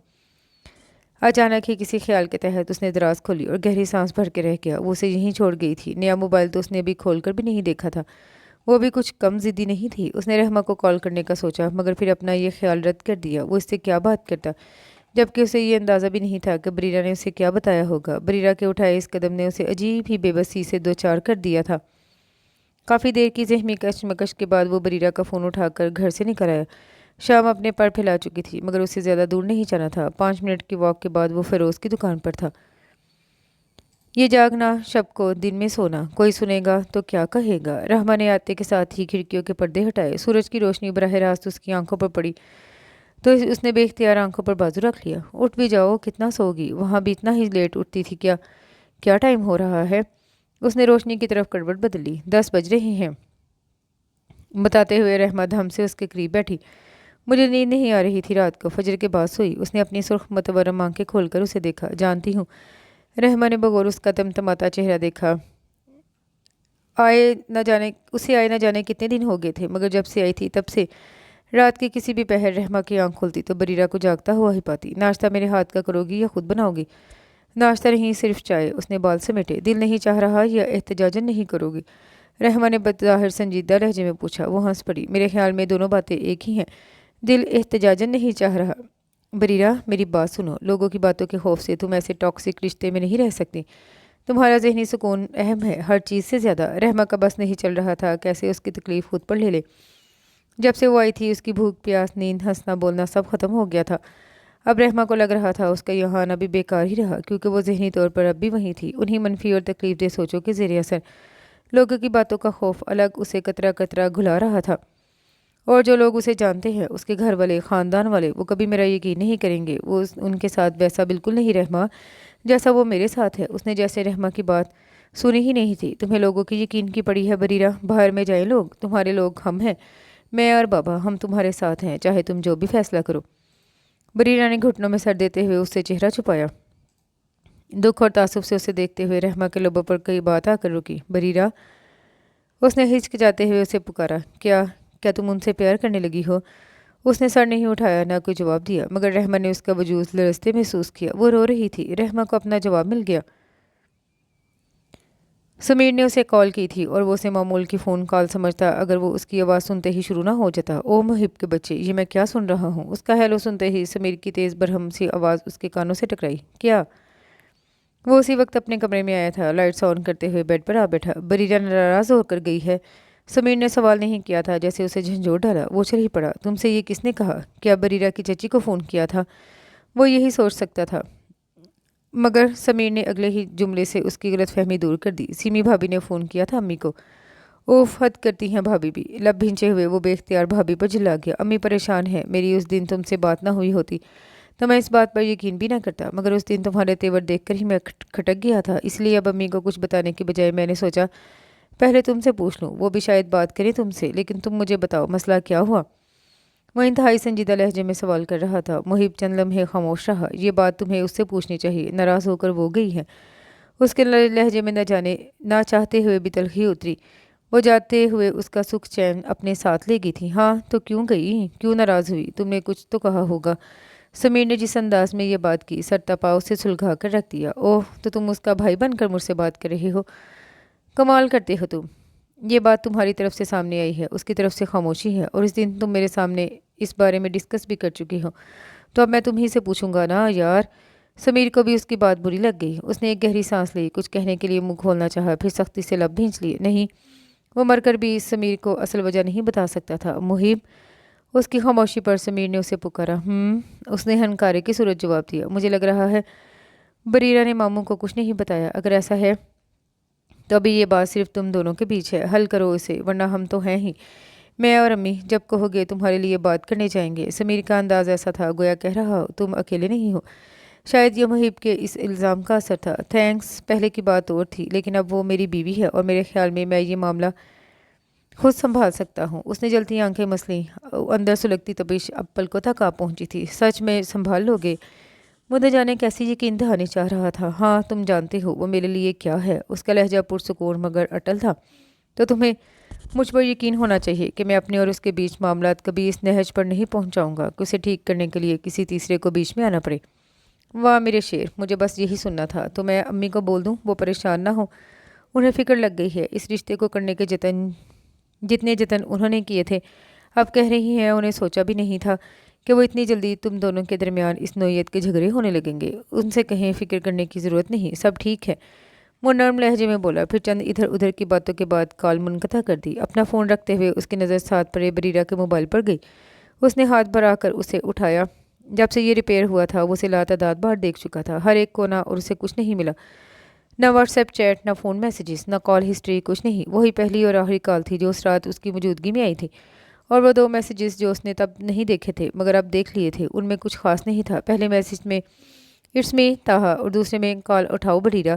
अचानक ही किसी ख्याल के तहत उसने दराज खोली और गहरी सांस भर के रह गया। वो उसे यहीं छोड़ गई थी। नया मोबाइल तो उसने अभी खोल कर भी नहीं देखा था। वो भी कुछ कम जिद्दी नहीं थी। उसने रहमा को कॉल करने का सोचा, मगर फिर अपना ये ख्याल रद्द कर दिया। वो इससे क्या बात करता, जबकि उसे ये अंदाज़ा भी नहीं था कि बरीरा ने उसे क्या बताया होगा। बरीरा के उठाए इस कदम ने उसे अजीब ही बेबसी से दो चार कर दिया था। काफ़ी देर की ज़हमी कशमकश के बाद वो बरीरा का फ़ोन उठाकर घर से निकल आया। शाम अपने पर फैला चुकी थी, मगर उसे ज़्यादा दूर नहीं जाना था। 5 मिनट की वॉक के बाद वो फ़िरोज़ की दुकान पर था। ये जागना, शब को दिन में सोना, कोई सुनेगा तो क्या कहेगा? रहमा ने आते के साथ ही खिड़कियों के पर्दे हटाए। सूरज की रोशनी बराह रास्त उसकी आंखों पर पड़ी तो उसने बेख्तियार आंखों पर बाजू रख लिया। उठ भी जाओ, कितना सोगी? वहाँ भी इतना ही लेट उठती थी क्या? क्या टाइम हो रहा है? اس نے روشنی کی طرف کڑوٹ بدلی۔ 10 بج رہے ہیں بتاتے ہوئے رحمہ دھم سے اس کے قریب بیٹھی۔ مجھے نیند نہیں آ رہی تھی رات کو، فجر کے بعد سوئی۔ اس نے اپنی سرخ متورم آنکھیں کھول کر اسے دیکھا۔ جانتی ہوں۔ رحمہ نے بغور اس کا تمتماتا چہرہ دیکھا۔ اسے آئے نہ جانے کتنے دن ہو گئے تھے، مگر جب سے آئی تھی تب سے رات کے کسی بھی پہر رحمہ کی آنکھ کھلتی تو بریرہ کو جاگتا ہوا ہی پاتی۔ ناشتہ میرے ہاتھ کا کرو گی یا خود بناؤ گی؟ ناشتہ نہیں، صرف چائے۔ اس نے بال سمیٹے۔ دل نہیں چاہ رہا یا احتجاجن نہیں کرو گی؟ رحمہ نے بظاہر سنجیدہ لہجے میں پوچھا۔ وہ ہنس پڑی۔ میرے خیال میں دونوں باتیں ایک ہی ہیں۔ دل احتجاجن نہیں چاہ رہا۔ بریرہ میری بات سنو، لوگوں کی باتوں کے خوف سے تم ایسے ٹاکسک رشتے میں نہیں رہ سکتی۔ تمہارا ذہنی سکون اہم ہے ہر چیز سے زیادہ۔ رحمہ کا بس نہیں چل رہا تھا کیسے اس کی تکلیف خود پر لے لے۔ جب سے وہ آئی تھی اس کی بھوک پیاس نیند ہنسنا بولنا سب ختم ہو گیا تھا۔ اب رحمہ کو لگ رہا تھا اس کا یہاں آنا بھی بیکار ہی رہا، کیونکہ وہ ذہنی طور پر اب بھی وہیں تھی، انہی منفی اور تکلیف دہ سوچوں کے زیر اثر۔ لوگوں کی باتوں کا خوف الگ اسے قطرہ قطرہ گھلا رہا تھا، اور جو لوگ اسے جانتے ہیں، اس کے گھر والے خاندان والے، وہ کبھی میرا یقین نہیں کریں گے۔ وہ ان کے ساتھ ویسا بالکل نہیں رحمہ جیسا وہ میرے ساتھ ہے۔ اس نے جیسے رحمہ کی بات سنی ہی نہیں تھی۔ تمہیں لوگوں کی یقین کی پڑی ہے بریرہ؟ باہر میں جائیں لوگ، تمہارے لوگ ہم ہیں، میں اور بابا، ہم تمہارے ساتھ ہیں، چاہے تم جو بھی فیصلہ کرو۔ بریرہ نے گھٹنوں میں سر دیتے ہوئے اس سے چہرہ چھپایا۔ دکھ اور تعصب سے اسے دیکھتے ہوئے رحمہ کے لبوں پر کئی بات آ کر رکی۔ بریرہ، اس نے ہچکچاتے ہوئے اسے پکارا۔ کیا تم ان سے پیار کرنے لگی ہو؟ اس نے سر نہیں اٹھایا، نہ کوئی جواب دیا، مگر رحمہ نے اس کا وجود لرزتے محسوس کیا۔ وہ رو رہی تھی۔ رحمہ کو اپنا جواب مل گیا۔ سمیر نے اسے کال کی تھی اور وہ اسے معمول کی فون کال سمجھتا اگر وہ اس کی آواز سنتے ہی شروع نہ ہو جاتا۔ او محب کے بچے، یہ میں کیا سن رہا ہوں؟ اس کا ہیلو سنتے ہی سمیر کی تیز برہم سی آواز اس کے کانوں سے ٹکرائی۔ کیا؟ وہ اسی وقت اپنے کمرے میں آیا تھا، لائٹس آن کرتے ہوئے بیڈ پر آ بیٹھا۔ بریرہ ناراض ہو کر گئی ہے؟ سمیر نے سوال نہیں کیا تھا، جیسے اسے جھنجھوڑ ڈالا۔ وہ چل ہی پڑا۔ تم سے یہ کس نے کہا؟ کیا بریرہ کی چچی کو فون کیا تھا؟ وہ یہی سوچ سکتا تھا، مگر سمیر نے اگلے ہی جملے سے اس کی غلط فہمی دور کر دی۔ سیمی بھابی نے فون کیا تھا امی کو؟ اوف، حد کرتی ہیں بھابی بھی۔ لب بھینچے ہوئے وہ بے اختیار بھابی پر جھلا گیا۔ امی پریشان ہے، میری اس دن تم سے بات نہ ہوئی ہوتی تو میں اس بات پر یقین بھی نہ کرتا، مگر اس دن تمہارے تیور دیکھ کر ہی میں کھٹک گیا تھا، اس لیے اب امی کو کچھ بتانے کی بجائے میں نے سوچا پہلے تم سے پوچھ لوں، وہ بھی شاید بات کریں تم سے، لیکن تم مجھے بتاؤ مسئلہ کیا ہوا؟ وہ انتہائی سنجیدہ لہجے میں سوال کر رہا تھا۔ محب چند لمحے خاموش رہا۔ یہ بات تمہیں اس سے پوچھنی چاہیے، ناراض ہو کر وہ گئی ہے۔ اس کے لہجے میں نہ چاہتے ہوئے بھی تلخی اتری۔ وہ جاتے ہوئے اس کا سکھ چین اپنے ساتھ لے گئی تھی۔ ہاں تو کیوں گئی؟ کیوں ناراض ہوئی؟ تم نے کچھ تو کہا ہوگا۔ سمیر نے جس انداز میں یہ بات کی، سر تپا اسے سلگھا کر رکھ دیا۔ اوہ، تو تم اس کا بھائی بن کر مجھ سے بات کر رہے ہو؟ کمال کرتے ہو تم۔ یہ بات تمہاری طرف سے سامنے آئی ہے، اس کی طرف سے خاموشی ہے، اور اس دن تم میرے سامنے اس بارے میں ڈسکس بھی کر چکی ہو، تو اب میں تمہیں سے پوچھوں گا نا یار۔ سمیر کو بھی اس کی بات بری لگ گئی۔ اس نے ایک گہری سانس لی، کچھ کہنے کے لیے منہ کھولنا چاہا، پھر سختی سے لب بھینچ لیے۔ نہیں، وہ مر کر بھی سمیر کو اصل وجہ نہیں بتا سکتا تھا۔ محب، اس کی خاموشی پر سمیر نے اسے پکارا۔ اس نے ہنکارے کی صورت جواب دیا۔ مجھے لگ رہا ہے بریرہ نے ماموں کو کچھ نہیں بتایا۔ اگر ایسا ہے تو ابھی یہ بات صرف تم دونوں کے بیچ ہے، حل کرو اسے، ورنہ ہم تو ہیں ہی، میں اور امی، جب کہو گے تمہارے لیے بات کرنے جائیں گے۔ سمیر کا انداز ایسا تھا گویا کہہ رہا ہو تم اکیلے نہیں ہو۔ شاید یہ محب کے اس الزام کا اثر تھا۔ تھینکس، پہلے کی بات اور تھی، لیکن اب وہ میری بیوی ہے اور میرے خیال میں یہ معاملہ خود سنبھال سکتا ہوں۔ اس نے جلتی آنکھیں مسلیں، اندر سلگتی تپش اب پلکوں تک آ پہنچی تھی۔ سچ میں سنبھال لو گے؟ وہ نہ جانے کیسی یقین دہانی چاہ رہا تھا۔ ہاں، تم جانتے ہو وہ میرے لیے کیا ہے۔ اس کا لہجہ پرسکون مگر اٹل تھا۔ تو تمہیں مجھ پر یقین ہونا چاہیے کہ میں اپنے اور اس کے بیچ معاملات کبھی اس نہج پر نہیں پہنچاؤں گا کہ اسے ٹھیک کرنے کے لیے کسی تیسرے کو بیچ میں آنا پڑے۔ واہ میرے شیر، مجھے بس یہی سننا تھا۔ تو میں امی کو بول دوں، وہ پریشان نہ ہو، انہیں فکر لگ گئی ہے۔ اس رشتے کو کرنے کے جتنے جتن انہوں نے کیے تھے اب کہہ رہی ہیں انہیں سوچا بھی نہیں تھا کہ وہ اتنی جلدی تم دونوں کے درمیان اس نوعیت کے جھگڑے ہونے لگیں گے۔ ان سے کہیں فکر کرنے کی ضرورت نہیں، سب ٹھیک ہے۔ وہ نرم لہجے میں بولا، پھر چند ادھر ادھر کی باتوں کے بعد کال منقطع کر دی۔ اپنا فون رکھتے ہوئے اس کی نظر ساتھ پڑے بریرہ کے موبائل پر گئی۔ اس نے ہاتھ بھرا کر اسے اٹھایا۔ جب سے یہ ریپیئر ہوا تھا وہ اسے لاتعداد بار دیکھ چکا تھا، ہر ایک کونا، اور اسے کچھ نہیں ملا، نہ واٹس ایپ چیٹ، نہ فون میسیجز، نہ کال ہسٹری، کچھ نہیں۔ وہی پہلی اور آخری کال تھی جو اس رات اس کی موجودگی میں آئی تھی، اور وہ 2 میسیجز جو اس نے تب نہیں دیکھے تھے مگر اب دیکھ لیے تھے، ان میں کچھ خاص نہیں تھا۔ پہلے میسیج میں اٹس می طاہا اور دوسرے میں کال اٹھاؤ بریرہ۔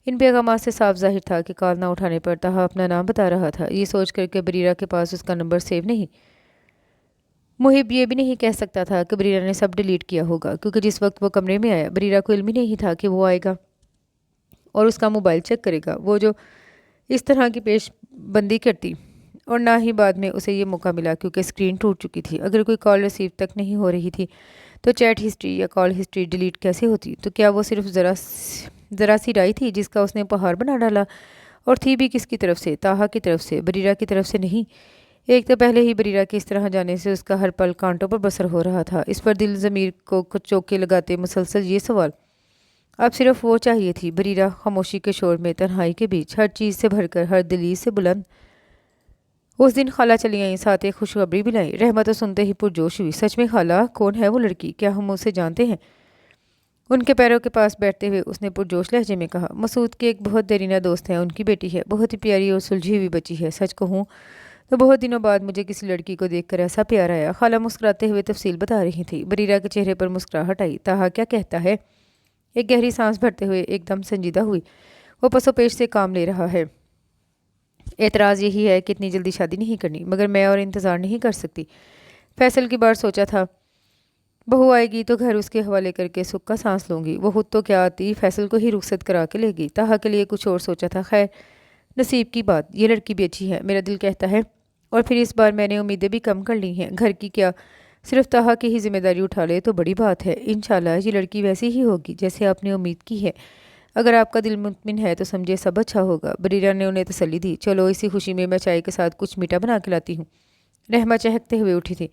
इन पैगामात से साफ ज़ाहिर था कि कॉल ना उठाने पर ताहा अपना नाम बता रहा था, ये सोच कर कि बरीरा के पास उसका नंबर सेव नहीं। मुहिब ये भी नहीं कह सकता था कि बरीरा ने सब डिलीट किया होगा, क्योंकि जिस वक्त वो कमरे में आया बरीरा को इल्म ही नहीं था कि वो आएगा और उसका मोबाइल चेक करेगा, वो जो इस तरह की पेशबंदी करती। और ना ही बाद में उसे ये मौका मिला, क्योंकि स्क्रीन टूट चुकी थी। अगर कोई कॉल रिसीव तक नहीं हो रही थी तो चैट हिस्ट्री या कॉल हिस्ट्री डिलीट कैसे होती? तो क्या वो सिर्फ ज़रा सी राय थी जिसका उसने पहाड़ बना डाला? और थी भी किसकी तरफ से? ताहा की तरफ से, बरीरा की तरफ से नहीं। एक तो पहले ही बरीरा के इस तरह जाने से उसका हर पल कांटों पर बसर हो रहा था। इस पर दिल ज़मीर को कुछ चौके लगाते मुसलसल ये सवाल। अब सिर्फ वो चाहिए थी। बरीरा खामोशी के शोर में, तन्हाई के बीच, हर चीज़ से भरकर, हर दलील से बुलंद। उस दिन खाला चली आई, साथ एक खुशखबरी भी लाई। रहमा तो सुनते ही पुरजोश हुई। सच में खाला? कौन है वो लड़की? क्या हम उसे जानते हैं? उनके पैरों के पास बैठते हुए उसने पुरजोश लहजे में कहा, मसूद के एक बहुत देरीना दोस्त है, उनकी बेटी है, बहुत ही प्यारी और सुलझी हुई बच्ची है। सच कहूँ तो बहुत दिनों बाद मुझे किसी लड़की को देखकर ऐसा प्यार आया। खाला मुस्कुराते हुए तफसील बता रही थी। बरीरा के चेहरे पर मुस्कुराहट आई। ताहा क्या कहता है? एक गहरी सांस भरते हुए एकदम संजीदा हुई। वो पसोपेश से काम ले रहा है। एतराज़ यही है कि इतनी जल्दी शादी नहीं करनी, मगर मैं और इंतज़ार नहीं कर सकती। फैसल की बार सोचा था बहू आएगी तो घर उसके हवाले करके सुख का सांस लूँगी। वो खुद तो क्या आती, फैसल को ही रुखसत करा के लेगी। ताहा के लिए कुछ और सोचा था। खैर, नसीब की बात, ये लड़की भी अच्छी है, मेरा दिल कहता है। और फिर इस बार मैंने उम्मीदें भी कम कर ली हैं। घर की क्या, सिर्फ ताहा की ही जिम्मेदारी उठा ले तो बड़ी बात है। इंशाल्लाह ये लड़की वैसी ही होगी जैसे आपने उम्मीद की है। अगर आपका दिल मुतमिन है तो समझे सब अच्छा होगा। बरीरा ने उन्हें तसल्ली दी। चलो, इसी खुशी में मैं चाय के साथ कुछ मीठा बना के लाती हूँ। रहमा चहकते हुए उठी थी।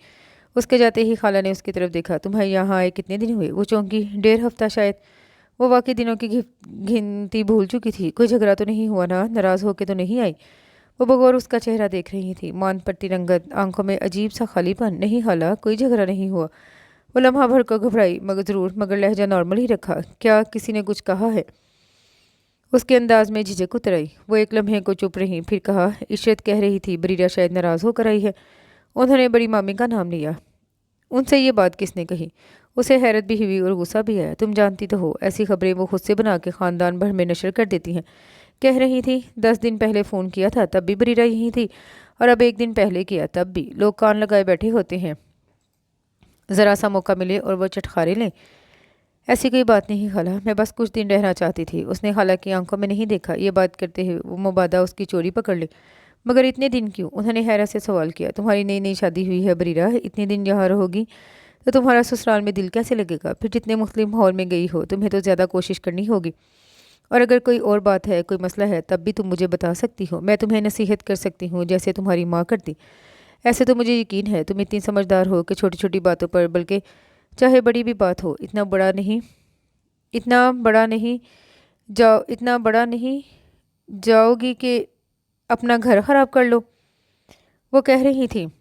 उसके जाते ही खाला ने उसकी तरफ देखा। तुम्हारे यहाँ आए कितने दिन हुए? वो चौंकी। 1.5 हफ्ता शायद। वो वाकई दिनों की गिनती भूल चुकी थी। कोई झगड़ा तो नहीं हुआ ना? नाराज़ होके तो नहीं आई? वो बगौर उसका चेहरा देख रही थी। मान पट्टी रंगत, आंखों में अजीब सा खालीपन। नहीं खाला, कोई झगड़ा नहीं हुआ। वो लम्हा भर को घबराई। मगर लहजा नॉर्मल ही रखा। क्या किसी ने कुछ कहा है? उसके अंदाज में झिझक उतर आई। वो एक लम्हे को चुप रही, फिर कहा, इशरत कह रही थी बरीरा शायद नाराज़ होकर आई है। उन्होंने बड़ी मामी का नाम लिया। उनसे ये बात किसने कही? उसे हैरत भी हुई और गुस्सा भी आया। तुम जानती तो हो, ऐसी खबरें वो खुद से बना के ख़ानदान भर में नशर कर देती हैं। कह रही थी 10 दिन पहले फ़ोन किया था तब भी बरीरा यहीं थी, और अब 1 दिन पहले किया तब भी। लोग कान लगाए बैठे होते हैं, ज़रा सा मौका मिले और वो चटखारे लें। ऐसी कोई बात नहीं खाला, मैं बस कुछ दिन रहना चाहती थी। उसने खाला की आंखों में नहीं देखा। ये बात करते हुए वो मुबादा उसकी चोरी पकड़ ली। मगर इतने दिन क्यों? उन्होंने हैरत से सवाल किया। तुम्हारी नई नई शादी हुई है बरीरा, इतने दिन यहाँ रहोगी तो तुम्हारा ससुराल में दिल कैसे लगेगा? फिर जितने मुस्लिम माहौल में गई हो, तुम्हें तो ज़्यादा कोशिश करनी होगी। और अगर कोई और बात है, कोई मसला है, तब भी तुम मुझे बता सकती हो। मैं तुम्हें नसीहत कर सकती हूँ जैसे तुम्हारी माँ करती। ऐसे तो मुझे यकीन है तुम इतनी समझदार हो कि छोटी छोटी बातों पर, बल्कि चाहे बड़ी भी बात हो, इतना बड़ा नहीं जाओगी कि अपना घर ख़राब कर लो। वो कह रही थी।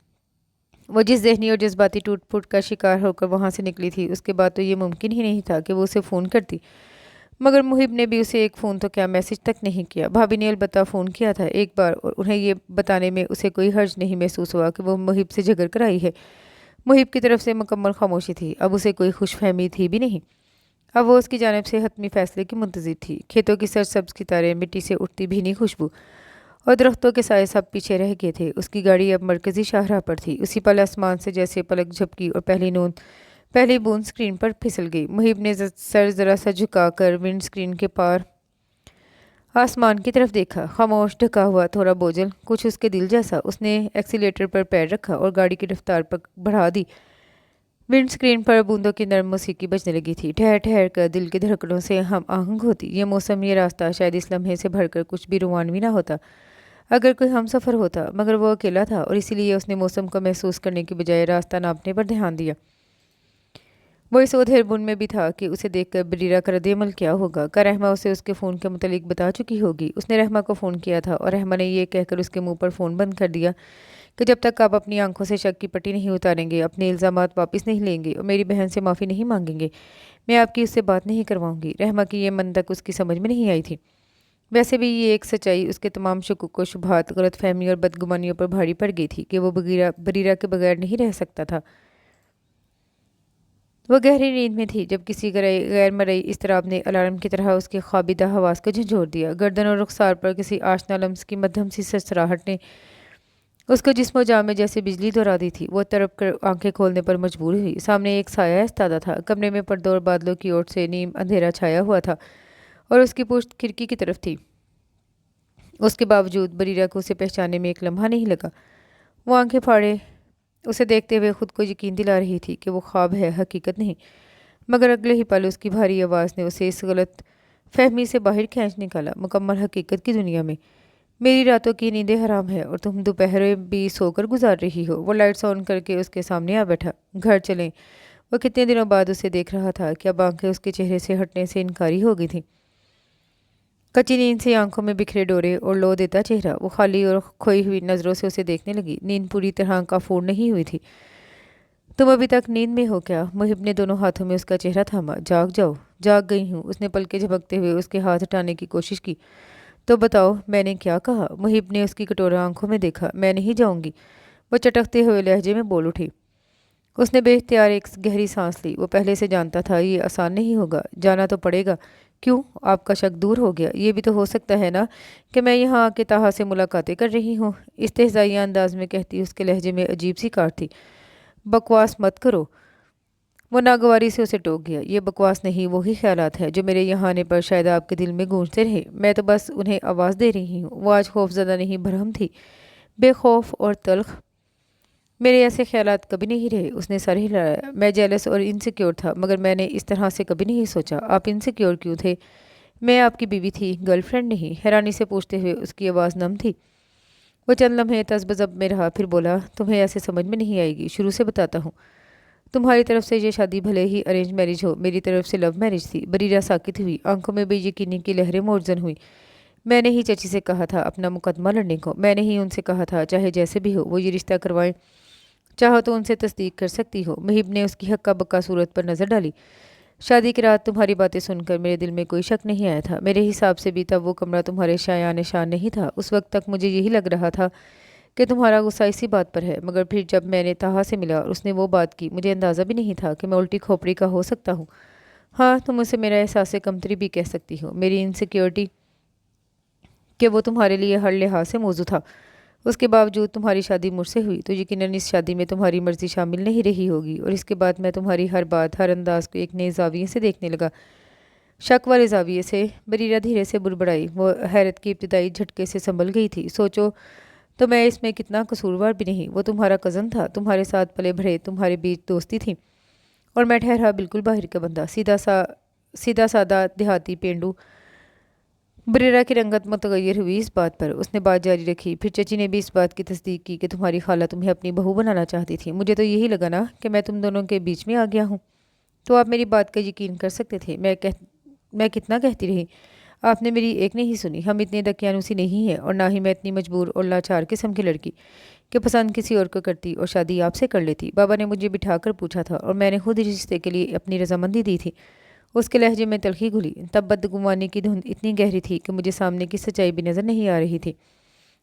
वो जिस ज़हनी और जज्बाती टूट फूट का शिकार होकर वहाँ से निकली थी, उसके बाद तो ये मुमकिन ही नहीं था कि वो उसे फ़ोन करती। मगर मुहिब ने भी उसे एक फ़ोन तो क्या, मैसेज तक नहीं किया। भाभी ने अलबत्ता फ़ोन किया था एक बार, और उन्हें ये बताने में उसे कोई हर्ज नहीं महसूस हुआ कि वो मुहिब से झगड़ कर आई है। मुहिब की तरफ से मुकम्मल खामोशी थी। अब उसे कोई खुशफहमी थी भी नहीं। अब वो उसकी जानिब से हतमी फ़ैसले की मुंतज़िर थी। खेतों की सरसब्ज़ कितारें, मिट्टी से उठती भीनी खुशबू और दरख्तों के साए सब पीछे रह गए थे। उसकी गाड़ी अब मरकज़ी शाहराह पर थी। उसी पल आसमान से जैसे पलक झपकी और पहली बूंद स्क्रीन पर फिसल गई। मुहिब ने सर ज़रा सा झुकाकर विंड स्क्रीन के पार आसमान की तरफ देखा। खामोश, ढका हुआ, थोड़ा बोझल, कुछ उसके दिल जैसा। उसने एक्सीलेटर पर पैर रखा और गाड़ी की रफ्तार पर बढ़ा दी। विंड स्क्रीन पर बूंदों की नरम मौसीकी बजने लगी थी। ठहर ठहर कर दिल की धड़कनों से हम आहंग होती। ये मौसम, ये रास्ता, शायद इस लम्हे से भरकर कुछ भी रुमानवी ना होता अगर कोई हम सफ़र होता। मगर वो अकेला था और इसीलिए उसने मौसम को महसूस करने की बजाय रास्ता नापने पर ध्यान दिया। वो इस ओधेर बुन में भी था कि उसे देखकर बरीरा का रद्द-ए-अमल क्या होगा। का रहमा उसे उसके फ़ोन के मुतालिक बता चुकी होगी? उसने रहमा को फ़ोन किया था और रहमा ने ये कहकर उसके मुंह पर फ़ोन बंद कर दिया कि जब तक आप अपनी आंखों से शक की पट्टी नहीं उतारेंगे, अपने इल्ज़ामात वापस नहीं लेंगे और मेरी बहन से माफ़ी नहीं मांगेंगे, मैं आपकी उससे बात नहीं करवाऊंगी। रहमा की ये मंतक उसकी समझ में नहीं आई थी। वैसे भी ये एक सच्चाई उसके तमाम शुकूक व शुबहात, गलतफहमी और बदगुमानियों पर भारी पड़ गई थी कि वो बरीरा के बगैर नहीं रह सकता था। وہ گہری نیند میں تھی جب کسی غیر مرئی اضطراب نے الارم کی طرح اس کے خوابیدہ حواس کو جھنجھوڑ دیا۔ گردن اور رخسار پر کسی آشنا لمس کی مدھم سی سرسراہٹ نے اس کو جسم و جان میں جیسے بجلی دورا دی تھی۔ وہ تڑپ کر آنکھیں کھولنے پر مجبور ہوئی۔ سامنے ایک سایہ ایستادہ تھا۔ کمرے میں پردوں اور بادلوں کی اوٹ سے نیم اندھیرا چھایا ہوا تھا اور اس کی پشت کھڑکی کی طرف تھی۔ اس کے باوجود بریرہ کو اسے پہچاننے میں ایک لمحہ نہیں لگا۔ وہ آنکھیں پھاڑے اسے دیکھتے ہوئے خود کو یقین دلا رہی تھی کہ وہ خواب ہے، حقیقت نہیں۔ مگر اگلے ہی پل اس کی بھاری آواز نے اسے اس غلط فہمی سے باہر کھینچ نکالا۔ مکمل حقیقت کی دنیا میں میری راتوں کی نیندیں حرام ہے اور تم دوپہریں بھی سو کر گزار رہی ہو۔ وہ لائٹس آن کر کے اس کے سامنے آ بیٹھا۔ گھر چلیں۔ وہ کتنے دنوں بعد اسے دیکھ رہا تھا کہ اب آنکھیں اس کے چہرے سے ہٹنے سے انکاری ہو گئی تھیں۔ کچی نیند سے آنکھوں میں بکھرے ڈورے اور لو دیتا چہرہ، وہ خالی اور کھوئی ہوئی نظروں سے اسے دیکھنے لگی۔ نیند پوری طرح کافور نہیں ہوئی تھی۔ تم ابھی تک نیند میں ہو کیا؟ محب نے دونوں ہاتھوں میں اس کا چہرہ تھاما۔ جاگ جاؤ۔ جاگ گئی ہوں۔ اس نے پلکیں جھپکتے ہوئے اس کے ہاتھ ہٹانے کی کوشش کی۔ تو بتاؤ میں نے کیا کہا؟ محب نے اس کی کٹورہ آنکھوں میں دیکھا۔ میں نہیں جاؤں گی، وہ چٹکتے ہوئے لہجے میں بول اٹھی۔ اس نے بے اختیار ایک گہری سانس لی۔ وہ پہلے سے جانتا تھا یہ آسان نہیں ہوگا۔ جانا تو پڑے گا۔ کیوں؟ آپ کا شک دور ہو گیا؟ یہ بھی تو ہو سکتا ہے نا کہ میں یہاں آ کے طاہا سے ملاقاتیں کر رہی ہوں، استہزائیہ انداز میں کہتی اس کے لہجے میں عجیب سی کاٹ تھی۔ بکواس مت کرو۔ وہ ناگواری سے اسے ٹوک گیا۔ یہ بکواس نہیں، وہی خیالات ہیں جو میرے یہاں آنے پر شاید آپ کے دل میں گونجتے رہے۔ میں تو بس انہیں آواز دے رہی ہوں۔ وہ آج خوف زدہ نہیں، برہم تھی، بے خوف اور تلخ۔ میرے ایسے خیالات کبھی نہیں رہے۔ اس نے سر ہلایا۔ میں جیلس اور انسیکیور تھا، مگر میں نے اس طرح سے کبھی نہیں سوچا۔ آپ انسیکیور کیوں تھے؟ میں آپ کی بیوی تھی، گرل فرینڈ نہیں۔ حیرانی سے پوچھتے ہوئے اس کی آواز نم تھی۔ وہ چند لمحے تذبذب میں رہا، پھر بولا، تمہیں ایسے سمجھ میں نہیں آئے گی۔ شروع سے بتاتا ہوں۔ تمہاری طرف سے یہ شادی بھلے ہی ارینج میرج ہو، میری طرف سے لو میرج تھی۔ بریرہ ساکت ہوئی، آنکھوں میں بے یقینی کی لہریں موجزن ہوئی۔ میں نے ہی چچی سے کہا تھا اپنا مقدمہ لڑنے کو۔ میں نے ہی ان سے کہا تھا چاہے جیسے بھی ہو وہ یہ رشتہ کروائیں، چاہو تو ان سے تصدیق کر سکتی ہو۔ محب نے اس کی ہکا بکا صورت پر نظر ڈالی۔ شادی کی رات تمہاری باتیں سن کر میرے دل میں کوئی شک نہیں آیا تھا۔ میرے حساب سے بھی تب وہ کمرہ تمہارے شایان شان نہیں تھا۔ اس وقت تک مجھے یہی لگ رہا تھا کہ تمہارا غصہ اسی بات پر ہے، مگر پھر جب میں نے طاہا سے ملا اور اس نے وہ بات کی، مجھے اندازہ بھی نہیں تھا کہ میں الٹی کھوپڑی کا ہو سکتا ہوں۔ ہاں، تم اسے میرا احساس کمتری بھی کہہ سکتی ہو، میری انسیکیورٹی کہ وہ تمہارے لیے ہر لحاظ سے موزوں تھا۔ اس کے باوجود تمہاری شادی مجھ سے ہوئی تو یقیناً اس شادی میں تمہاری مرضی شامل نہیں رہی ہوگی، اور اس کے بعد میں تمہاری ہر بات، ہر انداز کو ایک نئے زاویے سے دیکھنے لگا، شک والے زاویے سے۔ بریرہ دھیرے سے بڑبڑائی۔ وہ حیرت کی ابتدائی جھٹکے سے سنبھل گئی تھی۔ سوچو تو میں اس میں کتنا قصوروار بھی نہیں۔ وہ تمہارا کزن تھا، تمہارے ساتھ پلے بڑھے، تمہارے بیچ دوستی تھی، اور میں ٹھہرا بالکل باہر کا بندہ، سیدھا سادہ دیہاتی پینڈو۔ بریرہ کی رنگت متغیر ہوئی اس بات پر۔ اس نے بات جاری رکھی، پھر چچی نے بھی اس بات کی تصدیق کی کہ تمہاری خالہ تمہیں اپنی بہو بنانا چاہتی تھی۔ مجھے تو یہی لگا نا کہ میں تم دونوں کے بیچ میں آ گیا ہوں، تو آپ میری بات کا یقین کر سکتے تھے۔ میں کتنا کہتی رہی، آپ نے میری ایک نہیں سنی۔ ہم اتنے دقیانوسی نہیں ہیں، اور نہ ہی میں اتنی مجبور اور لاچار قسم کی لڑکی کہ پسند کسی اور کو کرتی اور شادی آپ سے کر لیتی۔ بابا نے مجھے بٹھا کر پوچھا تھا اور میں نے خود اس رشتے کے لیے اپنی رضامندی دی تھی۔ اس کے لہجے میں تلخی گھلی۔ تب بدگمانی کی دھند اتنی گہری تھی کہ مجھے سامنے کی سچائی بھی نظر نہیں آ رہی تھی۔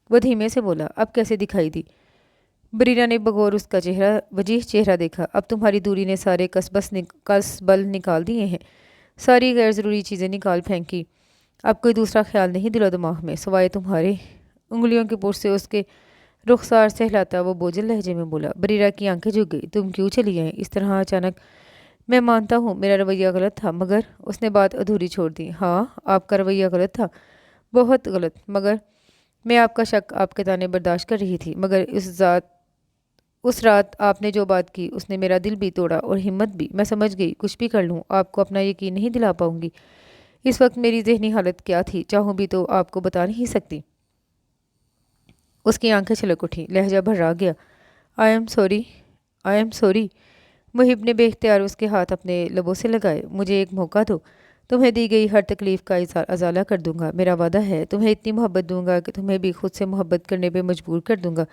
وہ دھیمے سے بولا، اب کیسے دکھائی دی؟ بریرہ نے بغور اس کا وجیح چہرہ دیکھا۔ اب تمہاری دوری نے سارے کسبل نکال دیے ہیں، ساری غیر ضروری چیزیں نکال پھینکی۔ اب کوئی دوسرا خیال نہیں دل و دماغ میں سوائے تمہارے۔ انگلیوں کی پوچھ سے اس کے رخسار سہلاتا وہ بوجھل لہجے میں بولا۔ بریرہ کی آنکھیں جھک گئی۔ تم کیوں چلی آئیں اس طرح اچانک؟ میں مانتا ہوں میرا رویہ غلط تھا، مگر اس نے بات ادھوری چھوڑ دی۔ ہاں، آپ کا رویہ غلط تھا، بہت غلط، مگر میں آپ کا شک، آپ کے طعنے برداشت کر رہی تھی، مگر اس رات آپ نے جو بات کی اس نے میرا دل بھی توڑا اور ہمت بھی۔ میں سمجھ گئی کچھ بھی کر لوں آپ کو اپنا یقین نہیں دلا پاؤں گی۔ اس وقت میری ذہنی حالت کیا تھی چاہوں بھی تو آپ کو بتا نہیں سکتی۔ اس کی آنکھیں چھلک اٹھیں، لہجہ بھرا گیا۔ I am sorry. محب نے بے اختیار اس کے ہاتھ اپنے لبوں سے لگائے۔ مجھے ایک موقع دو، تمہیں دی گئی ہر تکلیف کا ازالہ کر دوں گا۔ میرا وعدہ ہے، تمہیں اتنی محبت دوں گا کہ تمہیں بھی خود سے محبت کرنے پہ مجبور کر دوں گا۔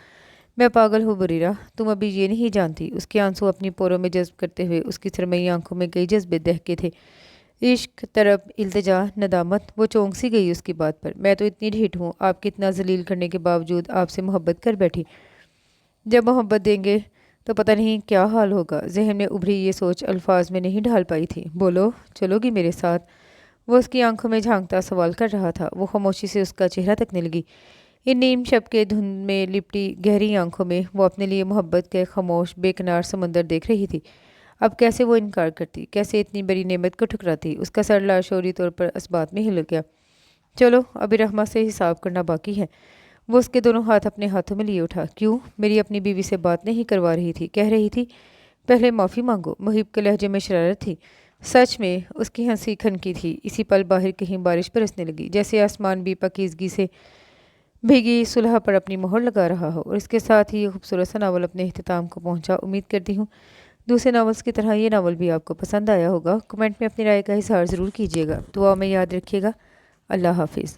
میں پاگل ہوں بریرہ، تم ابھی یہ نہیں جانتی۔ اس کے آنسو اپنی پوروں میں جذب کرتے ہوئے اس کی سرمئی آنکھوں میں کئی جذبے دہکے تھے، عشق، طرب، التجا، ندامت۔ وہ چونک سی گئی اس کی بات پر۔ میں تو اتنی ڈھیٹ ہوں، آپ کے اتنا ذلیل کرنے کے باوجود آپ سے محبت کر بیٹھی۔ جب محبت دیں گے تو پتہ نہیں کیا حال ہوگا۔ ذہن میں ابھری یہ سوچ الفاظ میں نہیں ڈھال پائی تھی۔ بولو، چلو گی میرے ساتھ؟ وہ اس کی آنکھوں میں جھانکتا سوال کر رہا تھا۔ وہ خاموشی سے اس کا چہرہ تکنے لگی۔ ان نیم شب کے دھند میں لپٹی گہری آنکھوں میں وہ اپنے لیے محبت کا ایک خاموش بے کنار سمندر دیکھ رہی تھی۔ اب کیسے وہ انکار کرتی، کیسے اتنی بڑی نعمت کو ٹھکراتی؟ اس کا سر لاشعوری طور پر اس بات میں ہل گیا۔ چلو، ابھی رحمہ سے حساب کرنا باقی ہے۔ وہ اس کے دونوں ہاتھ اپنے ہاتھوں میں لیے اٹھا۔ کیوں؟ میری اپنی بیوی سے بات نہیں کروا رہی تھی، کہہ رہی تھی پہلے معافی مانگو۔ محب کے لہجے میں شرارت تھی۔ سچ میں اس کی ہنسی کھنکی تھی۔ اسی پل باہر کہیں بارش برسنے لگی، جیسے آسمان بھی پاکیزگی سے بھیگی صلح پر اپنی مہر لگا رہا ہو۔ اور اس کے ساتھ ہی یہ خوبصورت سا ناول اپنے اختتام کو پہنچا۔ امید کرتی ہوں دوسرے ناولز کی طرح یہ ناول بھی آپ کو پسند آیا ہوگا۔ کمنٹ میں اپنی رائے کا اظہار ضرور کیجیے گا۔ دعا میں یاد رکھیے گا۔ اللہ حافظ۔